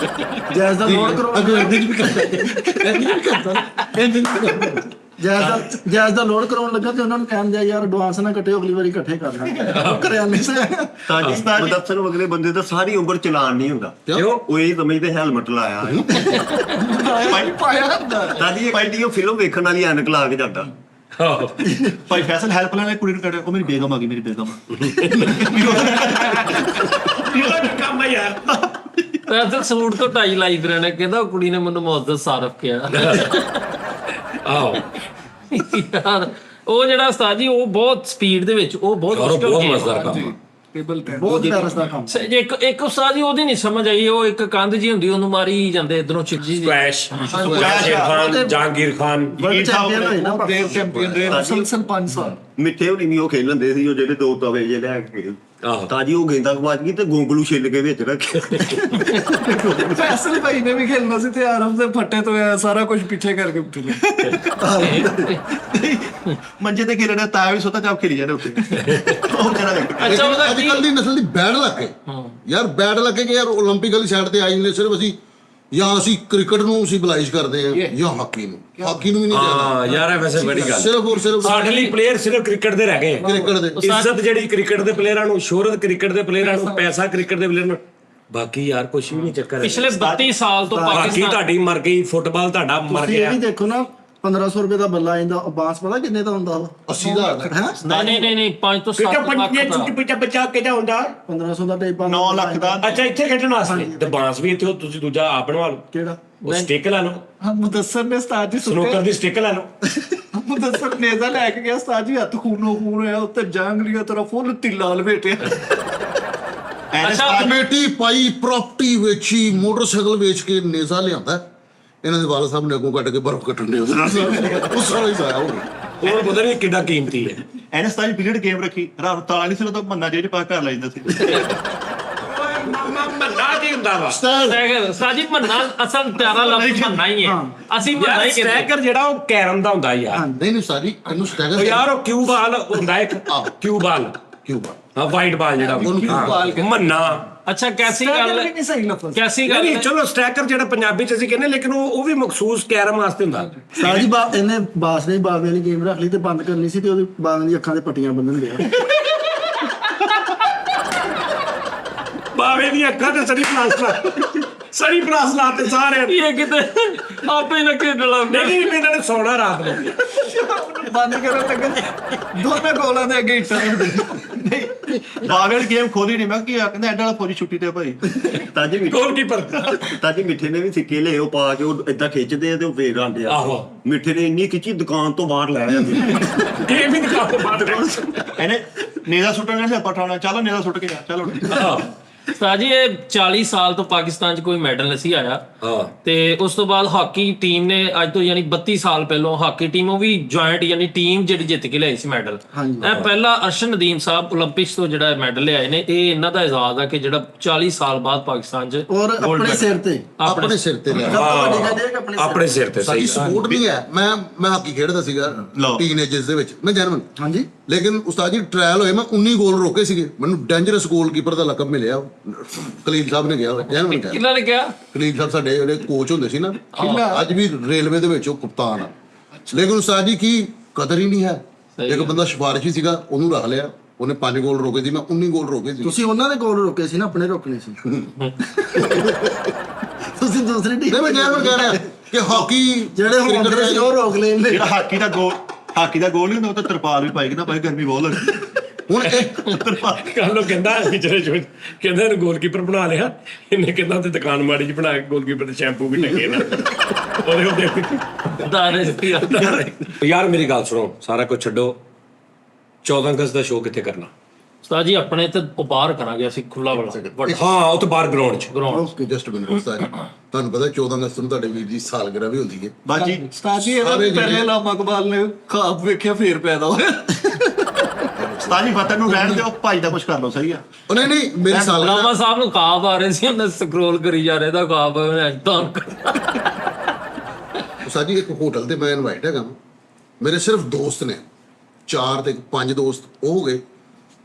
ਜੈਜ਼ ਦਾ ਲੋਡ ਕਰੋ ਅਗਰ ਇਹਦੇ ਚ ਵੀ ਕਰਦਾ ਜੈਜ਼ ਦਾ ਲੋਡ ਕਰਾਉਣ ਲੱਗਾ ਤੇ ਉਹਨਾਂ ਨੂੰ ਕਹਿਣ ਦਿਆ ਯਾਰ ਐਡਵਾਂਸ ਨਾ ਕੱਟਿਓ ਅਗਲੀ ਵਾਰੀ ਇਕੱਠੇ ਕਰ ਲਾਂਗੇ ਕਰਿਆ ਨਹੀਂ ਸੀ ਤਾਂ ਜੀ ਮੁਦੱਸਰ ਅਗਲੇ ਬੰਦੇ ਦਾ ਸਾਰੀ ਉਮਰ ਚਲਾਨ ਨਹੀਂ ਹੁੰਦਾ। ਕਿਉਂ ਉਹ ਇਹ ਸਮਝਦੇ ਹੈਲਮਟ ਲਾਇਆ ਪਾਇਆ ਹੁੰਦਾ ਤਾਂ ਜੀ ਇਹ ਫਿਲਮ ਵੇਖਣ ਵਾਲੀ ਐਨਕ ਲਾ ਕੇ ਜਾਂਦਾ। ਆਹੋ ਭਾਈ ਫੈਸਲ ਹੈਲਪ ਲੈਣ ਕੁੜੀ ਨੂੰ ਕੱਢਿਆ ਉਹ ਮੇਰੀ ਬੇਗਮ ਆ ਗਈ, ਮੇਰੀ ਬੇਗਮ ਇਹਦਾ ਕੰਮ ਹੈ ਯਾਰ ਪੈਸੇ ਸੂਟ ਤੋਂ 2.5 ਲਾਈ ਫਿਰ ਨੇ ਕਹਿੰਦਾ ਉਹ ਕੁੜੀ ਨੇ ਮੈਨੂੰ ਮੁਅੱਜ਼ਜ਼ ਸਾਰਫ ਕਿਹਾ। ਆਹੋ ਯਾਰ ਉਹ ਜਿਹੜਾ ਉਸਤਾਦ ਜੀ ਉਹ ਬਹੁਤ ਸਪੀਡ ਦੇ ਵਿੱਚ ਉਹ ਬਹੁਤ ਯਾਰ ਉਹ ਮੁਸ਼ਕਲ ਬਹੁਤ game ਆ। ਮਜ਼ੇਦਾਰ ਕੰਮ ਆ। ਬਹੁਤ ਪੈਰਸ ਦਾ ਕੰਮ ਇੱਕ ਉਸਤਾਦ ਜੀ ਉਹਦੀ ਨਹੀਂ ਸਮਝ ਆਈ ਉਹ ਇੱਕ ਕੰਧ ਜੀ ਹੁੰਦੀ ਉਹਨੂੰ ਮਾਰੀ ਜਾਂਦੇ ਇਧਰੋਂ ਚਿੱਜੀ ਜੀ ਸਕਵੈਸ਼ ਸ਼ੇਰ ਖਾਨ ਜਹਾਂਗੀਰ ਖਾਨ ਵਰਲਡ ਚੈਂਪੀਅਨ ਹੋਏ ਨਾ ਦੇਵ ਚੈਂਪੀਅਨ ਰਹੇ ਮੁਸਲਸਲ 5 ਸਾਲ ਮਿੱਠੇ ਹੋਣੀ ਵੀ ਉਹ ਖੇਲਣਦੇ ਸੀ ਉਹ ਜਿਹੜੇ 2 ਤਵੇ ਜੇ ਲੈ ਕੇ ਆਹੋ ਤਾਂ ਜੀ ਉਹ ਗੇਂਦਾ ਵੱਜ ਗਈ ਤੇ ਗੋਂਗਲੂ ਛਿੱਲ ਕੇ ਵਿੱਚ ਰੱਖਿਆ। ਫੈਸਲ ਭਾਈ ਨੇ ਵੀ ਖੇਲਣਾ ਸੀ ਤੇ ਆਰਮ ਦੇ ਫੱਟੇ ਤੋਂ ਇਹ ਸਾਰਾ ਕੁਝ ਪਿੱਛੇ ਕਰਕੇ ਉੱਠ ਗਏ। ਮੰਜੇ ਤੇ ਖੇਲਣਾ ਤਾਂ ਵੀ ਸੋਤਾ ਚਾਪ ਖੇਲੀ ਜਾਂਦੇ ਉੱਤੇ। ਉਹ ਕਹਿੰਦਾ ਅੱਛਾ ਉਹਦਾ ਅੱਜ ਕੀ ਕੱਲ ਦੀ ਨਸਲ ਦੀ ਬੈਡ ਲੱਗ ਗਏ ਯਾਰ ਬੈਡ ਲੱਗ ਕੇ ਯਾਰ 올림픽 ਵਾਲੀ ਸਾਈਡ ਤੇ ਆਈ ਨੇ ਸਿਰਫ ਅਸੀਂ ਜਾਂ ਅਸੀਂ ਕ੍ਰਿਕਟ ਨੂੰ ਅਸੀਂ ਬਲਾਈਸ਼ ਕਰਦੇ ਆ ਜਾਂ ਹਾਕੀ ਨੂੰ ਵੀ ਨਹੀਂ ਜਾਣਾ ਹਾਂ ਯਾਰ ਇਹ ਵੈਸੇ ਬੜੀ ਗੱਲ ਸਿਰਫ ਔਰ ਸਿਰਫ ਸਾਡੇ ਲਈ ਪਲੇਅਰ ਸਿਰਫ ਕ੍ਰਿਕਟ ਦੇ ਰਹਿ ਗਏ ਆ। ਕ੍ਰਿਕਟ ਦੇ ਇੱਜ਼ਤ ਜਿਹੜੀ ਕ੍ਰਿਕਟ ਦੇ ਪਲੇਅਰਾਂ ਨੂੰ, ਸ਼ੋਹਰਤ ਕ੍ਰਿਕਟ ਦੇ ਪਲੇਅਰਾਂ ਨੂੰ, ਪੈਸਾ ਕ੍ਰਿਕਟ ਦੇ ਪਲੇਅਰਾਂ ਨੂੰ, ਬਾਕੀ ਯਾਰ ਕੁਝ ਵੀ ਨਹੀਂ ਚੱਕਰ ਹੈ। ਪਿਛਲੇ 32 ਸਾਲ ਤੋਂ ਬਾਕੀ ਪਾਕਿਸਤਾਨ ਤੁਹਾਡੀ ਮਰ ਗਈ, ਫੁੱਟਬਾਲ ਤੁਹਾਡਾ ਮਰ ਤੁਸੀਂ ਇਹ ਗਿਆ। ਵੀ ਦੇਖੋ ਨਾ 1500 ਰੁਪਏ ਦਾ ਬੱਲਾ ਆਂਦਾ ਬਾਂਸ ਪਤਾ ਕਿੰਨੇ ਦਾ ਹੁੰਦਾ ਉਹ 80,000 ਦਾ ਨਹੀਂ 5 ਤੋਂ 7 ਲੱਖ ਦਾ ਪਿੱਛੇ ਬੱਚਾ ਕਿਹਦਾ ਹੁੰਦਾ 1500 ਦਾ ਟੇਪ 9 ਲੱਖ ਦਾ ਅੱਛਾ ਇੱਥੇ ਖੇਡਣ ਵਾਸਤੇ ਤੇ ਬਾਂਸ ਵੀ ਇੱਥੇ ਤੁਸੀਂ ਦੂਜਾ ਆਪ ਬਣਵਾ ਲਓ, ਕਿਹੜਾ ਉਹ ਸਟਿਕ ਲੈ ਲਓ, ਹਾਂ ਮੁਦੱਸਰ ਨੇ ਉਸਤਾਦ ਜੀ ਸਨੋਕਰ ਦੀ ਸਟਿਕ ਲੈ ਲਓ। ਮੁਦੱਸਰ ਨੇਜ਼ਾ ਲੈ ਕੇ ਗਿਆ ਉਸਤਾਦ ਜੀ ਹੱਥ ਖੂਨੋਂ ਖੂਨ ਹੋਇਆ ਉੱਤੇ ਜਾਂਗਲੀਆਂ ਤਰ੍ਹਾਂ ਫੁੱਲ ਤਿੱਲਾ ਲਪੇਟਿਆ। ਕਮੇਟੀ ਪਾਈ ਪ੍ਰਾਪਰਟੀ ਵੇਚੀ ਮੋਟਰਸਾਈਕਲ ਵੇਚ ਕੇ ਨੇਜ਼ਾ ਲਿਆਂਦਾ ਇਹਨਾਂ ਦੇ ਵਾਲਾ ਸਾਹਿਬ ਨੇ ਅੱਗੋਂ ਕੱਢ ਕੇ ਬਰਫ਼ ਕੱਟਣ ਦੇ ਉਹਦੇ ਨਾਲ ਉਹ ਸਾਰਾ ਹੀ ਸਾਇਆ ਹੋ ਗਿਆ ਉਹ ਪਤਾ ਨਹੀਂ ਕਿੱਡਾ ਕੀਮਤੀ ਹੈ। ਐਨੇ ਸਤਾਈ ਪੀਰੀਅਡ ਗੇਮ ਰੱਖੀ ਰਾਤ ਤਾਲਾ ਨਹੀਂ ਸੀ ਤਾਂ ਮੰਨਾ ਜਿਹੜੇ ਪਾ ਘਰ ਲੈ ਜਾਂਦਾ ਸੀ। ਮੰਨਾ ਕੀ ਹੁੰਦਾ ਵਾ ਸਾਜੀ ਮੰਨਾ ਅਸਲ ਪਿਆਰਾ ਲਫ਼ਜ਼ ਮੰਨਾ ਹੀ ਹੈ ਅਸੀਂ ਮੰਨਾ ਯਾਰ ਹੀ ਕਹਿੰਦੇ ਸਟ੍ਰਾਈਕਰ ਜਿਹੜਾ ਉਹ ਕੈਰਮ ਦਾ ਹੁੰਦਾ ਯਾਰ। ਨਹੀਂ ਸਾਰੀ ਇਹਨੂੰ ਉਹ ਸਟੈਗਰ ਯਾਰ ਉਹ ਕਿਊ ਬਾਲ ਹੁੰਦਾ ਇੱਕ ਕਿਊ ਬਾਲ, ਕਿਊਬਾ ਹਾਂ ਵਾਈਟ ਬਾਲ ਜਿਹੜਾ ਉਹਨੂੰ ਕਿਊ ਬਾਲ ਮੰਨਾ। ਅੱਛਾ ਕੈਸੀ ਗੱਲ ਗੱਲ ਵੀ ਨਹੀਂ ਸਹੀ ਲਫ਼ਜ਼ ਕੈਸੀ ਗੱਲ ਨਹੀਂ ਚਲੋ ਸਟ੍ਰਾਈਕਰ ਜਿਹੜਾ ਪੰਜਾਬੀ ਚ ਅਸੀਂ ਕਹਿੰਦੇ ਲੇਕਿਨ ਉਹ ਵੀ ਮਖਸੂਸ ਕੈਰਮ ਵਾਸਤੇ ਹੁੰਦਾ। ਸਾਜੀ ਇਹਨੇ ਬਾਸ ਨੇ ਬਾਵੇ ਵਾਲੀ ਗੇਮ ਰੱਖ ਲਈ ਤੇ ਬੰਦ ਕਰਨੀ ਸੀ ਤੇ ਉਹਦੀ ਬਾਵੇਂ ਦੀ ਅੱਖਾਂ ਤੇ ਪੱਟੀਆਂ ਬੰਨਣ ਦਿਆ ਬਾਵੇ ਦੀਆਂ ਅੱਖਾਂ ਤੇ ਸਰੀ ਪਲਾਸ ਲਾਤੇ ਸਾਰੇ। ਇਹ ਕਿਤੇ ਆਪੇ ਨਾ ਖੇਡਣ ਲੱਗ ਪਿਆ। ਨਹੀਂ ਇਹਨਾਂ ਨੇ ਸੌਣਾ ਰਾਤ ਨੂੰ। ਬੰਦ ਕਰਨ ਲੱਗਾ ਦੋਨਾਂ ਗੋਲਾਂ ਦੇ ਅੱਗੇ ਇੱਟਾਂ ਨਹੀਂ ਬਾਵੇਲ ਗੇਮ ਖੋਲੀ ਨਹੀਂ ਮੈਂ ਕੀ ਆ ਕਹਿੰਦਾ ਐਡਾ ਵਾਲਾ ਫੌਜੀ ਛੁੱਟੀ ਤੇ ਭਾਈ। ਤਾਂ ਜੀ ਗੋਲਕੀਪਰ ਤਾਂ ਜੀ ਮਿੱਠੇ ਨੇ ਵੀ ਸਿੱਕੇ ਲਏ ਉਹ ਪਾ ਕੇ ਉਹ ਏਦਾਂ ਖਿੱਚਦੇ ਆ ਤੇ ਉਹ ਫੇਰ ਆਂਦੇ ਆ। ਆਹੋ। ਮਿੱਠੇ ਨੇ ਇੰਨੀ ਖਿੱਚੀ ਦੁਕਾਨ ਤੋਂ ਬਾਹਰ ਲੈ ਜਾਂਦੇ। ਗੇਮ ਹੀ ਦਿਖਾ ਕੇ ਬਾਅਦ ਵਿੱਚ। ਇਹਨੇ ਨੇਜ਼ਾ ਸੁੱਟਣ ਨੇ ਪਠਾਉਣਾ ਚਲੋ ਨੇਜ਼ਾ ਸੁੱਟ ਕੇ ਜਾ ਚਲੋ। ਸਾਜੀ ਇਹ 40 ਸਾਲ ਤੋਂ ਪਾਕਿਸਤਾਨ 'ਚ ਕੋਈ ਮੈਡਲ ਨਹੀਂ ਆਇਆ ਹਾਂ ਤੇ ਉਸ ਤੋਂ ਬਾਅਦ ਹਾਕੀ ਟੀਮ ਨੇ ਅੱਜ ਤੋਂ ਯਾਨੀ 32 ਸਾਲ ਪਹਿਲਾਂ ਹਾਕੀ ਟੀਮ ਉਹ ਵੀ ਜੁਆਇੰਟ ਯਾਨੀ ਟੀਮ ਜਿਹੜੀ ਜਿੱਤ ਕੇ ਲਿਆਈ ਸੀ ਮੈਡਲ। ਇਹ ਪਹਿਲਾ ਅਰਸ਼ਨ ਨਦੀਮ ਸਾਹਿਬ 올림픽ਸ ਤੋਂ ਜਿਹੜਾ ਮੈਡਲ ਲਿਆਏ ਨੇ ਇਹ ਇਹਨਾਂ ਦਾ ਇਜਾਜ਼ ਆ ਕਿ ਜਿਹੜਾ 40 ਸਾਲ ਬਾਅਦ ਪਾਕਿਸਤਾਨ 'ਚ ਔਰ ਆਪਣੇ ਸਿਰ ਤੇ ਆਪਣੇ ਸਿਰ ਤੇ ਲਿਆ ਆਪਣੇ ਸਿਰ ਤੇ ਸਾਡੀ ਸਹੀ। ਸਪੋਰਟ ਨਹੀਂ ਹੈ ਮੈਂ ਹਾਕੀ ਖੇਡਦਾ ਸੀਗਾ ਟੀਨੇਜਰਸ ਦੇ ਵਿੱਚ ਮੈਂ ਜਰਮਨ ਹਾਂਜੀ ਲੇਕਿਨ ਉਸਤਾਦ ਜੀ ਟ੍ਰਾਇਲ ਹੋਏ ਮੈਂ 19 ਗੋਲ ਰੋਕੇ ਸੀਗੇ ਮੈਨੂੰ ਡੇਂਜਰਸ ਗੋਲਕੀਪਰ ਦਾ ਲਕਬ ਮਿਲਿਆ ਕਲੀਨ ਸਾਹਿਬ ਨੇ ਕਿਹਾ ਜਰਮਨ ਕਿਹਾ ਇਹਨਾਂ ਨੇ ਕਿਹਾ ਕਲੀਨ ਸਾਹਿਬ ਸਾਡੇ ਜਿਹੜੇ ਕੋਚ ਹੁੰਦੇ ਸੀ ਨਾ ਅੱਜ ਵੀ ਰੇਲਵੇ ਦੇ ਵਿੱਚ ਉਹ ਕਪਤਾਨ ਆ ਲੇਕਿਨ ਉਸਤਾਦ ਜੀ ਕੀ ਕਦਰ ਹੀ ਨਹੀਂ ਹੈ ਇੱਕ ਬੰਦਾ ਸਿਫਾਰਿਸ਼ੀ ਸੀਗਾ ਉਹਨੂੰ ਰੱਖ ਲਿਆ ਉਹਨੇ 5 ਗੋਲ ਰੋਕੇ ਸੀ ਮੈਂ 19 ਗੋਲ ਰੋਕੇ ਸੀ ਤੁਸੀਂ ਉਹਨਾਂ ਦੇ ਗੋਲ ਰੋਕੇ ਸੀ ਨਾ ਆਪਣੇ ਰੋਕਣੇ ਸੀ ਤੁਸੀਂ ਦੂਸਰੀ ਨਹੀਂ ਟੀਮ ਮੈਂ ਜਰਮਨ ਕਹਿ ਰਿਹਾ ਕਿ ਹਾਕੀ ਜਿਹੜੇ ਹੁੰਦੇ ਸੀ ਉਹ ਰੋਕ ਲੈਂਦੇ ਜਿਹੜਾ ਹਾਕੀ ਦਾ ਗੋਲ ਨਹੀਂ ਹੁੰਦਾ ਉਹ ਤਾਂ ਤਰਪਾਲ ਵੀ ਪਾਏਗੀ ਨਾ ਭਾਈ ਗਰਮੀ ਬਹੁਤ ਲੱਗਦੀ। ਹੁਣ ਇਹ ਕੱਲ ਉਹ ਕਹਿੰਦਾ ਵਿਚਾਰੇ ਕਹਿੰਦਾ ਇਹਨੂੰ ਗੋਲਕੀਪਰ ਬਣਾ ਲਿਆ ਇਹਨੇ ਕਹਿੰਦਾ ਤੇ ਦੁਕਾਨ ਮਾੜੀ ਜਿਹੀ ਬਣਾ ਕੇ ਗੋਲਕੀਪਰ ਤੇ ਸ਼ੈਂਪੂ ਵੀ ਟੰਗੇ ਨਾ ਉਹਦੇ ਦਾਰੇ ਯਾਰ ਮੇਰੀ ਗੱਲ ਸੁਣੋ ਸਾਰਾ ਕੁਝ ਛੱਡੋ 14 ਅਗਸਤ ਦਾ ਸ਼ੋਅ ਕਿੱਥੇ ਕਰਨਾ ਉਸਤਾਦ ਜੀ ਆਪਣੇ ਤੇ ਉਹ ਬਾਹਰ ਕਰਾਂਗੇ ਅਸੀਂ ਖੁੱਲਾ ਵਾਲਾ ਹਾਂ ਉਹ ਤਾਂ ਬਾਹਰ ਗਰਾਊਂਡ 'ਚ ਗਰਾਊਂਡ। ਓਕੇ ਜਸਟ ਮਿੰਟ ਉਸਤਾਦ ਜੀ, ਤੁਹਾਨੂੰ ਪਤਾ 14 ਅਗਸਤ ਨੂੰ ਤੁਹਾਡੇ ਵੀਰ ਦੀ ਸਾਲਗਿਰਹ ਵੀ ਹੁੰਦੀ ਹੈ। ਬਾਜੀ ਉਸਤਾਦ ਜੀ ਇਹਦਾ ਸਾਰੇ ਜਿਹੜੇ- ਪਹਿਲੇ ਲਾਮਾ ਇਕਬਾਲ ਨੇ ਖਾਬ ਵੇਖਿਆ ਫੇਰ ਪੈਦਾ ਹੋਇਆ। ਉਸਤਾਦ ਜੀ ਵਤਨ ਨੂੰ ਰਹਿਣ ਦਿਓ, ਭਾਈ ਦਾ ਕੁਝ ਕਰ ਲਓ, ਸਹੀ ਆ। ਉਹ ਨਹੀਂ ਮੇਰੀ ਸਾਲਗਿਰਹ ਰਾਮਾ ਸਾਹਿਬ ਨੂੰ ਖਾਬ ਆ ਰਹੇ ਸੀ, ਉਹਨੇ ਸਕਰੋਲ ਕਰੀ ਜਾ ਰਹੇ ਦਾ ਖਾਬ ਤਾਂ ਉਸਤਾਦ ਜੀ ਇੱਕ ਹੋਟਲ ਤੇ ਮੈਂ ਇਨਵਾਈਟ ਹੈਗਾ ਵਾਂ। ਮੇਰੇ ਸਿਰਫ ਦੋਸਤ ਨੇ 4 ਤੇ 5 ਦੋਸਤ ਉਹ ਹੋ ਗਏ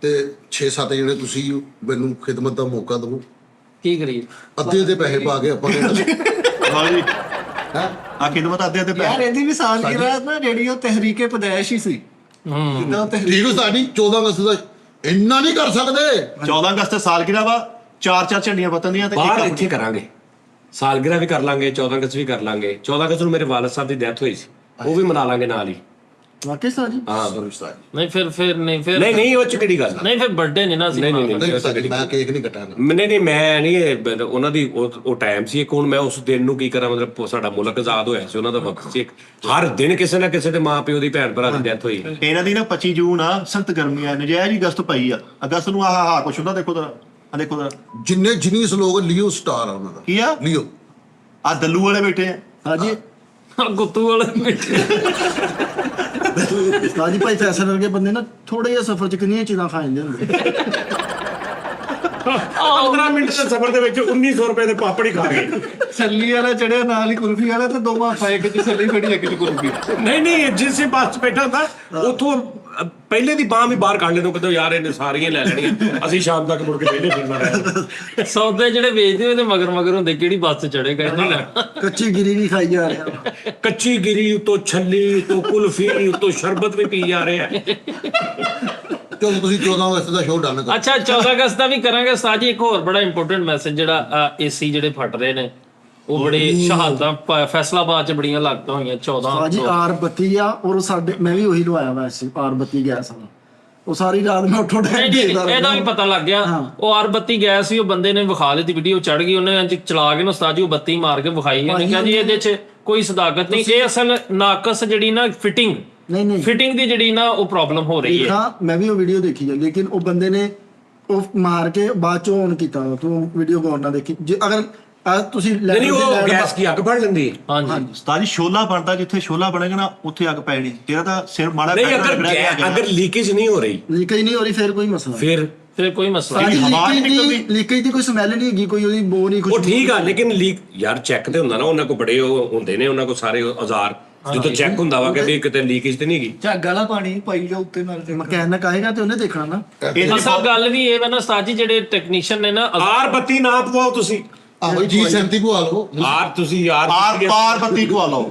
ਤੇ 6-7 ਜਣੇ ਤੁਸੀਂ ਹੋ। ਮੈਨੂੰ ਖਿਦਮਤ ਦਾ ਮੌਕਾ ਦਿਓ, ਕੀ ਕਰੀਏ। ਅੱਧੇ ਦੇ ਪੈਸੇ ਪਾ ਕੇ ਆਪਾਂ ਲਓ ਜੀ ਹੈ ਆ ਖਿਦਮਤ ਆਦੇ ਤੇ ਯਾਰ ਇਹਦੀ ਵੀ ਸਾਲਗਿਰਹ ਨਾ ਜਿਹੜੀ ਉਹ ਤਹਿਰੀਕੇ ਪਦੈਸ਼ ਹੀ ਸੀ। ਜਿੱਦਾਂ ਉਹ ਤਹਿਰੀਕ ਠੀਕ ਉਸਤਾਦ ਜੀ 14 ਅਗਸਤ ਦਾ ਇੰਨਾ ਨਹੀਂ ਕਰ ਸਕਦੇ। 14 ਅਗਸਤ ਤੇ ਸਾਲਗਿਰਹ ਵਾ, 4 ਝੰਡੀਆਂ ਵਤਨ ਦੀਆਂ ਤੇ ਇੱਕ ਬਾਹਰ ਆਪਣੀ। ਇੱਥੇ ਕਰਾਂਗੇ, ਸਾਲਗਿਰਹ ਵੀ ਕਰ ਲਾਂਗੇ, 14 ਅਗਸਤ ਵੀ ਕਰ ਲਾਂਗੇ। 14 ਅਗਸਤ ਨੂੰ ਮੇਰੇ ਵਾਲਦ ਸਾਹਿਬ ਦੀ ਡੈਥ ਹੋਈ ਸੀ, ਉਹ ਵੀ ਮਨਾ ਲਾਂਗੇ ਨਾਲ ਹੀ। ਵਾਕਈ ਉਸਤਾਦ ਜੀ ਹਾਂ ਉਸਤਾਦ ਜੀ ਨਹੀਂ ਫਿਰ ਨਹੀਂ ਫਿਰ ਨਹੀਂ ਉਹ ਚ ਕਿਹੜੀ ਗੱਲ ਆ? ਨਹੀਂ ਫਿਰ ਬਰਥਡੇ ਨਹੀਂ ਨਾ ਅਸੀਂ ਨਹੀਂ, ਮਨਾਉਣਾ। ਨਹੀਂ ਉਸਤਾਦ ਜੀ, ਮੈਂ ਕੇਕ ਨਹੀਂ ਕਟਾਂਗਾ। ਨਹੀਂ ਮੈਂ ਨਹੀਂ ਉਹਨਾਂ ਦੀ ਉਹ ਟਾਈਮ ਸੀ ਇੱਕ। ਹੁਣ ਮੈਂ ਉਸ ਦਿਨ ਨੂੰ ਕੀ ਕਰਾਂ, ਮਤਲਬ ਸਾਡਾ ਮੁਲਕ ਆਜ਼ਾਦ ਹੋਇਆ ਸੀ, ਉਹਨਾਂ ਦਾ ਵਕਤ ਸੀ। ਹਰ ਦਿਨ ਕਿਸੇ ਨਾ ਕਿਸੇ ਦੇ ਮਾਂ ਪਿਓ ਦੀ ਭੈਣ ਭਰਾ ਦੀ ਡੈਥ ਹੋਈ। ਇਹਨਾਂ ਦੀ ਨਾ 25 ਜੂਨ ਆ, ਸਖਤ ਗਰਮੀ ਆ, ਨਜਾਇਜ਼ ਹੀ ਅਗਸਤ ਪਈ ਆ। ਅਗਸਤ ਨੂੰ ਆਹ ਕੁਛ ਹੁੰਦਾ, ਦੇਖੋ ਤਾਂ ਆ ਦੇਖੋ ਤਾਂ ਜਿੰਨੇ ਜਿਨੀਸ ਲੋਕ ਲਿਓ ਸਟਾਰ ਆ ਉਹਨਾਂ ਦਾ ਕੀ ਆ ਲਿਓ। ਆ ਦੱਲੂ ਵਾਲੇ ਬੈਠੇ ਆ। ਹਾਂਜੀ ਗੁੱਤੂ ਵਾਲੇ ਉਸਤਾਦ ਜੀ ਭਾਈ ਫੈਸਲ ਵਰਗੇ ਬੰਦੇ ਨਾ ਥੋੜੇ ਜਿਹੇ ਸਫ਼ਰ 'ਚ ਕਿੰਨੀਆਂ ਚੀਜ਼ਾਂ ਖਾ ਜਾਂਦੇ ਹੁੰਦੇ। 15 ਮਿੰਟ ਦੇ ਸਫ਼ਰ ਦੇ ਵਿੱਚ 1900 ਰੁਪਏ ਦੇ ਪਾਪੜੀ ਖਾ ਗਏ। ਛੱਲੀ ਵਾਲਾ ਚੜਿਆ ਨਾਲ ਹੀ ਕੁਲਫੀ ਵਾਲਾ ਤੇ ਦੋਵਾਂ ਫਾਇਕ ਚ ਛੱਲੀ ਫੜੀ ਇੱਕ ਚ ਕੁਲਫੀ। ਨਹੀਂ ਜਿਸੇ ਬੱਸ 'ਚ ਬੈਠਾ ਹੁੰਦਾ ਉੱਥੋਂ ਪਹਿਲੇ ਦੀ ਬਾਂਹ ਵੀ ਬਾਹਰ ਕੱਢ ਲੈਣੋਂ, ਕਹਿੰਦੇ ਯਾਰ ਇਹਨੇ ਸਾਰੀਆਂ ਲੈ ਲੈਣੀਆਂ, ਅਸੀਂ ਸ਼ਾਮ ਤੱਕ ਮੁੜ ਕੇ ਵਿਹਲੇ ਫਿਰਨਾ ਰਹਿਣਾ। ਸੌਦੇ ਜਿਹੜੇ ਵੇਚਦੇ ਉਹਦੇ ਮਗਰ ਹੁੰਦੇ, ਕਿਹੜੀ ਬੱਸ 'ਚ ਚੜੇ ਗਏ ਨਹੀਂ ਲੈਣਾ। ਕੱਚੀ ਗਿਰੀ ਵੀ ਖਾਈ ਜਾ ਰਿਹਾ। ਕੱਚੀ ਗਿਰੀ ਉਤੋਂ ਛੱਲੀ ਉਤੋਂ ਕੁਲਫੀ ਉਤੋਂ ਸ਼ਰਬਤ ਵੀ ਪੀ ਜਾ ਰਹੇ ਆ। ਚਲੋ ਤੁਸੀਂ 14 ਅਗਸਤ ਦਾ ਸ਼ੋਅ ਡਨ ਕਰੋ। ਅੱਛਾ 14 ਅਗਸਤ ਦਾ ਵੀ ਕਰਾਂਗੇ ਉਸਤਾਦ ਜੀ। ਇੱਕ ਹੋਰ ਬੜਾ ਇੰਪੋਰਟੈਂਟ ਮੈਸੇਜ, ਜਿਹੜਾ ਏਸੀ ਜਿਹੜੇ ਫਟ ਰਹੇ ਨੇ, ਉਹ ਬੜੀ ਸ਼ਹਾਦਤਾਂ ਫੈਸਲਾਬਾਦ 'ਚ ਬੜੀਆਂ ਲਾਗਤਾਂ ਹੋਈਆਂ 14 ਉਸਤਾਦ ਜੀ R32 ਆ, ਔਰ ਸਾਡੇ ਮੈਂ ਵੀ ਉਹੀ ਲਵਾਇਆ ਵਾ ਸੀ R32 ਗੈਸ ਵਾਲਾ। ਉਹ ਸਾਰੀ ਰਾਤ ਮੈਂ ਉੱਠੋ ਨਹੀਂ, ਇਹਦਾ ਵੀ ਪਤਾ ਲੱਗ ਗਿਆ। ਉਹ R32 ਗੈਸ ਸੀ, ਉਹ ਬੰਦੇ ਨੇ ਵਿਖਾ ਲਈ, ਵੀਡੀਓ ਚੜ ਗਈ, ਉਹਨੇ ਇੰਜ ਚਲਾ ਕੇ ਨਾ ਉਸਤਾਦ ਜੀ ਉਹ ਬੱਤੀ ਮਾਰ ਕੇ ਵਿਖਾਈ। ਉਹਨੇ ਕਿਹਾ ਜੀ ਇਹਦੇ 'ਚ ਕੋਈ ਸਦਾਕਤ ਨਹੀਂ, ਇਹ ਅਸਲ ਨਾਕਸ ਜਿਹੜੀ ਨਾ ਫਿਟਿੰਗ ਦੀ ਜਿਹੜੀ ਨਾ ਉਹ ਪ੍ਰੋਬਲਮ ਹੋ ਰਹੀ ਹੈ। ਹਾਂ ਮੈਂ ਵੀ ਉਹ ਵੀਡੀਓ ਦੇਖੀ ਹੈ, ਲੇਕਿਨ ਉਹ ਬੰਦੇ ਨੇ ਉਹ ਮਾਰ ਕੇ ਬਾਅਦ ਚੋਂ ਔਨ ਕੀਤਾ। ਤੂੰ ਵੀਡੀਓ ਕੌਣ ਨਾ ਦੇਖੀ ਜੇ ਅਗਰ ਤੁਸੀਂ ਨਹੀਂ ਉਹ ਗੈਸ ਕੀ ਅੱਗ ਫੜ ਲੈਂਦੀ ਹੈ। ਹਾਂਜੀ ਉਸਤਾਦ ਜੀ ਛੋਲਾ ਬਣਦਾ, ਜਿੱਥੇ ਛੋਲਾ ਬਣੇਗਾ ਨਾ ਉੱਥੇ ਅੱਗ ਪੈਣੀ। ਤੇਰਾ ਤਾਂ ਸਿਰ ਮਾੜਾ ਨਹੀਂ ਪੈਣਾ ਅਗਰ ਲੀਕੇਜ ਨਹੀਂ ਹੋ ਰਹੀ ਲੀਕੇਜ ਨਹੀਂ ਹੋ ਰਹੀ ਫਿਰ ਕੋਈ ਮਸਲਾ ਨਹੀਂ। ਫਿਰ ਕੋਈ ਮਸਲਾ ਨਹੀਂ। ਹਵਾ ਨਹੀਂ ਨਿਕਲਦੀ। ਲੀਕੇਜ ਦੀ ਕੋਈ ਸਮੈਲ ਨਹੀਂ ਹੈਗੀ, ਕੋਈ ਉਹਦੀ ਬੋ ਨਹੀਂ, ਉਹ ਕੁਝ ਠੀਕ ਆ, ਲੇਕਿਨ ਲੀਕ ਯਾਰ ਚੈੱਕ ਤੇ ਹੁੰਦਾ ਨਾ, ਉਹਨਾਂ ਕੋਲ ਬੜੇ ਉਹ ਹੁੰਦੇ ਨੇ, ਉਹਨਾਂ ਕੋਲ ਸਾਰੇ ਔਜ਼ਾਰ। ਜਦੋਂ ਚੈੱਕ ਹੁੰਦਾ ਵਾ ਕਿ ਵੀ ਕਿਤੇ ਲੀਕੇਜ ਤੇ ਨਹੀਂ ਗਈ, ਝੱਗ ਵਾਲਾ ਪਾਣੀ ਪਾਈ ਜਾ ਉੱਤੇ ਨਾਲ ਤੇ ਮਕੈਨਿਕ ਆਏਗਾ ਤੇ ਉਹਨੇ ਦੇਖਣਾ ਨਾ। ਅਸਲ ਗੱਲ ਵੀ ਇਹ ਵਾ ਨਾ ਉਸਤਾਦ ਜੀ, ਜਿਹੜੇ ਟੈਕਨੀਸ਼ੀਅਨ ਨੇ ਨਾ R32 ਨਾ ਪਵਾਓ ਤੁਸੀਂ। ਆਹੋ G37 ਪਵਾ ਲਓ। ਪਾਰ ਬੱਤੀ ਪਵਾ ਲਓ।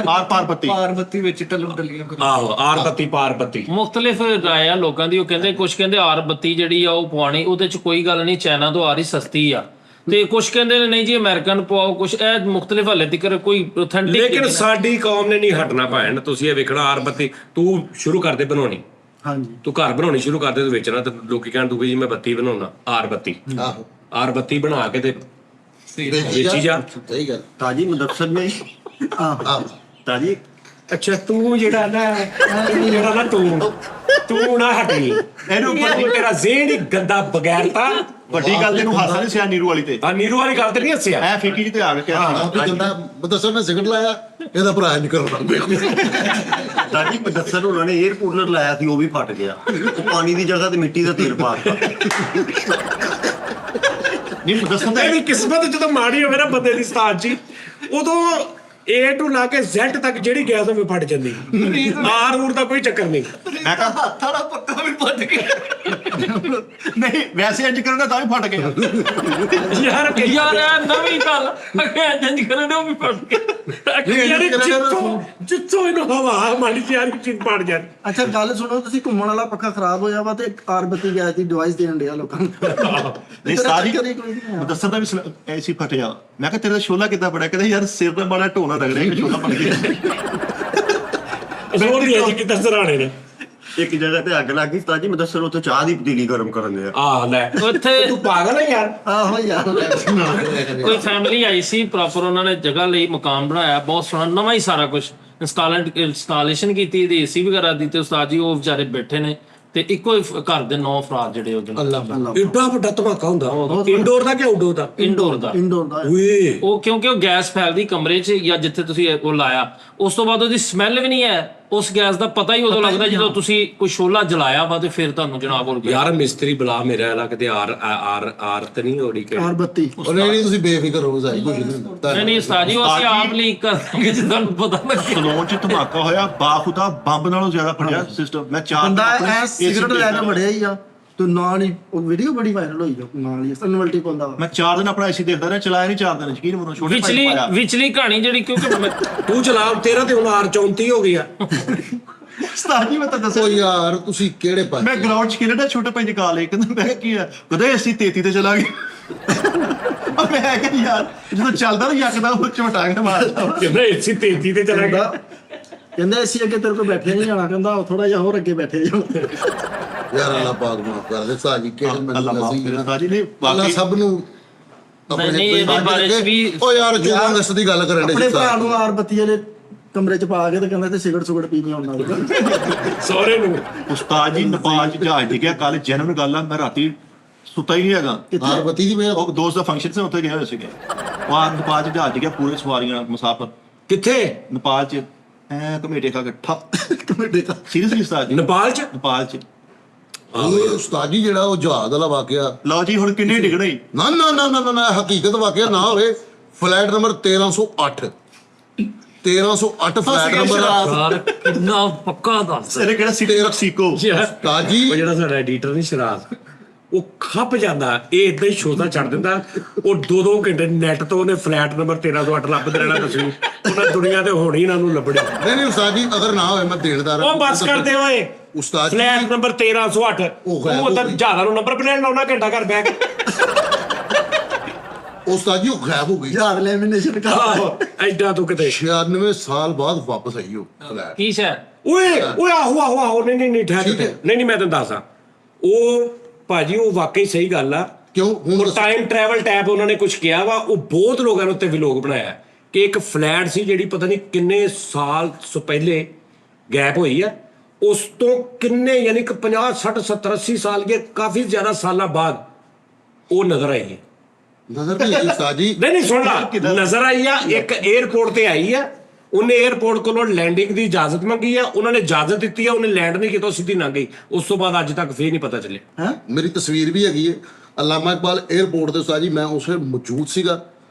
ਪਾਰ ਬੱਤੀ ਪਾਰਬਤੀ ਵਿੱਚ ਟਲਮ ਟਲੀਆਂ ਕਰੋ। ਆਹੋ R32 ਪਾਰਬਤੀ। ਮੁਖਤਲਿਫ ਰਾਏ ਆ ਲੋਕਾਂ ਦੀ। ਉਹ ਕਹਿੰਦੇ ਕੁਝ ਕਹਿੰਦੇ R32 ਜਿਹੜੀ ਆ ਉਹ ਪਵਾਣੀ, ਉਹਦੇ 'ਚ ਕੋਈ ਗੱਲ ਨਹੀਂ, ਚਾਈਨਾ ਤੋਂ ਆ ਰਹੀ ਸਸਤੀ ਆ। ਤੇ ਕੁਝ ਕਹਿੰਦੇ ਨੇ ਨਹੀਂ ਜੀ ਅਮਰੀਕਨ ਪਵਾਓ, ਕੁਝ ਇਹ ਮੁਖਤਲਿਫ ਹਾਲੇ ਤੱਕ ਕੋਈ ਆਥੈਂਟਿਕ। ਲੇਕਿਨ ਸਾਡੀ ਕੌਮ ਨੇ ਨਹੀਂ ਹਟਣਾ ਭੈਣ। ਤੁਸੀਂ ਇਹ ਵੇਖਣਾ R32 ਤੂੰ ਸ਼ੁਰੂ ਕਰ ਦੇ ਬਣਾਉਣੀ, ਹਾਂਜੀ ਤੂੰ ਘਰ ਬਣਾਉਣੀ ਸ਼ੁਰੂ ਕਰ ਦੇ ਤੇ ਵੇਚਣਾ, ਤੇ ਲੋਕੀ ਕਹਿਣ ਤੂੰ ਵੀ ਜੀ ਮੈਂ ਬੱਤੀ ਬਣਾਉਣਾ। R32 ਆਹੋ R32 ਬਣਾ ਕੇ ਤੇ ਵੇਚੀ ਜਾ। ਸਹੀ ਗੱਲ। ਤਾਜੀ ਮੁਦੱਸਰ ਨੇ ਆਹ ਤਾਜੀ ਅੱਛਾ ਤੂੰ ਜਿਹੜਾ ਨਾ ਤੂੰ ਨਾ ਹਟੀ, ਇਹਨੂੰ ਤੇਰਾ ਜ਼ੇਨ ਹੀ ਗੰਦਾ ਬਗੈਰ ਤਾਂ ਵੱਡੀ ਗੱਲ ਤੈਨੂੰ ਹਾਸਾ ਨਹੀਂ ਸਿਆ ਨੀਰੂ ਵਾਲੀ ਤੇ। ਆ ਨੀਰੂ ਵਾਲੀ ਗੱਲ ਤੇ ਨਹੀਂ ਹੱਸਿਆ। ਐ ਫਿੱਕੀ ਜੀ ਤੇ ਆ ਗਿਆ। ਆਪੇ ਕਹਿੰਦਾ ਦੱਸੋ ਮੈਂ ਸਿਗਰਟ ਲਾਇਆ, ਇਹਦਾ ਭਰਾ ਨਹੀਂ ਕਰਦਾ। ਤਾਜੀ ਮੁਦੱਸਰ ਉਹਨਾਂ ਨੇ 에ਅਰ ਕੂਲਰ ਲਾਇਆ ਸੀ, ਉਹ ਵੀ ਫਟ ਗਿਆ। ਉਹ ਪਾਣੀ ਦੀ ਜਗ੍ਹਾ ਤੇ ਮਿੱਟੀ ਦਾ ਤੇਲ ਪਾ ਦਿੱਤਾ। ਨਹੀਂ ਮੁਦੱਸਰ ਦਾ ਇਹਦੀ ਕਿਸਮਤ ਜਦੋਂ ਮਾੜੀ ਹੋਵੇ ਨਾ ਬੰਦੇ ਦੀ ਉਸਤਾਦ ਜੀ, ਉਦੋਂ A to ਲਾ ਕੇ Z ਤੱਕ ਜਿਹੜੀ ਗੈਸ ਹੋਵੇ ਫਟ ਜਾਂਦੀ। R ਦਾ ਕੋਈ ਚੱਕਰ ਨਹੀਂ। ਮੈਂ ਕਹਾ ਹੱਥ ਵਾਲਾ ਪੱਕਾ ਵੀ ਫਟ ਗਿਆ। ਨਹੀਂ ਵੈਸੇ ਇੰਜ ਕਰਨਾ ਤਾਂ ਵੀ ਫਟ ਗਿਆ। ਯਾਰ ਇਹ ਨਵੀਂ ਗੱਲ ਜੰਜ ਕਰਨ ਉਹ ਵੀ ਪੜ ਜਿੱਥੋਂ ਇਹਨੂੰ ਹਵਾ ਮਾੜੀ ਯਾਰ ਚੀਜ਼ ਪੜ ਜਾਂਦੀ। ਅੱਛਾ ਗੱਲ ਸੁਣੋ, ਤੁਸੀਂ ਘੁੰਮਣ ਵਾਲਾ ਪੱਖਾ ਖਰਾਬ ਹੋਇਆ ਵਾ ਤੇ R32 ਗੈਸ ਦੀ ਡਿਵਾਈਸ ਦੇਣ ਡਿਆ ਲੋਕਾਂ ਨੂੰ। ਨਹੀਂ ਸਾਰੀ ਮੁਦੱਸਰ ਦਾ ਵੀ ਐਸੀ ਫਟ ਜਾ। ਮੈਂ ਕਿਹਾ ਤੇਰਾ ਛੋਲਾ ਕਿੱਦਾਂ ਬੜਿਆ? ਕਹਿੰਦੇ ਯਾਰ ਸਿਰ ਦਾ ਮਾੜਾ ਢੋਣਾ ਰਗੜਿਆ ਕਿ ਛੋਲਾ ਬਣ ਗਿਆ। ਜ਼ੋਰ ਦੀ ਜੀ ਕਿੱਦਾਂ ਸਰਾਣੇ ਨੇ। ਇੱਕ ਜਗ੍ਹਾ ਤੇ ਅੱਗ ਲੱਗ ਗਈ ਤਾਜੀ ਮੁਦੱਸਰ ਉੱਥੇ ਚਾਹ ਦੀ ਪਤੀਲੀ ਗਰਮ ਕਰਨ ਦੇ ਆ। ਲੈ ਉੱਥੇ ਤੂੰ ਪਾਗਲ ਹੈ ਯਾਰ। ਆਹੋ ਯਾਰ ਕੋਈ ਫੈਮਿਲੀ ਆਈ ਸੀ, ਪ੍ਰੋਪਰ ਉਹਨਾਂ ਨੇ ਜਗ੍ਹਾ ਲਈ ਮਕਾਨ ਬਣਾਇਆ, ਬਹੁਤ ਸੋਹਣਾ ਨਵਾਂ ਹੀ ਸਾਰਾ ਕੁਝ ਇੰਸਟਾਲੇਸ਼ਨ ਕੀਤੀ, ਇਹਦੀ AC ਵਗੈਰਾ ਦੀ। ਤੇ ਉਸਤਾਦ ਜੀ ਉਹ ਵਿਚਾਰੇ ਬੈਠੇ ਨੇ, ਤੇ ਇੱਕੋ ਹੀ ਘਰ ਦੇ 9 ਅਫਰਾਦ ਜਿਹੜੇ ਉਹਦੇ ਨਾਲ ਏਡਾ ਵੱਡਾ ਧਮਾਕਾ ਹੁੰਦਾ ਇੰਡੋਰ ਦਾ ਕਿ ਆਊਟਡੋਰ ਦਾ? ਇੰਡੋਰ ਦਾ। ਇੰਡੋਰ ਦਾ ਓਏ ਉਹ ਕਿਉਂਕਿ ਉਹ ਗੈਸ ਫੈਲਦੀ ਕਮਰੇ 'ਚ ਜਾਂ ਜਿੱਥੇ ਤੁਸੀਂ ਉਹ ਲਾਇਆ, ਉਸ ਤੋਂ ਬਾਅਦ ਉਹਦੀ ਸਮੈਲ ਵੀ ਨਹੀਂ ਹੈ। ਉਸ ਗੈਸ ਦਾ ਪਤਾ ਹੀ ਉਦੋਂ ਲੱਗਦਾ ਜਦੋਂ ਤੁਸੀਂ ਕੋਈ ਸ਼ੋਲਾ ਜਲਾਇਆ ਵਾ ਤੇ ਫਿਰ ਤੁਹਾਨੂੰ ਜਨਾਬ ਹੋਰ ਯਾਰ ਮਿਸਤਰੀ ਬੁਲਾ ਮੇਰੇ ਵਾਲਾ ਕਿਤੇ ਆਰ ਤੇ ਨਹੀਂ ਹੋੜੀ ਕਿ R32 ਉਹਨੇ ਨਹੀਂ, ਤੁਸੀਂ ਬੇਫਿਕਰ ਹੋ ਜਾਈ ਕੁਝ ਨਹੀਂ ਨਹੀਂ ਉਸਤਾਦ ਜੀ, ਉਹ ਅਸੀਂ ਆਪ ਲੀਕ ਕਰ ਦਾਂਗੇ ਜੇ ਤੁਹਾਨੂੰ ਪਤਾ ਲੱਗੇ। ਸਲੋਨ ਚ ਧਮਾਕਾ ਹੋਇਆ, ਬਾਖੁਦਾ ਬੰਬ ਨਾਲੋਂ ਜ਼ਿਆਦਾ ਫੜਿਆ ਸਿਸਟਮ। ਮੈਂ 4 ਬੰਦਾ ਐ ਸਿਗਰਟ ਲੈ ਕੇ ਵੜਿਆ ਹੀ ਆ ਤੇ ਨਾਲ ਹੀ ਉਹ ਵੀਡੀਓ ਬੜੀ ਵਾਇਰਲ ਹੋਈ ਆ, ਨਾਲ ਹੀ ਇਨਵਲਟੀ ਪਾਉਂਦਾ ਵਾ। ਮੈਂ 4 ਦਿਨ ਆਪਣਾ AC ਦੇਖਦਾ ਰਿਹਾ, ਚਲਾਇਆ ਨਹੀਂ 4 ਦਿਨ, ਯਕੀਨ ਮੰਨੋ। ਛੋਟੇ ਭਾਈ ਪਾਇਆ ਵਿਚਲੀ ਕਹਾਣੀ ਜਿਹੜੀ, ਕਿਉਂਕਿ ਤੂੰ ਚਲਾ ਤੇਰਾ ਤੇ ਹੁਣ R34 ਹੋ ਗਿਆ। ਉਸਤਾਦ ਜੀ ਮੈਂ ਤਾਂ ਦੱਸਿਆ, ਓ ਯਾਰ ਤੁਸੀਂ ਕਿਹੜੇ ਪਾਸੇ? ਮੈਂ ਗਰਾਊਂਡ 'ਚ ਖੇਡਦਾ, ਛੋਟੇ ਭਾਈ ਨੇ ਕਾਲ ਕਹਿੰਦਾ ਮੈਂ ਕਿਹਾ ਕੀ ਆ, ਕਹਿੰਦਾ AC 33 ਤੇ ਚਲਾ ਗਿਆ। ਮੈਂ ਕਿਹਾ ਯਾਰ ਜਦੋਂ ਚੱਲਦਾ ਨਾ ਯਕਦਾ ਉਹ ਝਮਟਾ ਕੇ ਮਾਰਦਾ। ਕਹਿੰਦਾ AC 33 ਤੇ ਚਲਾ ਗਿਆ। ਕਹਿੰਦਾ ਅਸੀਂ ਅੱਗੇ ਤੇਰੇ ਕੋਲ ਬੈਠੇ ਨਹੀਂ ਜਾਣਾ, ਕਹਿੰਦਾ ਥੋੜਾ ਜਿਹਾ ਹੋਰ ਅੱਗੇ ਬੈਠੇ ਜਾਣਾ। ਯਾਰ ਅੱਲਾਹ ਪਾਕ ਮਾਫ ਕਰ ਦੇ ਸਾਜੀ, ਕਿਹੜੇ ਅੱਲਾਹ ਮਾਫ ਕਰੇ ਉਸਤਾਦ ਜੀ ਨੇ। ਅੱਲਾਹ ਬਾਕੀ ਸਭ ਨੂੰ ਨਹੀਂ, ਇਹਦੇ ਬਾਰੇ ਚ ਵੀ- ਓ ਯਾਰ ਜੋ ਅੰਗਸ ਦੀ ਗੱਲ ਕਰਨ ਦੇ ਆਪਣੇ ਭਰਾ ਨੂੰ R32 ਵਾਲੇ ਕਮਰੇ 'ਚ ਪਾ ਕੇ ਤੇ ਕਹਿੰਦਾ ਤੇ ਸਿਗਰਟ ਸੁਗਰਟ ਪੀਣੀ ਆਉਂਦਾ। ਸਹੁਰੇ ਨੂੰ ਉਸਤਾਦ ਜੀ ਨੇਪਾਲ 'ਚ ਜਹਾਜ਼ ਡਿੱਗਿਆ ਕੱਲ, ਜੈਨੂਨ ਗੱਲ ਆ। ਮੈਂ ਰਾਤੀ ਸੁੱਤਾ ਹੀ ਨਹੀਂ ਹੈਗਾ। R32 ਦੀ ਮੇਰਾ ਉਹ ਦੋਸਤ ਦਾ ਫੰਕਸ਼ਨ ਸੀ, ਉੱਥੇ ਗਏ ਹੋਏ ਸੀਗੇ। ਉਹ ਆ ਨੇਪਾਲ 'ਚ ਜਹਾਜ਼ ਡਿੱਗਿਆ, ਪੂਰੇ ਸਵਾਰੀਆਂ ਮੁਸਾਫਰ ਕਿੱਥੇ? ਨੇਪਾਲ 'ਚ ਐ ਕਮੇਟੇ ਖਾ ਕੇ ਠੱਪ। ਕਮੇਟੀ ਦਾ ਸੀਰੀਅਸਲੀ ਉਸਤਾਦ ਜੀ, ਨੇਪਾਲ ਚ? ਨੇਪਾਲ 'ਚ। ਉਹ ਉਸਤਾਦ ਜੀ ਜਿਹੜਾ ਉਹ ਜਹਾਜ਼ ਵਾਲਾ ਵਾਕਿਆ, ਲਓ ਜੀ ਹੁਣ ਕਿੰਨੇ ਡਿੱਗਣਾ ਹੀ। ਨਾ ਨਾ ਨਾ ਨਾ ਨਾ ਹਕੀਕਤ ਵਾਕਿਆ ਨਾ ਹੋਵੇ। ਫਲਾਈਟ ਨੰਬਰ 1308 ਫਲਾਈਟ ਨੰਬਰ ਯਾਰ ਕਿੰਨਾ ਪੱਕਾ ਦੱਸ। ਇਹਨੇ ਕਿਹੜਾ ਸਿਟੀ ਮੈਕਸੀਕੋ। ਉਸਤਾਦ ਜੀ ਉਹ ਜਿਹੜਾ ਸਾਡਾ ਐਡੀਟਰ ਨਹੀਂ ਸ਼ਰਾਬ, ਉਹ ਖੱਪ ਜਾਂਦਾ, ਇਹ ਇਦਾਂ ਹੀ ਸ਼ੋਅ ਦਾ ਛੱਡ ਦਿੰਦਾ। ਉਹ 2-2 ਘੰਟੇ ਨੈਟ ਤੋਂ ਉਹਨੇ ਫਲੈਟ ਨੰਬਰ 1308 ਲੱਭਦੇ ਰਹਿਣਾ। ਤੁਸੀਂ ਉਹਨਾਂ ਦੁਨੀਆ ਤੇ ਹੋਣੀ ਇਹਨਾਂ ਨੂੰ ਲੱਭਣੀ। ਨਹੀਂ ਉਸਤਾਦ ਜੀ, ਅਗਰ ਨਾ ਹੋਵੇ ਮੈਂ ਦੇਣਦਾਰ ਉਹ ਬੱਸ ਕਰਦੇ ਓਏ। ਉਸਤਾਦ ਜੀ ਫਲੈਟ ਨੰਬਰ 1308 ਉਹ ਉਹ ਤਾਂ ਜ਼ਿਆਦਾ ਨੂੰ ਨੰਬਰ ਪਲੇਟ ਲਾਉਣਾ ਘੰਟਾ ਘਰ ਬੈਠ ਕੇ। ਉਸਤਾਦ ਜੀ ਉਹ ਗਾਇਬ ਹੋ ਗਈ। ਯਾਰ ਲੈਮੀਨੇਸ਼ਨ ਕਰ ਐਡਾ ਤੂੰ ਕਿਤੇ 96 ਸਾਲ ਬਾਅਦ ਵਾਪਸ ਆਈ ਉਹ ਫਲੈਟ। ਕੀ ਸ਼ੈ? ਓਏ ਓਏ ਆਹੋ ਨਹੀਂ ਠਹਿਰ ਠੀਕ ਹੈ। ਨਹੀਂ ਮੈਂ ਤੈਨੂੰ ਦੱਸਾਂ, ਉਹ ਭਾਜੀ ਉਹ ਵਾਕਈ ਸਹੀ ਗੱਲ ਆ। ਕਿਉਂ ਹੁਣ ਟਾਈਮ ਟਰੈਵਲ ਟੈਪ ਉਹਨਾਂ ਨੇ ਕੁਝ ਕਿਹਾ ਵਾ, ਉਹ ਬਹੁਤ ਲੋਕਾਂ ਨੇ ਉੱਤੇ ਵਲੋਗ ਬਣਾਇਆ ਕਿ ਇੱਕ ਫਲੈਟ ਸੀ ਜਿਹੜੀ ਪਤਾ ਨਹੀਂ ਕਿੰਨੇ ਸਾਲ ਤੋਂ ਪਹਿਲੇ ਗੈਪ ਹੋਈ ਆ, ਉਸ ਤੋਂ ਕਿੰਨੇ ਯਾਨੀ ਕਿ 50 60 70 80 ਸਾਲ ਕੇ ਕਾਫੀ ਜ਼ਿਆਦਾ ਸਾਲਾਂ ਬਾਅਦ ਉਹ ਨਜ਼ਰ ਆਈ ਹੈ। ਨਜ਼ਰ ਨਹੀਂ ਆਈ ਉਸਤਾਦ ਜੀ। ਨਹੀਂ ਸੁਣ ਲਾ, ਨਜ਼ਰ ਆਈ ਆ। ਇੱਕ 에ਅਰਪੋਰਟ ਤੇ ਆਈ ਆ, ਉਹਨੇ 에ਅਰਪੋਰਟ ਕੋਲੋਂ ਲੈਂਡਿੰਗ ਦੀ ਇਜਾਜ਼ਤ ਮੰਗੀ ਆ, ਉਹਨਾਂ ਨੇ ਇਜਾਜ਼ਤ ਦਿੱਤੀ ਆ, ਉਹਨੇ ਲੈਂਡ ਨਹੀਂ ਕੀਤਾ, ਸਿੱਧੀ ਲੰਘ ਗਈ। ਉਸ ਤੋਂ ਬਾਅਦ ਅੱਜ ਤੱਕ ਫੇਰ ਨਹੀਂ ਪਤਾ ਚੱਲਿਆ। ਹੈ ਮੇਰੀ ਤਸਵੀਰ ਵੀ ਹੈਗੀ ਹੈ ਅਲਾਮਾ ਇਕਬਾਲ 에ਅਰਪੋਰਟ ਦੇ ਉਸਤਾਦ ਜੀ। ਮੈਂ ਉਸ ਵੇਲੇ ਮੌਜੂਦ ਸੀਗਾ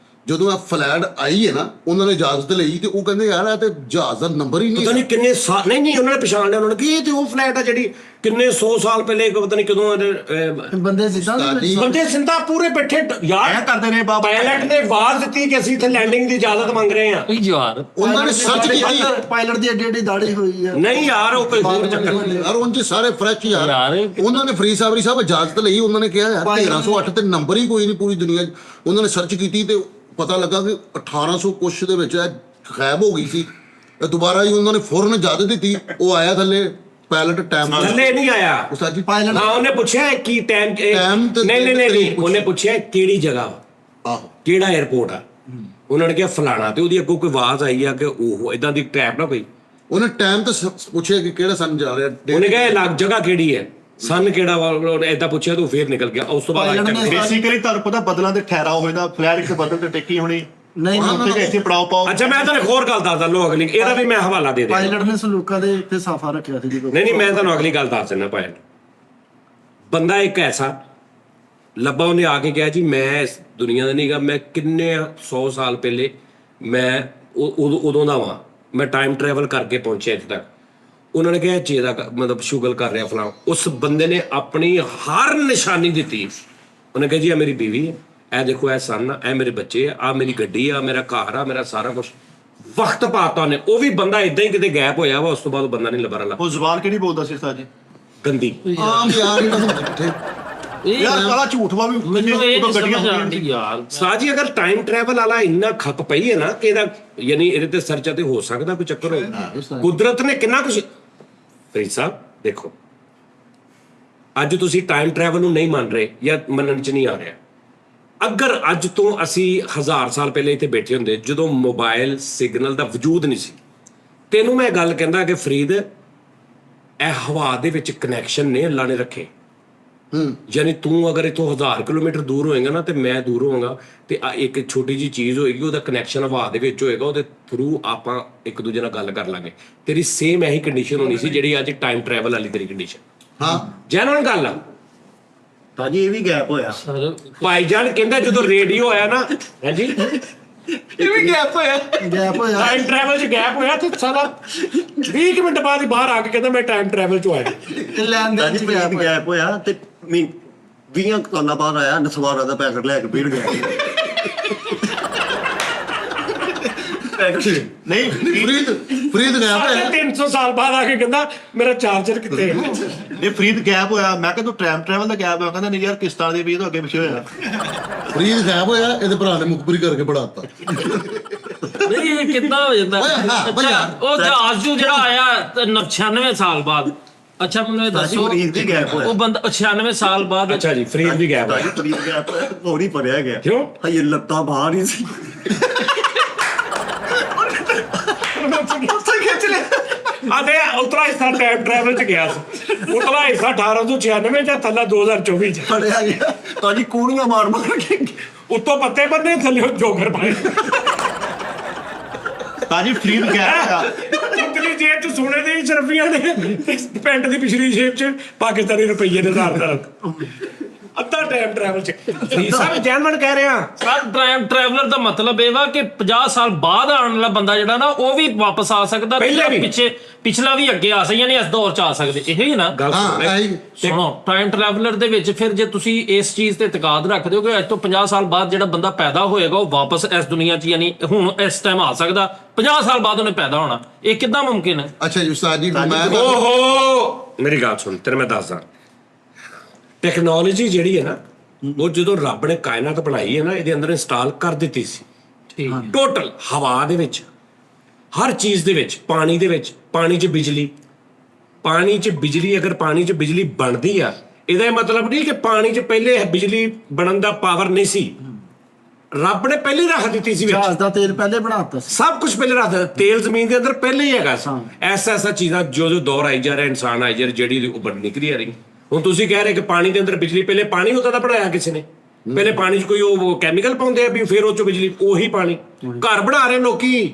ਜਦੋਂ ਇਹ ਫਲੈਟ ਆਈ ਹੈ ਨਾ, ਉਹਨਾਂ ਨੇ ਇਜਾਜ਼ਤ ਲਈ ਤੇ ਉਹ ਕਹਿੰਦੇ ਯਾਰ ਇਹ ਤੇ ਜਹਾਜ਼ ਦਾ ਨੰਬਰ ਹੀ ਪਤਾ ਨਹੀਂ। ਨਹੀਂ ਕਿੰਨੇ ਸਾਲ ਨਹੀਂ ਉਹਨਾਂ ਨੇ ਪਛਾਣ ਲਿਆ, ਉਹਨਾਂ ਨੇ ਕਿ ਇਹ ਤੇ ਉਹ ਫਲੈਟ ਆ ਜਿਹੜੀ ਕਿੰਨੇ 100 ਸਾਲ ਪਹਿਲੇ ਪਤਾ ਨਹੀਂ ਕਦੋਂ ਬੰਦੇ ਜਿੱਦਾਂ ਉਸਤਾਦ ਬੰਦੇ ਸਿੰਦਾ ਪੂਰੇ ਬੈਠੇ ਯਾਰ ਐਂ ਕਰਦੇ ਨੇ ਬਾਬਾ। ਪਾਇਲਟ ਨੇ ਆਵਾਜ਼ ਦਿੱਤੀ ਕਿ ਅਸੀਂ ਇੱਥੇ ਲੈਂਡਿੰਗ ਦੀ ਇਜਾਜ਼ਤ ਮੰਗ ਰਹੇ ਹਾਂ। ਯਾਰ ਉਹਨਾਂ ਨੇ ਸਰਚ ਕੀਤੀ ਪਾਇਲਟ ਦੀ ਏਡੀ ਏਡੀ ਦਾੜੀ ਹੋਈ ਆ। ਨਹੀਂ ਯਾਰ ਉਹ ਕੋਈ ਹੋਰ ਚੱਕਰ ਯਾਰ ਉਹਨਾਂ ਚ ਸਾਰੇ ਫਰੈਸ਼ ਯਾਰ। ਯਾਰ ਉਹਨਾਂ ਨੇ ਫਰੀਦ ਸਾਹਿਬ ਇਜਾਜ਼ਤ ਲਈ। ਉਹਨਾਂ ਨੇ ਕਿਹਾ ਯਾਰ 1308 ਤੇ ਨੰਬਰ ਹੀ ਕੋਈ ਨਹੀਂ ਪੂਰੀ ਦੁਨੀਆ 'ਚ। ਉਹਨਾਂ ਨੇ ਸਰਚ ਕੀਤੀ ਤੇ ਪਤਾ ਲੱਗਾ ਕਿ 1800 ਕੁਛ ਦੇ ਵਿੱਚ ਇਹ ਗਾਇਬ ਹੋ ਗਈ ਸੀ। ਤੇ ਦੁਬਾਰਾ ਹੀ ਉਹਨਾਂ ਨੇ ਫੌਰਨ ਇਜਾਜ਼ਤ ਦਿੱਤੀ। ਉਹ ਆਇਆ ਥੱਲੇ ਪਾਇਲਟ ਟਾਈਮ ਥੱਲੇ ਨਹੀਂ ਆਇਆ। ਉਸਤਾਦ ਜੀ ਪਾਇਲਟ ਹਾਂ ਉਹਨੇ ਪੁੱਛਿਆ ਕੀ ਟਾਈਮ Time ਤੇ- ਨਹੀਂ ਉਹਨੇ ਪੁੱਛਿਆ ਕਿਹੜੀ ਜਗ੍ਹਾ ਵਾ, ਆਹੋ ਕਿਹੜਾ 에ਅਰਪੋਰਟ ਆ। ਉਹਨਾਂ ਨੇ ਕਿਹਾ ਫਲਾਣਾ, ਤੇ ਉਹਦੀ ਅੱਗੋਂ ਕੋਈ ਆਵਾਜ਼ ਆਈ ਆ ਕਿ ਉਹ ਇਦਾਂ ਦੀ ਟੈਪ ਨਾ ਕੋਈ। ਉਹਨੇ ਟਾਈਮ ਤੇ ਪੁੱਛਿਆ ਕਿ ਕਿਹੜਾ ਸਨ ਜਾ ਰਿਹਾ। ਉਹਨੇ ਕਿਹਾ ਇਹ ਲੱਗ ਜਗ੍ਹਾ ਕਿਹੜੀ ਹੈ, ਸਨ ਕਿਹੜਾ ਵਾ, ਉਹਨੇ ਏਦਾਂ ਪੁੱਛਿਆ ਤੇ ਉਹ ਫੇਰ ਨਿਕਲ ਗਿਆ। ਉਸ ਤੋਂ ਬਾਅਦ ਅੱਜ ਤੱਕ ਬੇਸਿਕਲੀ ਤੁਹਾਨੂੰ ਪਤਾ ਬਦਲਾਂ ਦੇ ਠਹਿਰਾਓ ਹੋਏ ਦਾ ਫਲੈਟ ਇੱਕ ਬਦਲ ਤੇ ਟੇਕੀ ਹੋਣੀ। ਨਹੀਂ ਉੱਥੇ ਕਿ ਇੱਥੇ ਪੜਾਓ ਪਾਓ। ਅੱਛਾ ਮੈਂ ਤੁਹਾਨੂੰ ਇੱਕ ਹੋਰ ਗੱਲ ਦੱਸਦਾ ਲੋ ਅਗਲੀ, ਇਹਦਾ ਵੀ ਮੈਂ ਹਵਾਲਾ ਦੇ ਦਿਆਂ। ਪਾਇਲਟ ਨੇ ਸਲੂਕਾ ਦੇ ਇੱਥੇ ਸਾਫਾ ਰੱਖਿਆ ਸੀ ਜਦੋਂ ਨਹੀਂ ਮੈਂ ਤੁਹਾਨੂੰ ਅਗਲੀ ਗੱਲ ਦੱਸ ਦਿੰਦਾ। ਪਾਇਲਟ ਬੰਦਾ ਇੱਕ ਐਸਾ ਲੱਭਾ, ਉਹਨੇ ਆ ਕੇ ਕਿਹਾ ਜੀ ਮੈਂ ਇਸ ਦੁਨੀਆ ਦਾ ਨਹੀਂਗਾ, ਮੈਂ ਕਿੰਨੇ 100 ਸਾਲ ਪਹਿਲੇ ਮੈਂ ਉਦੋਂ ਦਾ ਵਾਂ, ਮੈਂ ਟਾਈਮ ਟਰੈਵਲ ਕਰਕੇ ਪਹੁੰਚਿਆ ਇੱਥੇ ਤੱਕ। ਉਹਨਾਂ ਨੇ ਕਿਹਾ ਚੀਜ਼ ਦਾ ਮਤਲਬ ਸ਼ੁਗਲ ਕਰ ਰਿਹਾ ਫਲਾਂ। ਉਸ ਬੰਦੇ ਨੇ ਆਪਣੀ ਹਰ ਨਿਸ਼ਾਨੀ ਦਿੱਤੀ। ਉਹਨੇ ਕਿਹਾ ਜੀ ਇਹ ਮੇਰੀ ਬੀਵੀ ਹੈ, ਇਹ ਦੇਖੋ ਇਹ ਸਨ ਆ, ਇਹ ਮੇਰੇ ਬੱਚੇ ਆ, ਆ ਮੇਰੀ ਗੱਡੀ ਆ, ਮੇਰਾ ਘਰ ਆ, ਮੇਰਾ ਸਾਰਾ ਕੁਝ ਵਕਤ ਪਾਤਾ ਉਹਨੇ। ਉਹ ਵੀ ਬੰਦਾ ਇਦਾਂ ਹੀ ਕਿਤੇ ਗੈਪ ਹੋਇਆ ਵਾ, ਉਸ ਤੋਂ ਬਾਅਦ ਉਹ ਬੰਦਾ ਨਹੀਂ ਲੱਭਾ ਰਹਾ। ਉਹ ਜ਼ੁਬਾਨ ਕਿਹੜੀ ਬੋਲਦਾ ਸੀ ਉਸਤਾਦ ਜੀ? ਗੰਦੀ ਆਮ ਯਾਰ ਇਹਨਾਂ ਨੂੰ ਕਿੱਥੇ ਯਾਰ ਸਾਲਾ ਝੂਠ ਵਾ ਵੀ ਮੈਨੂੰ ਇਹ ਉਦੋਂ ਨਹੀਂ ਗੱਡੀਆਂ ਸਮਝ ਹੁੰਦੀਆਂ ਆਉਂਦੀ ਸੀ। ਯਾਰ। ਸਾਜੀ ਅਗਰ ਟਾਈਮ ਟਰੈਵਲ ਵਾਲਾ ਇੰਨਾ ਖੱਪ ਪਈ ਹੈ ਨਾ ਕਿ ਇਹਦਾ ਯਾਨੀ ਇਹਦੇ ਤੇ ਸਰਚ ਤੇ ਹੋ ਸਕਦਾ ਕੋਈ ਚੱਕਰ ਹੋਵੇ। ਕੁਦਰਤ ਨੇ ਕਿੰਨਾ ਕੁਝ। ਫਰੀਦ ਸਾਹਿਬ ਦੇਖੋ, ਅੱਜ ਤੁਸੀਂ ਟਾਈਮ ਟਰੈਵਲ ਨੂੰ ਨਹੀਂ ਮੰਨ ਰਹੇ ਜਾਂ ਮੰਨਣ ਚ ਨਹੀਂ ਆ ਰਿਹਾ। ਅਗਰ ਅੱਜ ਤੋਂ ਅਸੀਂ 1000 ਸਾਲ ਪਹਿਲੇ ਇੱਥੇ ਬੈਠੇ ਹੁੰਦੇ ਜਦੋਂ ਮੋਬਾਈਲ ਸਿਗਨਲ ਦਾ ਵਜੂਦ ਨਹੀਂ ਸੀ, ਤੈਨੂੰ ਮੈਂ ਗੱਲ ਕਹਿੰਦਾ ਕਿ ਫਰੀਦ ਇਹ ਹਵਾ ਦੇ ਵਿੱਚ ਕਨੈਕਸ਼ਨ ਨੇ ਅੱਲਾ ਨੇ ਰੱਖੇ। ਯਾਨੀ ਤੂੰ ਅਗਰ ਇਥੋਂ 1000 ਕਿਲੋਮੀਟਰ ਦੂਰ ਹੋਏਗਾ ਨਾ ਤੇ ਮੈਂ ਦੂਰ ਹੋਵਾਂਗਾ, ਤੇ ਇੱਕ ਛੋਟੀ ਜਿਹੀ ਚੀਜ਼ ਹੋਏਗੀ, ਉਹਦਾ ਕਨੈਕਸ਼ਨ ਹਵਾ ਦੇ ਵਿੱਚ ਹੋਏਗਾ, ਉਹਦੇ ਥਰੂ ਆਪਾਂ ਇੱਕ ਦੂਜੇ ਨਾਲ ਗੱਲ ਕਰ ਲਾਂਗੇ। ਤੇਰੀ ਸੇਮ ਇਹੀ ਕੰਡੀਸ਼ਨ ਹੋਣੀ ਸੀ ਜਿਹੜੀ ਅੱਜ ਟਾਈਮ ਟਰੈਵਲ ਵਾਲੀ ਤੇਰੀ ਕੰਡੀਸ਼ਨ। ਹਾਂ ਜੈਨੂਇਨ ਗੱਲ ਆ ਭਾਜੀ ਇਹ ਵੀ ਗੈਪ ਹੋਇਆ। ਭਾਈਜਾਨ ਕਹਿੰਦਾ ਜਦੋਂ ਰੇਡੀਓ ਆਇਆ ਨਾ, ਹਾਂਜੀ ਇਹ ਵੀ ਗੈਪ ਹੋਇਆ। ਟਾਈਮ ਟਰੈਵਲ 'ਚ ਗੈਪ ਹੋਇਆ ਤੇ ਸਾਲਾ 20 ਮਿੰਟ ਬਾਅਦ ਹੀ ਬਾਹਰ ਆ ਕੇ ਕਹਿੰਦਾ ਮੈਂ ਟਾਈਮ ਟਰੈਵਲ 'ਚ ਆਇਆ। ਲੈਣ ਦੇਣ ਚ ਭਾਜੀ ਗੈਪ ਹੋਇਆ ਤੇ 20 ਸਾਲਾਂ ਬਾਅਦ ਆਇਆ, ਨਸਵਾਰਾ ਦਾ ਪੈਕਟ ਲੈ ਕੇ ਪੀੜ ਗਿਆ। ਨਹੀਂ ਫਰੀਦ ਗਿਆ ਹੋਇਆ 300 ਸਾਲ ਬਾਅਦ ਆ ਕੇ ਕਹਿੰਦਾ ਮੇਰਾ ਚਾਰਜਰ ਕਿੱਥੇ ਹੈ? ਇਹ ਫਰੀਦ ਗੈਪ ਹੋਇਆ। ਮੈਂ ਕਿਹਾ ਤੂੰ ਟਾਈਮ ਟਰੈਵਲ ਦਾ ਗੈਪ ਹੋਇਆ, ਕਹਿੰਦਾ ਨਹੀਂ ਯਾਰ ਕਿਸ਼ਤਾਂ ਦੇ ਵੀ ਇਹ ਤਾਂ ਅੱਗੇ ਪਿੱਛੇ ਹੋਇਆ। ਫਰੀਦ ਗਾਇਬ ਹੋਇਆ, ਇਹਦੇ ਭਰਾ ਨੇ ਮੁਖਬਰੀ ਕਰਕੇ ਬੜਾਤਾ। ਨਹੀਂ ਇਹ ਕਿੱਦਾਂ ਹੋ ਜਾਂਦਾ? ਅੱਛਾ ਉਹ ਜਹਾਜ਼ ਜੋ ਜਿਹੜਾ ਆਇਆ 96 ਸਾਲ ਬਾਅਦ, ਅੱਛਾ ਮੈਨੂੰ ਇਹ ਦੱਸੋ ਫਰੀਦ ਵੀ ਗੈਪ ਹੋਇਆ। ਉਹ ਬੰਦਾ 96 ਸਾਲ ਬਾਅਦ ਅੱਛਾ ਜੀ, ਫਰੀਦ ਵੀ ਗੈਪ ਭਾਜੀ ਫਰੀਦ ਗੈਪ ਹੋਇਆ, ਹੋਰ ਹੀ ਭਰਿਆ ਗਿਆ। ਕਿਉਂ? ਹਜੇ ਲੱਤਾਂ ਬਾਹਰ ਹੀ ਸੀ। ਉੱਥੇ ਖਿੱਚ ਲਿਆ। ਆਦੇ ਉਤਲਾ ਹਿੱਸਾ ਟਾਈਮ ਟਰੈਵਲ 'ਚ ਗਿਆ ਸੀ, ਉਤਲਾ ਹਿੱਸਾ 1896 ਜਾਂ ਥੱਲਾ 2024 'ਚ ਫੜਿਆ ਗਿਆ। ਭਾਜੀ ਕੂਣੀਆਂ ਮਾਰ ਮਾਰ ਕੇ ਉੱਤੋਂ ਪੱਤੇ ਬੰਨੇ ਥੱਲੇ ਜੋਗਰ ਪਾਏ। ਭਾਜੀ ਫਰੀਦ ਗੈਪ ਹੋਇਆ। ਉਤਲੀ ਜੇਬ 'ਚ ਸੋਨੇ ਦੇ ਸ਼ਰਫੀਆਂ ਨੇ, ਪੈਂਟ ਦੀ ਪਿਛਲੀ ਜੇਬ 'ਚ ਪਾਕਿਸਤਾਨੀ ਰੁਪਈਏ ਦੇ ਹਜ਼ਾਰ ਅੱਧਾ ਟਾਈਮ ਟਰੈਵਲ 'ਚ। ਸਭ ਜੈਨੂਇਨ ਕਹਿ ਰਿਹਾ। ਸਰ ਟਾਈਮ ਟਰੈਵਲਰ ਦਾ ਮਤਲਬ ਇਹ ਵਾ ਕਿ 50 ਸਾਲ ਬਾਅਦ ਆਉਣ ਵਾਲਾ ਬੰਦਾ ਜਿਹੜਾ ਨਾ ਉਹ ਵੀ ਵਾਪਸ ਆ ਸਕਦਾ, ਪਹਿਲੇ ਵੀ। ਪਿਛਲਾ ਵੀ ਅੱਗੇ ਆ ਸਕਦਾ, ਯਾਨੀ ਇਸ ਦੌਰ 'ਚ ਆ ਸਕਦੇ। ਇਹੀ ਹੈ ਨਾ ਗੱਲ ਹਾਂ ਇਹੀ ਸੁਣੋ, ਟਾਈਮ ਟਰੈਵਲਰ ਦੇ ਵਿੱਚ ਫਿਰ ਜੇ ਤੁਸੀਂ ਇਸ ਚੀਜ਼ ਤੇ ਇਤਕਾਦ ਰੱਖਦੇ ਹੋ ਕਿ ਅੱਜ ਤੋਂ 50 ਸਾਲ ਬਾਅਦ ਜਿਹੜਾ ਬੰਦਾ ਪੈਦਾ ਹੋਏਗਾ ਉਹ ਵਾਪਸ ਇਸ ਦੁਨੀਆ 'ਚ ਯਾਨੀ ਹੁਣ ਇਸ ਟਾਈਮ ਆ ਸਕਦਾ, 50 ਸਾਲ ਬਾਅਦ ਉਹਨੇ ਪੈਦਾ ਹੋਣਾ, ਇਹ ਕਿੱਦਾਂ ਮੁਮਕਿਨ ਹੈ? ਅੱਛਾ ਜੀ ਉਸਤਾਦ ਜੀ ਮੈਂ ਓਹੋ ਮੇਰੀ ਗੱਲ ਸੁਣ, ਤੇਰੇ ਮੈਂ ਦੱਸਦਾ। ਟੈਕਨੋਲੋਜੀ ਜਿਹੜੀ ਹੈ ਨਾ, ਉਹ ਜਦੋਂ ਰੱਬ ਨੇ ਕਾਇਨਾਤ ਬਣਾਈ ਹੈ ਨਾ, ਇਹਦੇ ਅੰਦਰ ਇੰਸਟਾਲ ਕਰ ਦਿੱਤੀ ਸੀ ਟੋਟਲ। ਹਵਾ ਦੇ ਵਿੱਚ, ਹਰ ਚੀਜ਼ ਦੇ ਵਿੱਚ, ਪਾਣੀ ਦੇ ਵਿੱਚ, ਪਾਣੀ 'ਚ ਬਿਜਲੀ, ਪਾਣੀ 'ਚ ਬਿਜਲੀ, ਅਗਰ ਪਾਣੀ 'ਚ ਬਿਜਲੀ ਬਣਦੀ ਆ, ਇਹਦਾ ਇਹ ਮਤਲਬ ਨਹੀਂ ਕਿ ਪਾਣੀ 'ਚ ਪਹਿਲੇ ਬਿਜਲੀ ਬਣਨ ਦਾ ਪਾਵਰ ਨਹੀਂ ਸੀ, ਰੱਬ ਨੇ ਪਹਿਲੇ ਰੱਖ ਦਿੱਤੀ ਸੀ ਵਿੱਚ। ਜਹਾਜ਼ ਦਾ ਤੇਲ ਪਹਿਲੇ ਬਣਾਤਾ ਸੀ। ਸਭ ਕੁਝ ਪਹਿਲੇ ਰੱਖ ਦਿੱਤਾ, ਤੇਲ ਜ਼ਮੀਨ ਦੇ ਅੰਦਰ ਪਹਿਲੇ ਹੀ ਹੈਗਾ ਸੀ। ਐਸਾ ਚੀਜ਼ਾਂ ਜੋ ਦੌਰ ਆਈ ਜਾ ਰਿਹਾ, ਇਨਸਾਨ ਆਈ ਜਾ ਰਿਹਾ, ਜਿਹੜੀ ਉਹ ਬਣ ਨਿਕਲੀ ਆ ਰਹੀ। ਹੁਣ ਤੁਸੀਂ ਕਹਿ ਰਹੇ ਕਿ ਪਾਣੀ ਦੇ ਅੰਦਰ ਬਿਜਲੀ, ਪਹਿਲੇ ਪਾਣੀ ਹੁੰਦਾ ਤਾਂ ਬਣਾਇਆ ਕਿਸੇ ਨੇ? ਪਹਿਲੇ ਪਾਣੀ 'ਚ ਕੋਈ ਉਹ ਕੈਮੀਕਲ ਪਾਉਂਦੇ ਆ ਵੀ ਫਿਰ ਉਹ 'ਚੋਂ ਬਿਜਲੀ, ਉਹੀ ਪਾਣੀ। ਘਰ ਬਣਾ ਰਹੇ ਲੋਕੀ,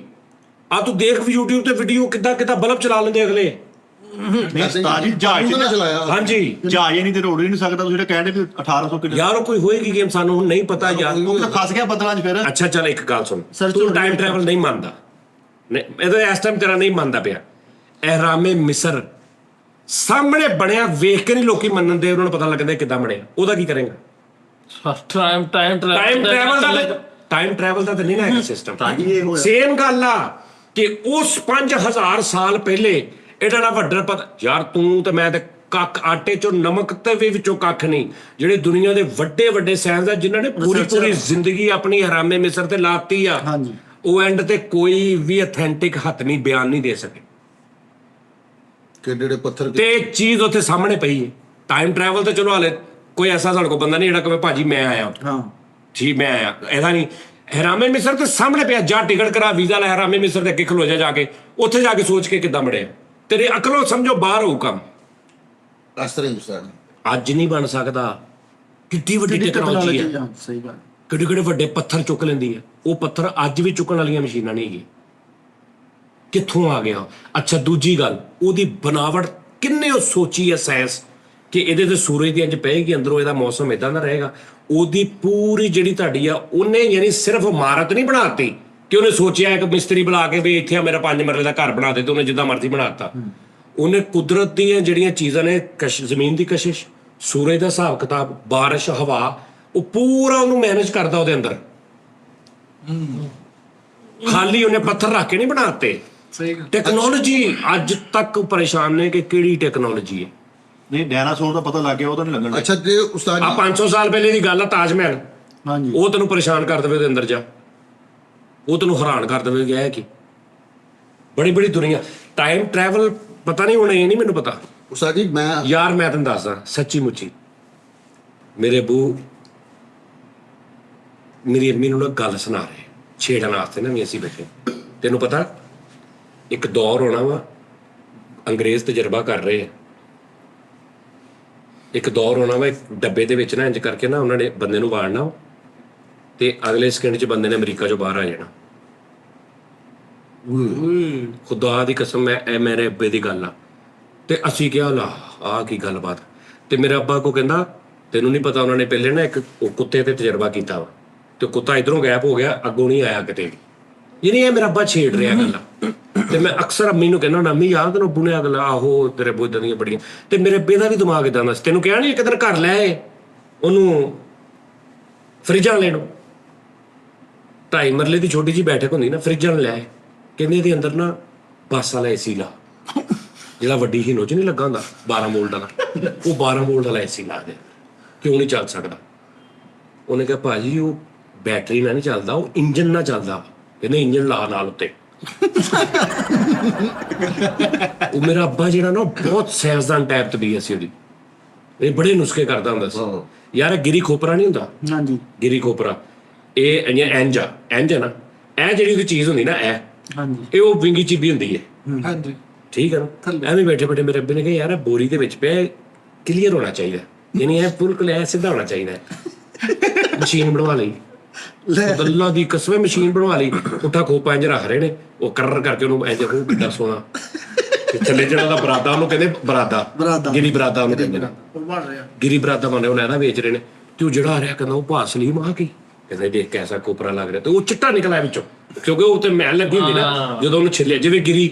ਆ ਤੂੰ ਦੇਖ YouTube ਤੇ ਵੀਡੀਓ ਕਿੱਦਾਂ ਬਲਬ ਚਲਾ ਲੈਂਦੇ ਅਗਲੇ। ਨਹੀਂ ਉਸਤਾਦ ਜੀ ਜਹਾਜ਼ ਨਾ ਚਲਾਇਆ। ਹਾਂਜੀ ਜਹਾਜ਼ ਹੀ ਨਹੀਂ ਤੇ ਰੋੜ ਹੀ ਨਹੀਂ ਸਕਦਾ। ਤੁਸੀਂ ਜਿਹੜਾ ਕਹਿੰਦੇ ਵੀ 1800 ਕਿਲੋ ਯਾਰ ਉਹ ਕੋਈ ਹੋਏਗੀ ਗੇਮ, ਸਾਨੂੰ ਹੁਣ ਨਹੀਂ ਪਤਾ ਯਾਰ। ਉਹ ਤਾਂ ਫਸ ਗਿਆ ਬੱਦਲਾਂ 'ਚ ਫਿਰ। ਅੱਛਾ ਚੱਲ ਇੱਕ ਗੱਲ ਸੁਣ, Sir, ਤੂੰ ਟਾਈਮ ਟਰੈਵਲ ਨਹੀਂ ਮੰਨਦਾ, ਇਹਦਾ ਇਸ ਟਾਈਮ ਤੇਰਾ ਨਹੀਂ ਮੰਨਦਾ ਪਿਆ। ਇਹਰਾਮੇ ਮਿਸਰ ਸਾਹਮਣੇ ਬਣਿਆ, ਵੇਖ ਕੇ ਨਹੀਂ ਲੋਕੀ ਮੰਨਣ ਦੇ, ਉਹਨਾਂ ਨੂੰ ਪਤਾ ਲੱਗਦਾ ਕਿੱਦਾਂ ਬਣਿਆ। ਉਹਦਾ ਕੀ ਕਰੇਗਾ? ਟਾਈਮ ਟਰੈਵਲ ਦਾ ਤਾਂ ਨਹੀਂ ਨਾ ਹੈਗਾ ਸਿਸਟਮ। ਭਾਜੀ ਇਹ ਹੋਇਆ। ਸੇਮ ਗੱਲ ਆ ਕਿ ਉਸ 5000 ਸਾਲ ਪਹਿਲੇ ਇਹਦਾ ਨਾ ਵੱਡਾ ਪਤਾ। ਯਾਰ ਤੂੰ ਤੇ ਮੈਂ ਤੇ ਕੱਖ, ਆਟੇ ਚੋਂ ਨਮਕ ਤੇ ਵੀ ਵਿੱਚੋਂ ਕੱਖ ਨਹੀਂ। ਜਿਹੜੇ ਦੁਨੀਆ ਦੇ ਵੱਡੇ ਸਾਇੰਸ ਆ ਜਿਨ੍ਹਾਂ ਨੇ ਪੂਰੀ ਜ਼ਿੰਦਗੀ ਆਪਣੀ ਹਰਾਮੇ ਮਿਸਰ ਤੇ ਲਾਤੀ ਆ, ਹਾਂਜੀ। ਉਹ ਐਂਡ ਤੇ ਕੋਈ ਵੀ ਅਥੈਂਟਿਕ ਹੱਥ ਨਹੀਂ, ਬਿਆਨ ਨਹੀਂ ਦੇ ਸਕੇ। ਕਿਹੜੇ ਪੱਥਰ ਤੇ ਇੱਕ ਚੀਜ਼ ਉੱਥੇ ਸਾਹਮਣੇ ਪਈ ਹੈ। ਟਾਈਮ ਟਰੈਵਲ ਤੇ ਚਲੋ ਹਾਲੇ ਕੋਈ ਐਸਾ ਸਾਡੇ ਕੋਲ ਬੰਦਾ ਨਹੀਂ ਜਿਹੜਾ ਕਹੇ ਭਾਜੀ ਮੈਂ ਆਇਆ, ਹਾਂ ਠੀਕ ਮੈਂ ਆਇਆ, ਇਹਦਾ ਨਹੀਂ। ਹਰਾਮੇ ਮਿਸਰ ਤੇ ਸਾਹਮਣੇ ਪਿਆ, ਜਾ ਟਿਕਟ ਕਰਾ, ਵੀਜ਼ਾ ਲੈ, ਹਰਾਮੇ ਮਿਸਰ ਦੇ ਅੱਗੇ ਖਲੋ ਜਾ ਕੇ ਉੱਥੇ ਜਾ ਕੇ ਸੋਚ ਕੇ ਕਿੱਦਾਂ ਬਣਿਆ। ਤੇਰੇ ਅਕਲੋਂ ਸਮਝੋ ਬਾਹਰ ਹੋਊ ਕੰਮ। ਇਸ ਤਰ੍ਹਾਂ ਹੀ ਉਸਤਾਦ ਅੱਜ ਨਹੀਂ ਬਣ ਸਕਦਾ। ਕਿੱਡੀ ਵੱਡੀ ਟੈਕਨੋਲੋਜੀ ਹੈ, ਹਾਂ, ਸਹੀ ਗੱਲ। ਕਿਹੜੇ ਵੱਡੇ ਪੱਥਰ ਚੁੱਕ ਲੈਂਦੀ ਹੈ। ਉਹ ਪੱਥਰ ਅੱਜ ਵੀ ਚੁੱਕਣ ਵਾਲੀਆਂ ਮਸ਼ੀਨਾਂ ਨਹੀਂ ਹੈਗੀ। ਕਿੱਥੋਂ ਆ ਗਿਆ? ਅੱਛਾ ਦੂਜੀ ਗੱਲ, ਉਹਦੀ ਬਣਾਵਟ ਕਿੰਨੇ ਉਹ ਸੋਚੀ ਹੈ ਸਾਇੰਸ ਕਿ ਇਹਦੇ ਤੇ ਸੂਰਜ ਦੀ ਇੰਜ ਪਏਗੀ ਅੰਦਰੋਂ, ਇਹਦਾ ਮੌਸਮ ਇਦਾਂ ਦਾ ਰਹੇਗਾ। ਉਹਦੀ ਪੂਰੀ ਜਿਹੜੀ ਤੁਹਾਡੀ ਆ, ਉਹਨੇ ਯਾਨੀ ਸਿਰਫ ਇਮਾਰਤ ਨਹੀਂ ਬਣਾਤੀ ਕਿ ਉਹਨੇ ਸੋਚਿਆ ਇੱਕ ਮਿਸਤਰੀ ਬੁਲਾ ਕੇ ਵੀ ਇੱਥੇ ਮੇਰਾ 5 ਮਰਲੇ ਦਾ ਘਰ ਬਣਾ ਦੇ, ਤੇ ਉਹਨੇ ਜਿੱਦਾਂ ਮਰਜ਼ੀ ਬਣਾਤਾ। ਉਹਨੇ ਕੁਦਰਤ ਦੀਆਂ ਜਿਹੜੀਆਂ ਚੀਜ਼ਾਂ ਨੇ, ਜ਼ਮੀਨ ਦੀ ਕਸ਼ਿਸ਼, ਸੂਰਜ ਦਾ ਹਿਸਾਬ ਕਿਤਾਬ, ਬਾਰਿਸ਼, ਹਵਾ, ਉਹ ਪੂਰਾ ਉਹਨੂੰ ਮੈਨੇਜ ਕਰਦਾ ਉਹਦੇ ਅੰਦਰ। ਖਾਲੀ ਉਹਨੇ ਪੱਥਰ ਰੱਖ ਕੇ ਨਹੀਂ ਬਣਾਤੇ। ਸਹੀ ਗੱਲ। ਟੈਕਨੋਲੋਜੀ ਅੱਜ ਤੱਕ ਪਰੇਸ਼ਾਨ ਨੇ ਕਿ ਕਿਹੜੀ ਟੈਕਨੋਲੋਜੀ ਹੈ। ਨਹੀਂ ਡਾਇਨਾਸੌਰ ਦਾ ਪਤਾ ਲੱਗ ਗਿਆ, ਉਹ ਤਾਂ ਨਹੀਂ ਲੱਗਣਾ। ਅੱਛਾ ਜੇ ਉਸਤਾਦ ਆ 500 ਸਾਲ ਪਹਿਲੇ ਦੀ ਗੱਲ ਆ, ਤਾਜ ਮਹਿਲ, ਹਾਂਜੀ। ਉਹ ਤੈਨੂੰ ਪਰੇਸ਼ਾਨ ਕਰ ਦੇਵੇ ਉਹਦੇ ਅੰਦਰ ਜਾ, ਉਹ ਤੈਨੂੰ ਹੈਰਾਨ ਕਰ ਦੇਵੇ ਕਿ ਇਹ ਕੀ ਬੜੀ ਦੁਨੀਆ। ਟਾਈਮ ਟਰੈਵਲ ਪਤਾ ਨਹੀਂ ਹੁਣ, ਇਹ ਨਹੀਂ ਮੈਨੂੰ ਪਤਾ ਉਸਤਾਦ ਜੀ ਮੈਂ ਯਾਰ। ਮੈਂ ਤੈਨੂੰ ਦੱਸਦਾ ਸੱਚੀ ਮੁੱਚੀ, ਮੇਰੇ ਬੂ ਮੇਰੀ ਅੰਮੀ ਨੂੰ ਨਾ ਗੱਲ ਸੁਣਾ ਰਹੇ, ਛੇੜਨ ਵਾਸਤੇ ਨਾ ਵੀ ਅਸੀਂ ਬੈਠੇ। ਤੈਨੂੰ ਪਤਾ ਇੱਕ ਦੌਰ ਹੋਣਾ ਵਾ, ਅੰਗਰੇਜ਼ ਤਜਰਬਾ ਕਰ ਰਹੇ ਆ ਇੱਕ ਦੌਰ ਹੋਣਾ ਵਾ, ਇੱਕ ਡੱਬੇ ਦੇ ਵਿੱਚ ਨਾ ਇੰਜ ਕਰਕੇ ਨਾ ਉਹਨਾਂ ਨੇ ਬੰਦੇ ਨੂੰ ਵਾੜਨਾ ਤੇ ਅਗਲੇ ਸਕਿੰਟ 'ਚ ਬੰਦੇ ਨੇ ਅਮਰੀਕਾ 'ਚੋਂ ਬਾਹਰ ਆ ਜਾਣਾ। ਖੁਦਾ ਦੀ ਕਸਮ ਹੈ, ਇਹ ਮੇਰੇ ਅੱਬੇ ਦੀ ਗੱਲ ਆ। ਤੇ ਅਸੀਂ ਕਿਹਾ ਲਾ ਆਹ ਕੀ ਗੱਲਬਾਤ। ਤੇ ਮੇਰੇ ਅੱਬਾ ਕੋ ਕਹਿੰਦਾ ਤੈਨੂੰ ਨਹੀਂ ਪਤਾ, ਉਹਨਾਂ ਨੇ ਪਹਿਲੇ ਨਾ ਇੱਕ ਕੁੱਤੇ ਤੇ ਤਜਰਬਾ ਕੀਤਾ ਵਾ ਤੇ ਕੁੱਤਾ ਇਧਰੋਂ ਗਾਇਬ ਹੋ ਗਿਆ, ਅੱਗੋਂ ਨਹੀਂ ਆਇਆ ਕਿਤੇ। ਯਾਨੀ ਇਹ ਮੇਰਾ ਅੱਬਾ ਛੇੜ ਰਿਹਾ ਗੱਲ। ਤੇ ਮੈਂ ਅਕਸਰ ਅੰਮੀ ਨੂੰ ਕਹਿੰਦਾ ਅੰਮੀ ਯਾਰ ਤੈਨੂੰ ਅੱਬੂ ਨੇ ਆ ਗੱਲਾਂ, ਆਹੋ ਤੇਰੇ ਅੱਬੂ ਏਦਾਂ ਦੀਆਂ ਬੜੀਆਂ। ਤੇ ਮੇਰੇ ਅੱਬੇ ਦਾ ਵੀ ਦਿਮਾਗ ਏਦਾਂ ਦਾ ਸੀ, ਤੈਨੂੰ ਕਿਹਾ ਨਹੀਂ ਇੱਕ ਦਿਨ ਘਰ ਲੈ ਆਏ ਉਹਨੂੰ ਫਰਿੱਜਾਂ ਲੈਣੋਂ 2.5 ਮਰਲੇ ਦੀ ਛੋਟੀ ਜਿਹੀ ਬੈਠਕ ਹੁੰਦੀ ਨਾ, ਫਰਿੱਜਾਂ ਲੈ ਆਏ। ਕਹਿੰਦੇ ਇਹਦੇ ਅੰਦਰ ਨਾ ਬੱਸ ਵਾਲਾ ਏਸੀ ਲਾ, ਜਿਹੜਾ ਵੱਡੀ ਹੀਨੋ 'ਚ ਨਹੀਂ ਲੱਗਾ ਹੁੰਦਾ 12 ਵੋਲਟ ਵਾਲਾ, ਉਹ 12 ਵੋਲਟ ਵਾਲਾ ਏਸੀ ਲਾ ਦੇ। ਕਿਉਂ ਨਹੀਂ ਚੱਲ ਸਕਦਾ? ਉਹਨੇ ਕਿਹਾ ਭਾਜੀ ਉਹ ਬੈਟਰੀ ਨਾਲ ਨਹੀਂ ਚੱਲਦਾ, ਉਹ ਇੰਜਨ ਨਾਲ ਚੱਲਦਾ। ਕਹਿੰਦੇ ਇੰਜਨ ਲਾ ਨਾਲ ਉੱਤੇ। ਉਹ ਮੇਰਾ ਅੱਬਾ ਜਿਹੜਾ ਨਾ ਬਹੁਤ ਸਾਇੰਸਦਾਨ ਟਾਈਪ ਤਬੀਅਤ ਸੀ ਉਹਦੀ, ਇਹ ਬੜੇ ਨੁਸਖੇ ਕਰਦਾ ਹੁੰਦਾ ਸੀ ਯਾਰ। ਗਿਰੀ ਖੋਪਰਾ ਨਹੀਂ ਹੁੰਦਾ, ਹਾਂਜੀ ਗਿਰੀ ਖੋਪਰਾ, ਇਹ ਇੰਜ ਆ ਨਾ, ਇਹ ਜਿਹੜੀ ਉਹਦੀ ਚੀਜ਼ ਹੁੰਦੀ ਨਾ ਹਾਂਜੀ ਇਹ ਉਹ ਵਿੰਗੀ ਚੀਬੀ ਹੁੰਦੀ ਹੈ, ਹਾਂਜੀ ਠੀਕ ਹੈ ਨਾ। ਐਵੇਂ ਬੈਠੇ ਬੈਠੇ ਮੇਰੇ ਅੱਬੇ ਨੇ ਕਿਹਾ ਯਾਰ ਬੋਰੀ ਦੇ ਵਿੱਚ ਪਿਆ ਕਲੀਅਰ ਹੋਣਾ ਚਾਹੀਦਾ, ਯਾਨੀ ਇਹ ਬਿਲਕੁਲ ਐ ਸਿੱਧਾ ਹੋਣਾ ਚਾਹੀਦਾ। ਮਸ਼ੀਨ ਬਣਵਾ ਲਈ, ਅੱਲਾ ਦੀ ਕਸਮ ਮਸ਼ੀਨ ਬਣਵਾ ਲਈ। ਪੁੱਠਾ ਖੋਪਾ ਇੰਜ ਰੱਖ ਰਹੇ ਨੇ, ਉਹ ਕਰਰ ਕਰਕੇ ਉਹਨੂੰ ਇੰਜ ਉਹ ਕਿੱਡਾ ਸੋਹਣਾ ਥੱਲੇ ਜਿਹੜਾ ਦਾ ਬਰਾਦਾ, ਉਹਨੂੰ ਕਹਿੰਦੇ ਬਰਾਦਾ, ਗਿਰੀ ਬਰਾਦਾ ਉਹਨੂੰ ਕਹਿੰਦੇ ਨੇ, ਬਣ ਰਿਹਾ ਗਿਰੀ ਬਰਾਦਾ ਬਣ ਰਿਹਾ। ਉਹ ਲੈਦਾ ਵੇਚ ਰਹੇ ਨੇ ਤੇ ਉਹ ਜਿਹੜਾ ਆ ਰਿਹਾ ਕਹਿੰਦਾ ਉਹ ਭਾ ਸਲੀਮ ਆ ਕੀ, ਕਹਿੰਦੇ ਦੇਖ ਕੈਸਾ ਕੋਪਰਾ ਲੱਗ ਰਿਹਾ। ਤੇ ਉਹ ਚਿੱਟਾ ਨਿਕਲਿਆ ਵਿੱਚੋਂ, ਕਿਉਂਕਿ ਉਹ ਤੇ ਮੈਲ ਲੱਗੀ ਹੁੰਦੀ ਨਾ ਜਦੋਂ ਉਹਨੂੰ ਛਿੱਲਿਆ, ਜਿਵੇਂ ਗਿਰੀ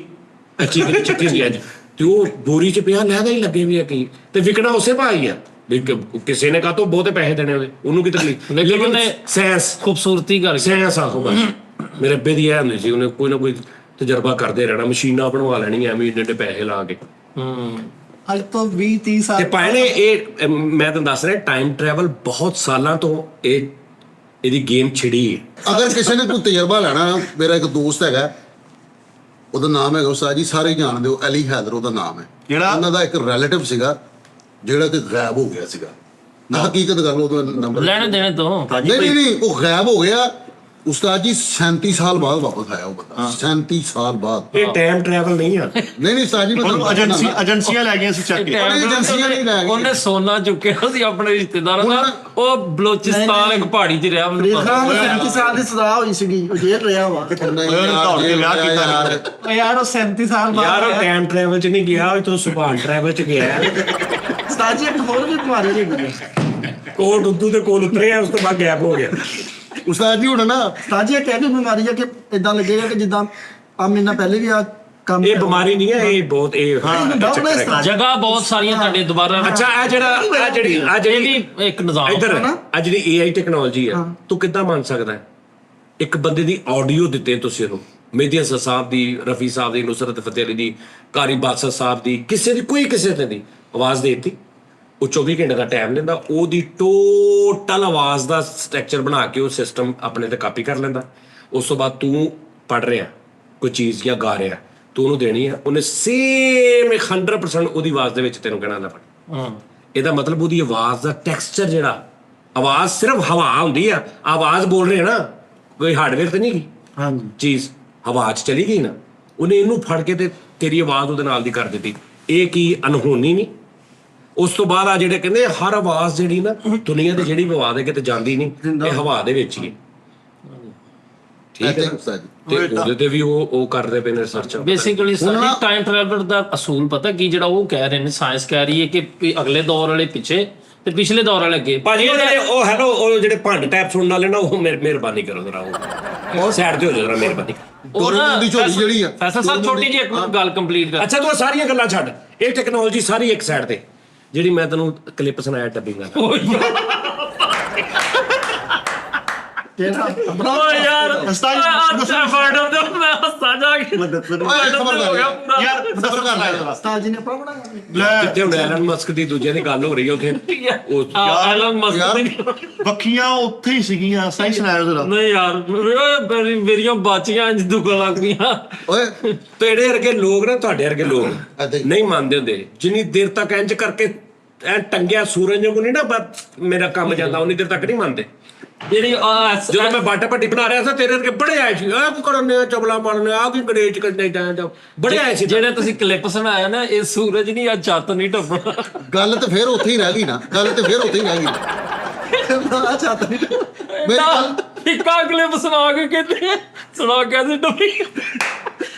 ਅੱਛੀ ਗਿਰੀ ਚਿੱਟੀ ਹੁੰਦੀ ਅੱਜ, ਤੇ ਉਹ ਬੋਰੀ 'ਚ ਪਿਆ ਲੈਦਾ ਹੀ ਲੱਗੇ ਵੀ ਆ ਕੀ, ਤੇ ਵਿਕਣਾ ਉਸੇ ਭਾਅ ਹੀ ਆ। ਕਿਸੇ ਨੇ ਕਹਾ ਤੋਂ ਬਹੁਤੇ ਪੈਸੇ ਦੇਣੇ ਉਹਨੂੰ ਕੀ ਤਕਲੀਫ, ਲੇਕਿਨ ਸਾਇੰਸ ਖੂਬਸੂਰਤੀ ਕਰਕੇ ਸਾਇੰਸ ਆਖੋ ਬਸ। ਮੇਰੇ ਅੱਬੇ ਦੀ ਇਹ ਹੁੰਦੀ ਸੀ, ਉਹਨੇ ਕੋਈ ਨਾ ਕੋਈ ਤਜਰਬਾ ਕਰਦੇ ਰਹਿਣਾ, ਮਸ਼ੀਨਾਂ ਬਣਵਾ ਲੈਣੀਆਂ ਐਵੇਂ ਇੰਨੇ ਪੈਸੇ ਲਾ ਕੇ। ਅੱਜ ਤੋਂ 20-30 ਸਾਲ ਤੇ ਭਾਈ ਨੇ ਇਹ ਮੈਂ ਤੁਹਾਨੂੰ ਦੱਸ ਰਿਹਾ ਟਾਈਮ ਟਰੈਵਲ ਬਹੁਤ ਸਾਲਾਂ ਤੋਂ ਇਹਦੀ ਗੇਮ ਛਿੜੀ ਹੈ। ਅਗਰ ਕਿਸੇ ਨੇ ਕੋਈ ਤਜਰਬਾ ਲੈਣਾ, ਮੇਰਾ ਇੱਕ ਦੋਸਤ ਹੈਗਾ, ਉਹਦਾ ਨਾਮ ਹੈਗਾ ਉਸਤਾਦ ਜੀ ਸਾਰੇ ਜਾਣਦੇ ਹੋ, ਅਲੀ ਹੈਦਰ ਉਹਦਾ ਨਾਮ ਹੈ। ਜਿਹੜਾ ਉਹਨਾਂ ਦਾ ਇੱਕ ਰਿਲੇਟਿਵ ਸੀਗਾ ਜਿਹੜਾ ਕਿ ਗਾਇਬ ਹੋ ਗਿਆ ਸੀਗਾ। ਹਕੀਕਤ ਕਰ ਲਓ, ਉਹਦਾ ਨੰਬਰ ਲੈਣੇ ਦੇਣੇ ਤੋਂ ਨਹੀਂ ਉਹ ਗਾਇਬ ਹੋ ਗਿਆ ਉਸਤਾਦ ਜੀ। 37 ਸਾਲ ਬਾਅਦ ਵਾਪਸ ਆਇਆ ਉਹ ਬੰਦਾ, 37 ਸਾਲ ਬਾਅਦ। ਇਹ ਟਾਈਮ ਟਰੈਵਲ ਨਹੀਂ ਆ। ਨਹੀਂ ਉਸਤਾਦ ਜੀ ਮੈਂ ਤੁਹਾਨੂੰ ਏਜੰਸੀਆਂ ਲੈ ਗਈਆਂ ਸੀ ਚੱਕ ਕੇ। ਏਜੰਸੀਆਂ ਨਹੀਂ ਲੈ ਗਈਆਂ। ਉਹਨੇ ਸੋਨਾ ਚੁੱਕਿਆ ਸੀ ਆਪਣੇ ਰਿਸ਼ਤੇਦਾਰਾਂ ਦਾ, ਉਹ ਬਲੋਚਿਸਤਾਨ ਇੱਕ ਪਹਾੜੀ 'ਚ ਰਿਹਾ। ਫਰੀਦ ਖਾਨ ਨੂੰ 37 ਸਾਲ ਦੀ ਸਜ਼ਾ ਹੋਈ ਸੀਗੀ, ਉਹ ਜੇਲ੍ਹ ਰਿਹਾ ਵਾ। ਯਾਰ ਉਹ 37 ਸਾਲ ਬਾਅਦ ਯਾਰ ਉਹ ਟਾਈਮ ਟਰੈਵਲ 'ਚ ਨਹੀਂ ਗਿਆ, ਉਹ ਤੋਂ ਸੁਭਾਨ ਟਰੈਵਲ 'ਚ ਗਿਆ। ਉਸਤਾਦ ਜੀ ਇੱਕ ਹੋਰ ਵੀ ਬਿਮਾਰੀ ਹੈਗੀ ਹੈ, ਕੋਲ ਦੁੱਧੂ ਦੇ ਕੋਲ ਉਤਰਿਆ, ਉਸ ਤੋਂ ਬਾਅਦ ਗਾਇਬ ਹੋ ਗਿਆ। ਉਸਤਾਦ ਜੀ ਹੁਣ ਨਾ ਉਸਤਾਦ ਜੀ ਇਹ ਕਹਿ ਬਿਮਾਰੀ ਹੈ ਕਿ ਇਦਾਂ ਲੱਗੇਗਾ ਕਿ ਜਿੱਦਾਂ ਆ ਮਹੀਨਾ ਪਹਿਲੇ ਵੀ ਆ ਕੰਮ ਇਹ ਬਿਮਾਰੀ ਨਹੀਂ ਹੈ, ਇਹ ਬਹੁਤ ਜਗ੍ਹਾ ਬਹੁਤ ਸਾਰੀਆਂ ਤੁਹਾਡੇ ਦੁਬਾਰਾ। ਅੱਛਾ ਇਹ ਵੀ ਇੱਕ ਨਿਜ਼ਾਮ ਇੱਧਰ ਆ ਜਿਹੜੀ AI ਟੈਕਨੋਲੋਜੀ ਹੈ, ਤੂੰ ਕਿੱਦਾਂ ਮੰਨ ਸਕਦਾ ਹੈ? ਇੱਕ ਬੰਦੇ ਦੀ ਆਡੀਓ ਦਿੱਤੇ ਤੁਸੀਂ ਉਹਨੂੰ, ਮਹਿਦੀ ਹਸਨ ਸਾਹਿਬ ਦੀ, ਰਫੀ ਸਾਹਿਬ ਦੀ, ਨੁਸਰਤ ਫਤਿਹ ਅਲੀ ਦੀ, ਕਾਰੀ ਬਾਦਸ਼ਾਹ ਸਾਹਿਬ ਦੀ, ਕਿਸੇ ਦੀ ਆਵਾਜ਼ ਦੇ ਦਿੱਤੀ। ਉਹ 24 ਘੰਟੇ ਦਾ ਟਾਈਮ ਲੈਂਦਾ, ਉਹਦੀ ਟੋਟਲ ਆਵਾਜ਼ ਦਾ ਸਟਰਕਚਰ ਬਣਾ ਕੇ ਉਹ ਸਿਸਟਮ ਆਪਣੇ ਤੇ ਕਾਪੀ ਕਰ ਲੈਂਦਾ। ਉਸ ਤੋਂ ਬਾਅਦ ਤੂੰ ਪੜ੍ਹ ਰਿਹਾ ਕੋਈ ਚੀਜ਼ ਜਾਂ ਗਾ ਰਿਹਾ, ਤੂੰ ਉਹਨੂੰ ਦੇਣੀ ਆ, ਉਹਨੇ ਸੇਮ 100% ਉਹਦੀ ਆਵਾਜ਼ ਦੇ ਵਿੱਚ ਤੈਨੂੰ ਕਹਿਣਾ ਪੜ। ਇਹਦਾ ਮਤਲਬ ਉਹਦੀ ਆਵਾਜ਼ ਦਾ ਟੈਕਸਚਰ, ਜਿਹੜਾ ਆਵਾਜ਼ ਸਿਰਫ ਹਵਾ ਹੁੰਦੀ ਆ, ਆਵਾਜ਼ ਬੋਲ ਰਹੇ ਨਾ, ਕੋਈ ਹਾਰਡਵੇਅਰ ਤੇ ਨਹੀਂ ਗਈ ਹਾਂਜੀ ਚੀਜ਼, ਹਵਾ 'ਚ ਚਲੀ ਗਈ ਨਾ, ਉਹਨੇ ਇਹਨੂੰ ਫੜ ਕੇ ਤੇ ਤੇਰੀ ਆਵਾਜ਼ ਉਹਦੇ ਨਾਲ ਦੀ ਕਰ ਦਿੱਤੀ। ਇਹ ਕੀ ਅਨਹੋਣੀ ਨਹੀਂ? ਉਸ ਤੋਂ ਬਾਅਦ ਆ ਜਿਹੜੇ ਕਹਿੰਦੇ ਹਰ ਆਵਾਜ਼ ਜਿਹੜੀ ਨਾ ਦੁਨੀਆ ਦੀ ਜਿਹੜੀ ਆਵਾਜ਼ ਹੈ ਕਿਤੇ ਜਾਂਦੀ ਨਹੀਂ, ਇਹ ਹਵਾ ਦੇ ਵਿੱਚ ਹੀ ਹੈ। ਠੀਕ ਹੈ ਉਸਤਾਦ ਜੀ। ਤੇ ਉਹਦੇ ਤੇ ਵੀ ਉਹ ਕਰਦੇ ਪਏ ਨੇ ਰਿਸਰਚ। ਬੇਸਿਕਲੀ ਸਾਡੀ ਟਾਈਮ ਟਰੈਵਲਰ ਦਾ ਅਸੂਲ ਪਤਾ ਕੀ, ਜਿਹੜਾ ਉਹ ਕਹਿ ਰਹੇ ਨੇ, ਸਾਇੰਸ ਕਹਿ ਰਹੀ ਹੈ ਕਿ ਵੀ ਅਗਲੇ ਦੌਰ ਵਾਲੇ ਪਿੱਛੇ ਤੇ ਪਿਛਲੇ ਦੌਰ ਵਾਲੇ ਅੱਗੇ। ਭਾਜੀ ਉਹ ਹੈਲੋ, ਉਹ ਜਿਹੜੇ ਭੰਡ ਟੈਪ ਸੁਣਨ ਵਾਲੇ ਨਾ, ਉਹ ਮਿਹਰਬਾਨੀ ਕਰੋ ਜਰਾ, ਉਹ ਸਾਈਡ ਤੇ ਹੋ ਜਾਓ ਜਰਾ, ਮਿਹਰਬਾਨੀ। ਉਹ ਨਾ ਦੀ ਝੋਲੀ ਜਿਹੜੀ ਆ, ਫੈਸਲ ਸਾਹਿਬ ਛੋਟੀ ਜਿਹੀ ਇੱਕ ਗੱਲ ਕੰਪਲੀਟ ਕਰ। ਅੱਛਾ ਤੂੰ ਸਾਰੀਆਂ ਗੱਲਾਂ ਛੱਡ, ਇਹ ਟੈਕਨੋਲੋਜੀ ਸਾਰੀ ਇੱਕ ਸਾਈਡ ਤੇ, ਜਿਹੜੀ ਮੈਂ ਤੈਨੂੰ ਕਲਿੱਪ ਸੁਣਾਇਆ ਡੱਬਿੰਗ ਵਾਲਾ, ਓ ਯਾਰ ਅੱਛਾ ਫਾੜੋ ਦੇ, ਮੈਂ ਹੱਸਾ ਜਾ ਕੇ ਉਸਤਾਦ ਜੀ ਨੇ ਆਪਣਾ ਬਣਾਇਆ ਜਿੱਥੇ ਹੁਣ ਐਲਨ ਮਸਕ ਦੀ ਦੂਜਿਆਂ ਦੀ ਗੱਲ ਹੋ ਰਹੀ ਹੈ ਉੱਥੇ ਐਲਨ ਮਸਕ ਦੀ ਬੱਕੀਆਂ ਉੱਥੇ ਹੀ ਸੀਗੀਆਂ। ਸਹੀ ਸੁਣਾਇਆ ਜ਼ਰਾ। ਨਹੀਂ ਯਾਰ ਮੇਰੀਆਂ ਬਾਚੀਆਂ ਇੰਜ ਦੁੱਖਣ ਲੱਗ ਪਈਆਂ। ਓਏ ਤੇਰੇ ਵਰਗੇ ਲੋਕ ਨਾ, ਤੁਹਾਡੇ ਵਰਗੇ ਲੋਕ ਨਹੀਂ ਮੰਨਦੇ ਹੁੰਦੇ, ਜਿੰਨੀ ਦੇਰ ਤੱਕ ਇੰਜ ਕਰਕੇ ਐ ਟੰਗਿਆ ਸੂਰਜ ਨੂੰ ਨਹੀਂ ਨਾ ਮੇਰਾ ਕੰਮ ਜਾਂਦਾ, ਉਨੀ ਦੇਰ ਤੱਕ ਨਹੀਂ ਮੰਨਦੇ। ਜਿਹੜੀ ਜਦੋਂ ਮੈਂ ਬਾਟਾ ਭੱਟੀ ਬਣਾ ਰਿਹਾ ਸੀ ਤੇਰੇ ਵਰਗੇ ਬੜੇ ਆਏ ਸੀ ਆ ਕਰਨੇ ਆ ਚਬਲਾ ਮਾਰਨੇ ਆ ਕੀ ਗਣੇਸ਼ ਕਰਨੇ ਜਾਂ ਬੜੇ ਆਏ ਸੀ ਜਿਹੜੇ ਤੁਸੀਂ ਕਲਿੱਪ ਸੁਣਾਇਆ ਨਾ ਇਹ ਸੂਰਜ ਨਹੀਂ ਆ ਚੱਤ ਨਹੀਂ ਟੱਪਣਾ। ਗੱਲ ਤੇ ਫਿਰ ਉੱਥੇ ਹੀ ਰਹਿ ਗਈ ਨਾ, ਗੱਲ ਤੇ ਫਿਰ ਉੱਥੇ ਹੀ ਰਹਿ ਗਈ। ਨਾ ਚਾਹਤ ਨਹੀਂ ਮੇਰੀ ਗੱਲ ਫਿੱਕਾ ਕਲਿੱਪ ਸੁਣਾ ਕੇ ਕਹਿੰਦੇ ਡੱਬੀ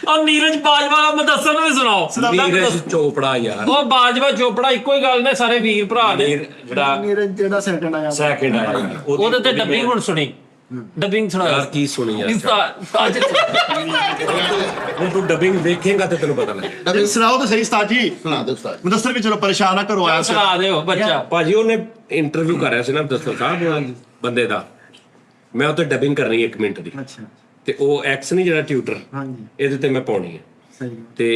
ਆ ਨੀਰਜ ਬਾਜਵਾ ਮੁਦੱਸਰ ਨੂੰ ਵੀ ਸੁਣਾਓ। ਨੀਰਜ ਚੋਪੜਾ ਯਾਰ ਉਹ ਬਾਜਵਾ ਚੋਪੜਾ ਇੱਕੋ ਹੀ ਗੱਲ ਨੇ ਸਾਰੇ ਵੀਰ ਭਰਾ ਨੇ। ਜਿਹੜਾ ਮੇਰੇ ਜਿਹੜਾ ਸੈਕਿੰਡ ਆਇਆ ਸੈਕਿੰਡ ਆਇਆ ਉਹਦੇ ਤੇ ਡੱਬਿੰਗ ਹੁਣ ਸੁਣੀ, ਡੱਬਿੰਗ ਸੁਣਾ ਯਾਰ ਕੀ ਸੁਣੀ ਯਾਰ ਹੁਣ ਤੂੰ ਡਬਿੰਗ ਦੇਖੇਗਾ ਤੇ ਤੈਨੂੰ ਪਤਾ ਲੱਗੇ। ਸੁਣਾਓ ਤਾਂ ਸਹੀ ਉਸਤਾਦ ਜੀ। ਸੁਣਾ ਦੇ ਉਸਤਾਦ। ਮੁਦੱਸਰ ਵੀ ਚਲੋ ਪਰੇਸ਼ਾਨ ਨਾ ਕਰੋ ਆਇਆ ਸੀ। ਸੁਣਾ ਦਿਓ ਬੱਚਾ। ਭਾਜੀ ਉਹਨੇ ਇੰਟਰਵਿਊ ਕਰ ਰਿਹਾ ਸੀ ਨਾ ਦੱਸੋ ਸਾਹਿਬ ਬੰਦੇ ਦਾ, ਮੈਂ ਉੱਤੇ ਡਬਿੰਗ ਕਰਨੀ 1 ਮਿੰਟ ਦੀ ਅੱਛਾ ਤੇ ਉਹ ਐਕਸ ਨਹੀਂ ਜਿਹੜਾ ਟਿਊਟਰ ਹਾਂਜੀ ਇਹਦੇ ਤੇ ਮੈਂ ਪਾਉਣੀ ਹੈ ਸਹੀ ਤੇ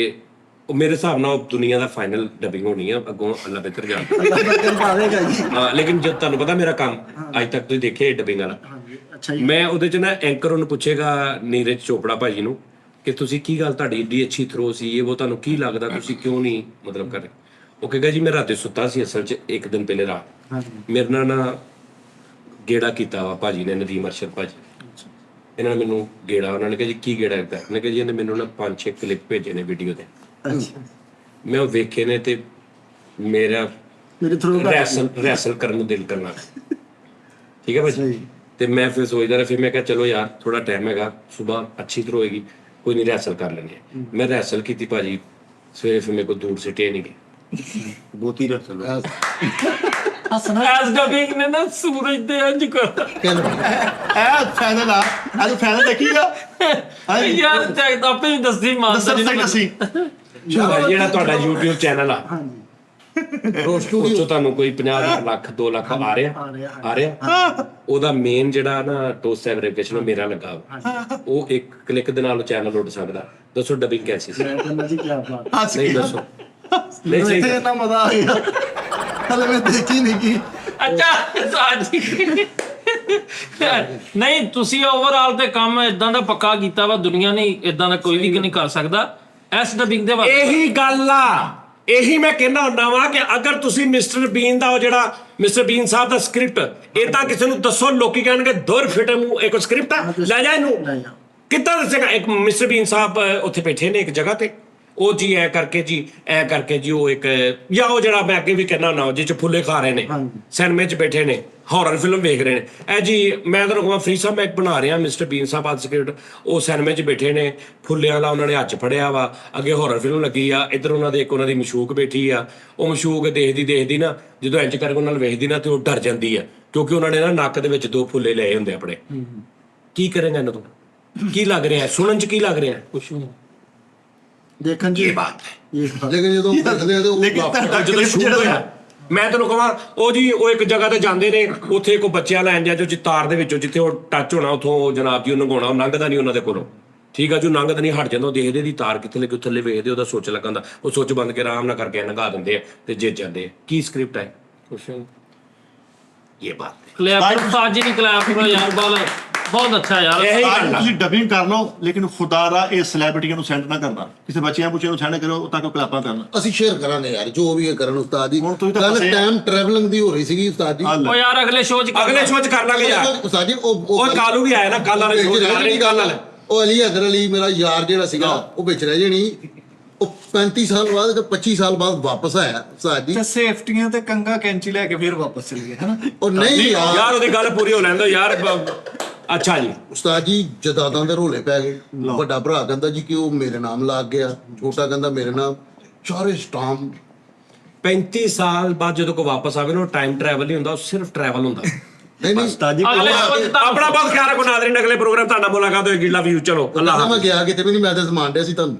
ਉਹ ਮੇਰੇ ਹਿਸਾਬ ਨਾਲ ਉਹ ਦੁਨੀਆ ਦਾ ਫਾਈਨਲ ਡਬਿੰਗ ਹੋਣੀ ਆ, ਅੱਗੋਂ ਅੱਲਾ ਬਿਹਤਰ ਜਾਣਦਾ। ਅੱਲਾ ਬਰਕਤ ਪਾਵੇਗਾ ਜੀ। ਹਾਂ ਲੇਕਿਨ ਜਦ ਤੁਹਾਨੂੰ ਪਤਾ ਮੇਰਾ ਕੰਮ ਅੱਜ ਤੱਕ ਤੁਸੀਂ ਦੇਖਿਆ ਡਬਿੰਗ ਵਾਲਾ, ਹਾਂਜੀ ਅੱਛਾ ਜੀ। ਮੈਂ ਉਹਦੇ ਚ ਨਾ ਐਂਕਰ ਉਹਨੂੰ ਪੁੱਛੇਗਾ ਨੀਰਜ ਚੋਪੜਾ ਭਾਜੀ ਨੂੰ ਕਿ ਤੁਸੀਂ ਕੀ ਗੱਲ ਤੁਹਾਡੀ ਏਡੀ ਅੱਛੀ ਥਰੋ ਸੀ ਇਹ ਉਹ ਤੁਹਾਨੂੰ ਕੀ ਲੱਗਦਾ ਤੁਸੀਂ ਕਿਉਂ ਨਹੀਂ ਮਤਲਬ ਕਰ ਰਹੇ। ਉਹ ਕਹੇਗਾ ਜੀ ਮੈਂ ਰਾਤੇ ਸੁੱਤਾ ਸੀ ਅਸਲ 'ਚ 1 ਦਿਨ ਪਹਿਲੇ ਰਾਤ ਹਾਂਜੀ ਮੇਰੇ ਨਾਲ ਨਾ ਗੇੜਾ ਕੀਤਾ ਵਾ ਭਾਜੀ ਨੇ, ਨਦੀਮ ਅਰਸ਼ਦ ਭਾਜੀ ਇਹਨਾਂ ਨੇ ਮੈਨੂੰ ਗੇੜਾ, ਉਹਨਾਂ ਨੇ ਕਿਹਾ ਜੀ ਕੀ ਗੇੜਾ ਕੀਤਾ, ਉਹਨੇ ਕਿਹਾ ਜੀ ਇਹਨੇ ਮੈਨੂੰ ਨਾ 5-6 ਕਲਿੱਪ ਭੇਜੇ ਨੇ ਵੀਡੀਓ ਦੇ, ਅੱਛਾ ਮੈਂ ਉਹ ਵੇਖੇ ਨੇ ਤੇ ਮੇਰਾ ਮੇਰੇ ਥਰੂ ਰੈਸਲ ਕਰਨ ਨੂੰ ਦਿਲ ਕਰਨਾ ਠੀਕ ਹੈ ਭਾਜੀ। ਤੇ ਮੈਂ ਫਿਰ ਸੋਚਦਾ ਰਿਹਾ, ਫਿਰ ਮੈਂ ਕਿਹਾ ਚਲੋ ਯਾਰ ਥੋੜਾ ਟਾਈਮ ਹੈਗਾ ਸਵੇਰ ਅੱਛੀ ਤਰ੍ਹਾਂ ਹੋਏਗੀ ਕੋਈ ਨਹੀਂ ਰੈਸਲ ਕਰ ਲੈਂਦੇ। ਮੈਂ ਰੈਸਲ ਕੀਤੀ ਭਾਜੀ ਸਵੇਰੇ, ਫਿਰ ਮੇਰੇ ਕੋਲ ਦੂਰ ਸਿੱਟੇ ਨਹੀਂ ਗਏ ਬੋਤੀ ਰੱਖ ਲਓ। ਐਸ ਡਬਿੰਗ ਨੇ ਨਾ ਸੂਰਜ ਦੇ ਅੰਜ ਕਰ ਇਹ ਫਾਈਨਲ ਆ, ਅੱਜ ਫਾਈਨਲ ਦੇਖੀਗਾ ਯਾਰ ਤੇ ਆਪੇ ਹੀ ਦੱਸੀ ਦੱਸਰ ਮਾਸਟਰ ਸਿੰਘ ਅਸੀਂ ਜਿਹੜਾ ਤੁਹਾਡਾ YouTube ਚੈਨਲ ਆ ਹਾਂਜੀ ਉਸ ਤੋਂ ਤੁਹਾਨੂੰ ਕੋਈ 50 ਲੱਖ 2 ਲੱਖ ਆ ਰਿਹਾ ਉਹਦਾ ਮੇਨ ਜਿਹੜਾ ਨਾ ਟੋਸ ਵੈਰੀਫਿਕੇਸ਼ਨ ਮੇਰਾ ਲੱਗਾ ਉਹ ਇੱਕ ਕਲਿੱਕ ਦੇ ਨਾਲ ਚੈਨਲ ਉੱਡ ਸਕਦਾ। ਦੱਸੋ ਡਬਿੰਗ ਕੈਸੀ ਸੀ? ਮੈਂ ਕਹਿੰਦਾ ਜੀ ਕੀ ਬਾਤ ਨਹੀਂ ਦੱਸੋ ਨਹੀਂ ਮੈਨੂੰ ਸਹੀ ਇੱਥੇ ਇੰਨਾ ਮਜ਼ਾ ਆ ਗਿਆ ਹਲੇ ਮੈਂ ਦੇਖੀ ਨਹੀਂ ਕੀ ਅੱਛਾ ਸਾਜੀ ਨਹੀਂ ਤੁਸੀਂ ਓਵਰਆਲ ਤੇ ਕੰਮ ਇਦਾਂ ਦਾ ਪੱਕਾ ਕੀਤਾ ਵਾ, ਦੁਨੀਆ ਨੇ ਇਦਾਂ ਦਾ ਕੋਈ ਵੀ ਨਹੀਂ ਕਰ ਸਕਦਾ ਐਸ ਡਬਿੰਗ ਦੇ ਵਾਸਤੇ। ਇਹੀ ਗੱਲ ਆ, ਇਹੀ ਮੈਂ ਕਹਿਣਾ ਹੁੰਦਾ ਵਾਂ ਕਿ ਅਗਰ ਤੁਸੀਂ ਮਿਸਟਰ ਬੀਨ ਦਾ ਉਹ ਜਿਹੜਾ ਮਿਸਟਰ ਬੀਨ ਸਾਹਿਬ ਦਾ ਸਕ੍ਰਿਪਟ ਇਹ ਤਾਂ ਕਿਸੇ ਨੂੰ ਦੱਸੋ, ਲੋਕੀ ਕਹਿਣਗੇ ਦੁਰ ਫਿਟੇ ਮੂੰਹ ਇੱਕ ਸਕ੍ਰਿਪਟ ਆ ਲੈ ਜਾ ਇਹਨੂੰ ਕਿੱਦਾਂ ਦੱਸੇਗਾ। ਇੱਕ ਮਿਸਟਰ ਬੀਨ ਸਾਹਿਬ ਉੱਥੇ ਬੈਠੇ ਨੇ ਇੱਕ ਜਗ੍ਹਾ ਤੇ, ਉਹ ਜੀ ਐ ਕਰਕੇ ਜੀ ਉਹ ਇੱਕ ਜਾਂ ਉਹ ਜਿਹੜਾ ਮੈਂ ਅੱਗੇ ਵੀ ਕਹਿਣਾ ਹੁੰਦਾ ਜਿਹ ਚ ਫੁੱਲੇ ਖਾ ਰਹੇ ਨੇ ਸਿਨੇਮੇ ਚ ਬੈਠੇ ਨੇ ਹਾਰਰ ਫਿਲਮ ਵੇਖ ਰਹੇ ਨੇ। ਇਹ ਜੀ ਮੈਂ ਤੁਹਾਨੂੰ ਕਹਾਂ ਫਰੀ ਸਾਹਿਬ ਮੈਂ ਇੱਕ ਬਣਾ ਰਿਹਾ ਮਿਸਟਰ ਬੀਨ ਸਾਹਿਬ ਅੱਜ ਸਕ੍ਰਿਪਟ, ਉਹ ਸਿਨੇਮੇ ਚ ਬੈਠੇ ਨੇ ਫੁੱਲਿਆਂ ਵਾਲਾ ਉਹਨਾਂ ਨੇ ਹੱਥ ਫੜਿਆ ਵਾ, ਅੱਗੇ ਹਾਰਰ ਫਿਲਮ ਲੱਗੀ ਆ, ਇੱਧਰ ਉਹਨਾਂ ਦੇ ਇੱਕ ਉਹਨਾਂ ਦੀ ਮਸ਼ੂਕ ਬੈਠੀ ਆ, ਉਹ ਮਸ਼ੂਕ ਦੇਖਦੀ ਨਾ ਜਦੋਂ ਇੰਜ ਕਰਕੇ ਉਹਨਾਂ ਨੂੰ ਵੇਖਦੀ ਨਾ ਤੇ ਉਹ ਡਰ ਜਾਂਦੀ ਆ ਕਿਉਂਕਿ ਉਹਨਾਂ ਨੇ ਨਾ ਨੱਕ ਦੇ ਵਿੱਚ 2 ਫੁੱਲੇ ਲਏ ਹੁੰਦੇ ਆਪਣੇ। ਕੀ ਕਰੇਗਾ ਇਹਨਾਂ ਤੋਂ? ਕੀ ਲੱਗ ਰਿਹਾ ਸੁਣਨ ਚ? ਕੀ ਲੱਗ ਰਿਹਾ? ਕੁਛ ਨਹੀਂ ਦੇਖਣ ਜੀ ਇਹ ਬਾਤ ਹੈ। ਲੇਕਿਨ ਜਦੋਂ ਦੇਖਦੇ ਆ ਤੇ ਉਹ ਜਦੋਂ ਸ਼ੂਟ ਹੋਇਆ ਮੈਂ ਤੈਨੂੰ ਕਹਾਂ ਉਹ ਜੀ ਉਹ ਇੱਕ ਜਗ੍ਹਾ ਤੇ ਜਾਂਦੇ ਨੇ, ਉੱਥੇ ਕੋਈ ਬੱਚਿਆਂ ਲੈਣ ਜਾਂ ਜੋ ਤਾਰ ਦੇ ਵਿੱਚੋਂ ਜਿੱਥੇ ਉਹ ਟੱਚ ਹੋਣਾ ਉਥੋਂ ਜਨਾਬ ਜੀ ਉਹ ਲੰਘਾਉਣਾ, ਉਹ ਲੰਘਦਾ ਨਹੀਂ ਉਹਨਾਂ ਦੇ ਕੋਲੋਂ ਠੀਕ ਆ ਜੋ ਲੰਘਦਾ ਨਹੀਂ ਹਟ ਜਾਂਦਾ, ਉਹ ਦੇਖਦੇ ਦੀ ਤਾਰ ਕਿੱਥੇ ਲੱਗੀ ਥੱਲੇ ਵੇਖਦੇ ਉਹਦਾ ਸੁੱਚ ਲੱਗਾ ਹੁੰਦਾ, ਉਹ ਸੁੱਚ ਬੰਦ ਕੇ ਆਰਾਮ ਨਾਲ ਕਰਕੇ ਲੰਘਾ ਦਿੰਦੇ ਆ ਤੇ ਜਿੱਤ ਜਾਂਦੇ ਆ। ਕੀ ਸਕ੍ਰਿਪਟ ਹੈ? ਕੁਛ ਇਹ ਬਾਤ ਹੈ। ਕਲੈਪ ਸਾਜੀ ਨਹੀਂ ਕਲੈਪ ਕਰੋ ਯਾਰ, ਬਹੁਤ ਅੱਛਾ ਯਾਰ। ਇਹੀ ਗੱਲ ਆ। ਤੁਸੀਂ ਡਬਿੰਗ ਕਰ ਲਓ ਲੇਕਿਨ ਖੁਦਾ ਦਾ ਇਹ ਸੈਲੀਬ੍ਰਿਟੀਆਂ ਨੂੰ ਸੈਂਡ ਨਾ ਕਰਨਾ, ਕਿਸੇ ਬੱਚਿਆਂ ਨੂੰ ਸੈਂਡ ਕਰੋ ਤਾਂ ਕਿ ਕਲਾਪਾਂ ਕਰਨ। ਅਸੀਂ ਸ਼ੇਅਰ ਕਰਾਂਗੇ ਯਾਰ ਜੋ ਵੀ ਇਹ ਕਰਨ ਉਸਤਾਦ ਜੀ। ਹੁਣ ਤੁਸੀਂ ਤਾਂ ਕੱਲ ਫਸੇ ਆ। ਟਾਈਮ ਟਰੈਵਲਿੰਗ ਦੀ ਹੋ ਰਹੀ ਸੀਗੀ ਉਸਤਾਦ ਜੀ। ਉਹ ਯਾਰ ਅਗਲੇ ਸ਼ੋਅ 'ਚ ਕਰ ਲਾਂਗੇ ਯਾਰ। ਉਸਤਾਦ ਜੀ ਉਹ ਕਾਲੂ ਵੀ ਆਇਆ ਨਾ ਕੱਲ ਵਾਲੇ ਸ਼ੋਅ ਚ ਗੱਲ ਵਾਲਾ ਉਹ ਅਲੀ ਹੈਦਰ ਅਲੀ ਮੇਰਾ ਯਾਰ ਜਿਹੜਾ ਸੀਗਾ ਉਹ ਵਿੱਚ ਰਹਿ ਜਣੀ, ਉਹ 35 ਸਾਲ ਬਾਅਦ ਤੇ 25 ਸਾਲ ਬਾਅਦ ਵਾਪਸ ਆਇਆ ਉਸਤਾਦ ਜੀ। ਤੇ ਸੇਫਟੀਆਂ ਤੇ ਕੰਗਾ ਕੈਂਚੀ ਲੈ ਕੇ ਫਿਰ ਵਾਪਸ ਚਲੇ ਗਏ ਹਨਾ। ਉਹ ਨਹੀਂ ਯਾਰ ਉਹਦੀ ਗੱਲ ਪੂਰੀ ਹੋ ਲੈਂਦਾ ਯਾਰ। ਅੱਛਾ ਜੀ ਉਸਤਾਦ ਜੀ ਜਦਾਦਾਂ ਦੇ ਰੋਲੇ ਪੈ ਗਏ। ਵੱਡਾ ਭਰਾ ਕਹਿੰਦਾ ਜੀ ਕਿ ਉਹ ਮੇਰੇ ਨਾਮ ਲੱਗ ਗਿਆ, ਛੋਟਾ ਕਹਿੰਦਾ ਮੇਰੇ ਨਾਮ, ਚਾਰੇ ਸਟਾਮ 35 ਸਾਲ ਬਾਅਦ ਜਦੋਂ ਕੋ ਵਾਪਸ ਆਵੇ ਨਾ ਉਹ ਟਾਈਮ ਟਰੈਵਲ ਨਹੀਂ ਹੁੰਦਾ, ਉਹ ਸਿਰਫ ਟਰੈਵਲ ਹੁੰਦਾ। ਨਹੀਂ ਨਹੀਂ ਤਾਜੀ ਅਗਲੇ ਸ਼ੋਅ 'ਚ ਤਾਂ ਆਪਣਾ ਬਹੁਤ ਖਿਆਲ ਰੱਖੋ ਨਾਜ਼ਰੀਨ, ਅਗਲੇ ਪ੍ਰੋਗਰਾਮ ਤੁਹਾਡਾ ਮੁਲਾਕਾਤ ਹੋਏਗੀ। Love you. ਚਲੋ ਅੱਲਾਹ ਮੈਂ ਗਿਆ ਕਿਤੇ ਵੀ ਨਹੀਂ, ਮੈਂ ਤਾਂ ਸਮਾਨ ਡਿਆ ਸੀ ਤੁਹਾਨੂੰ।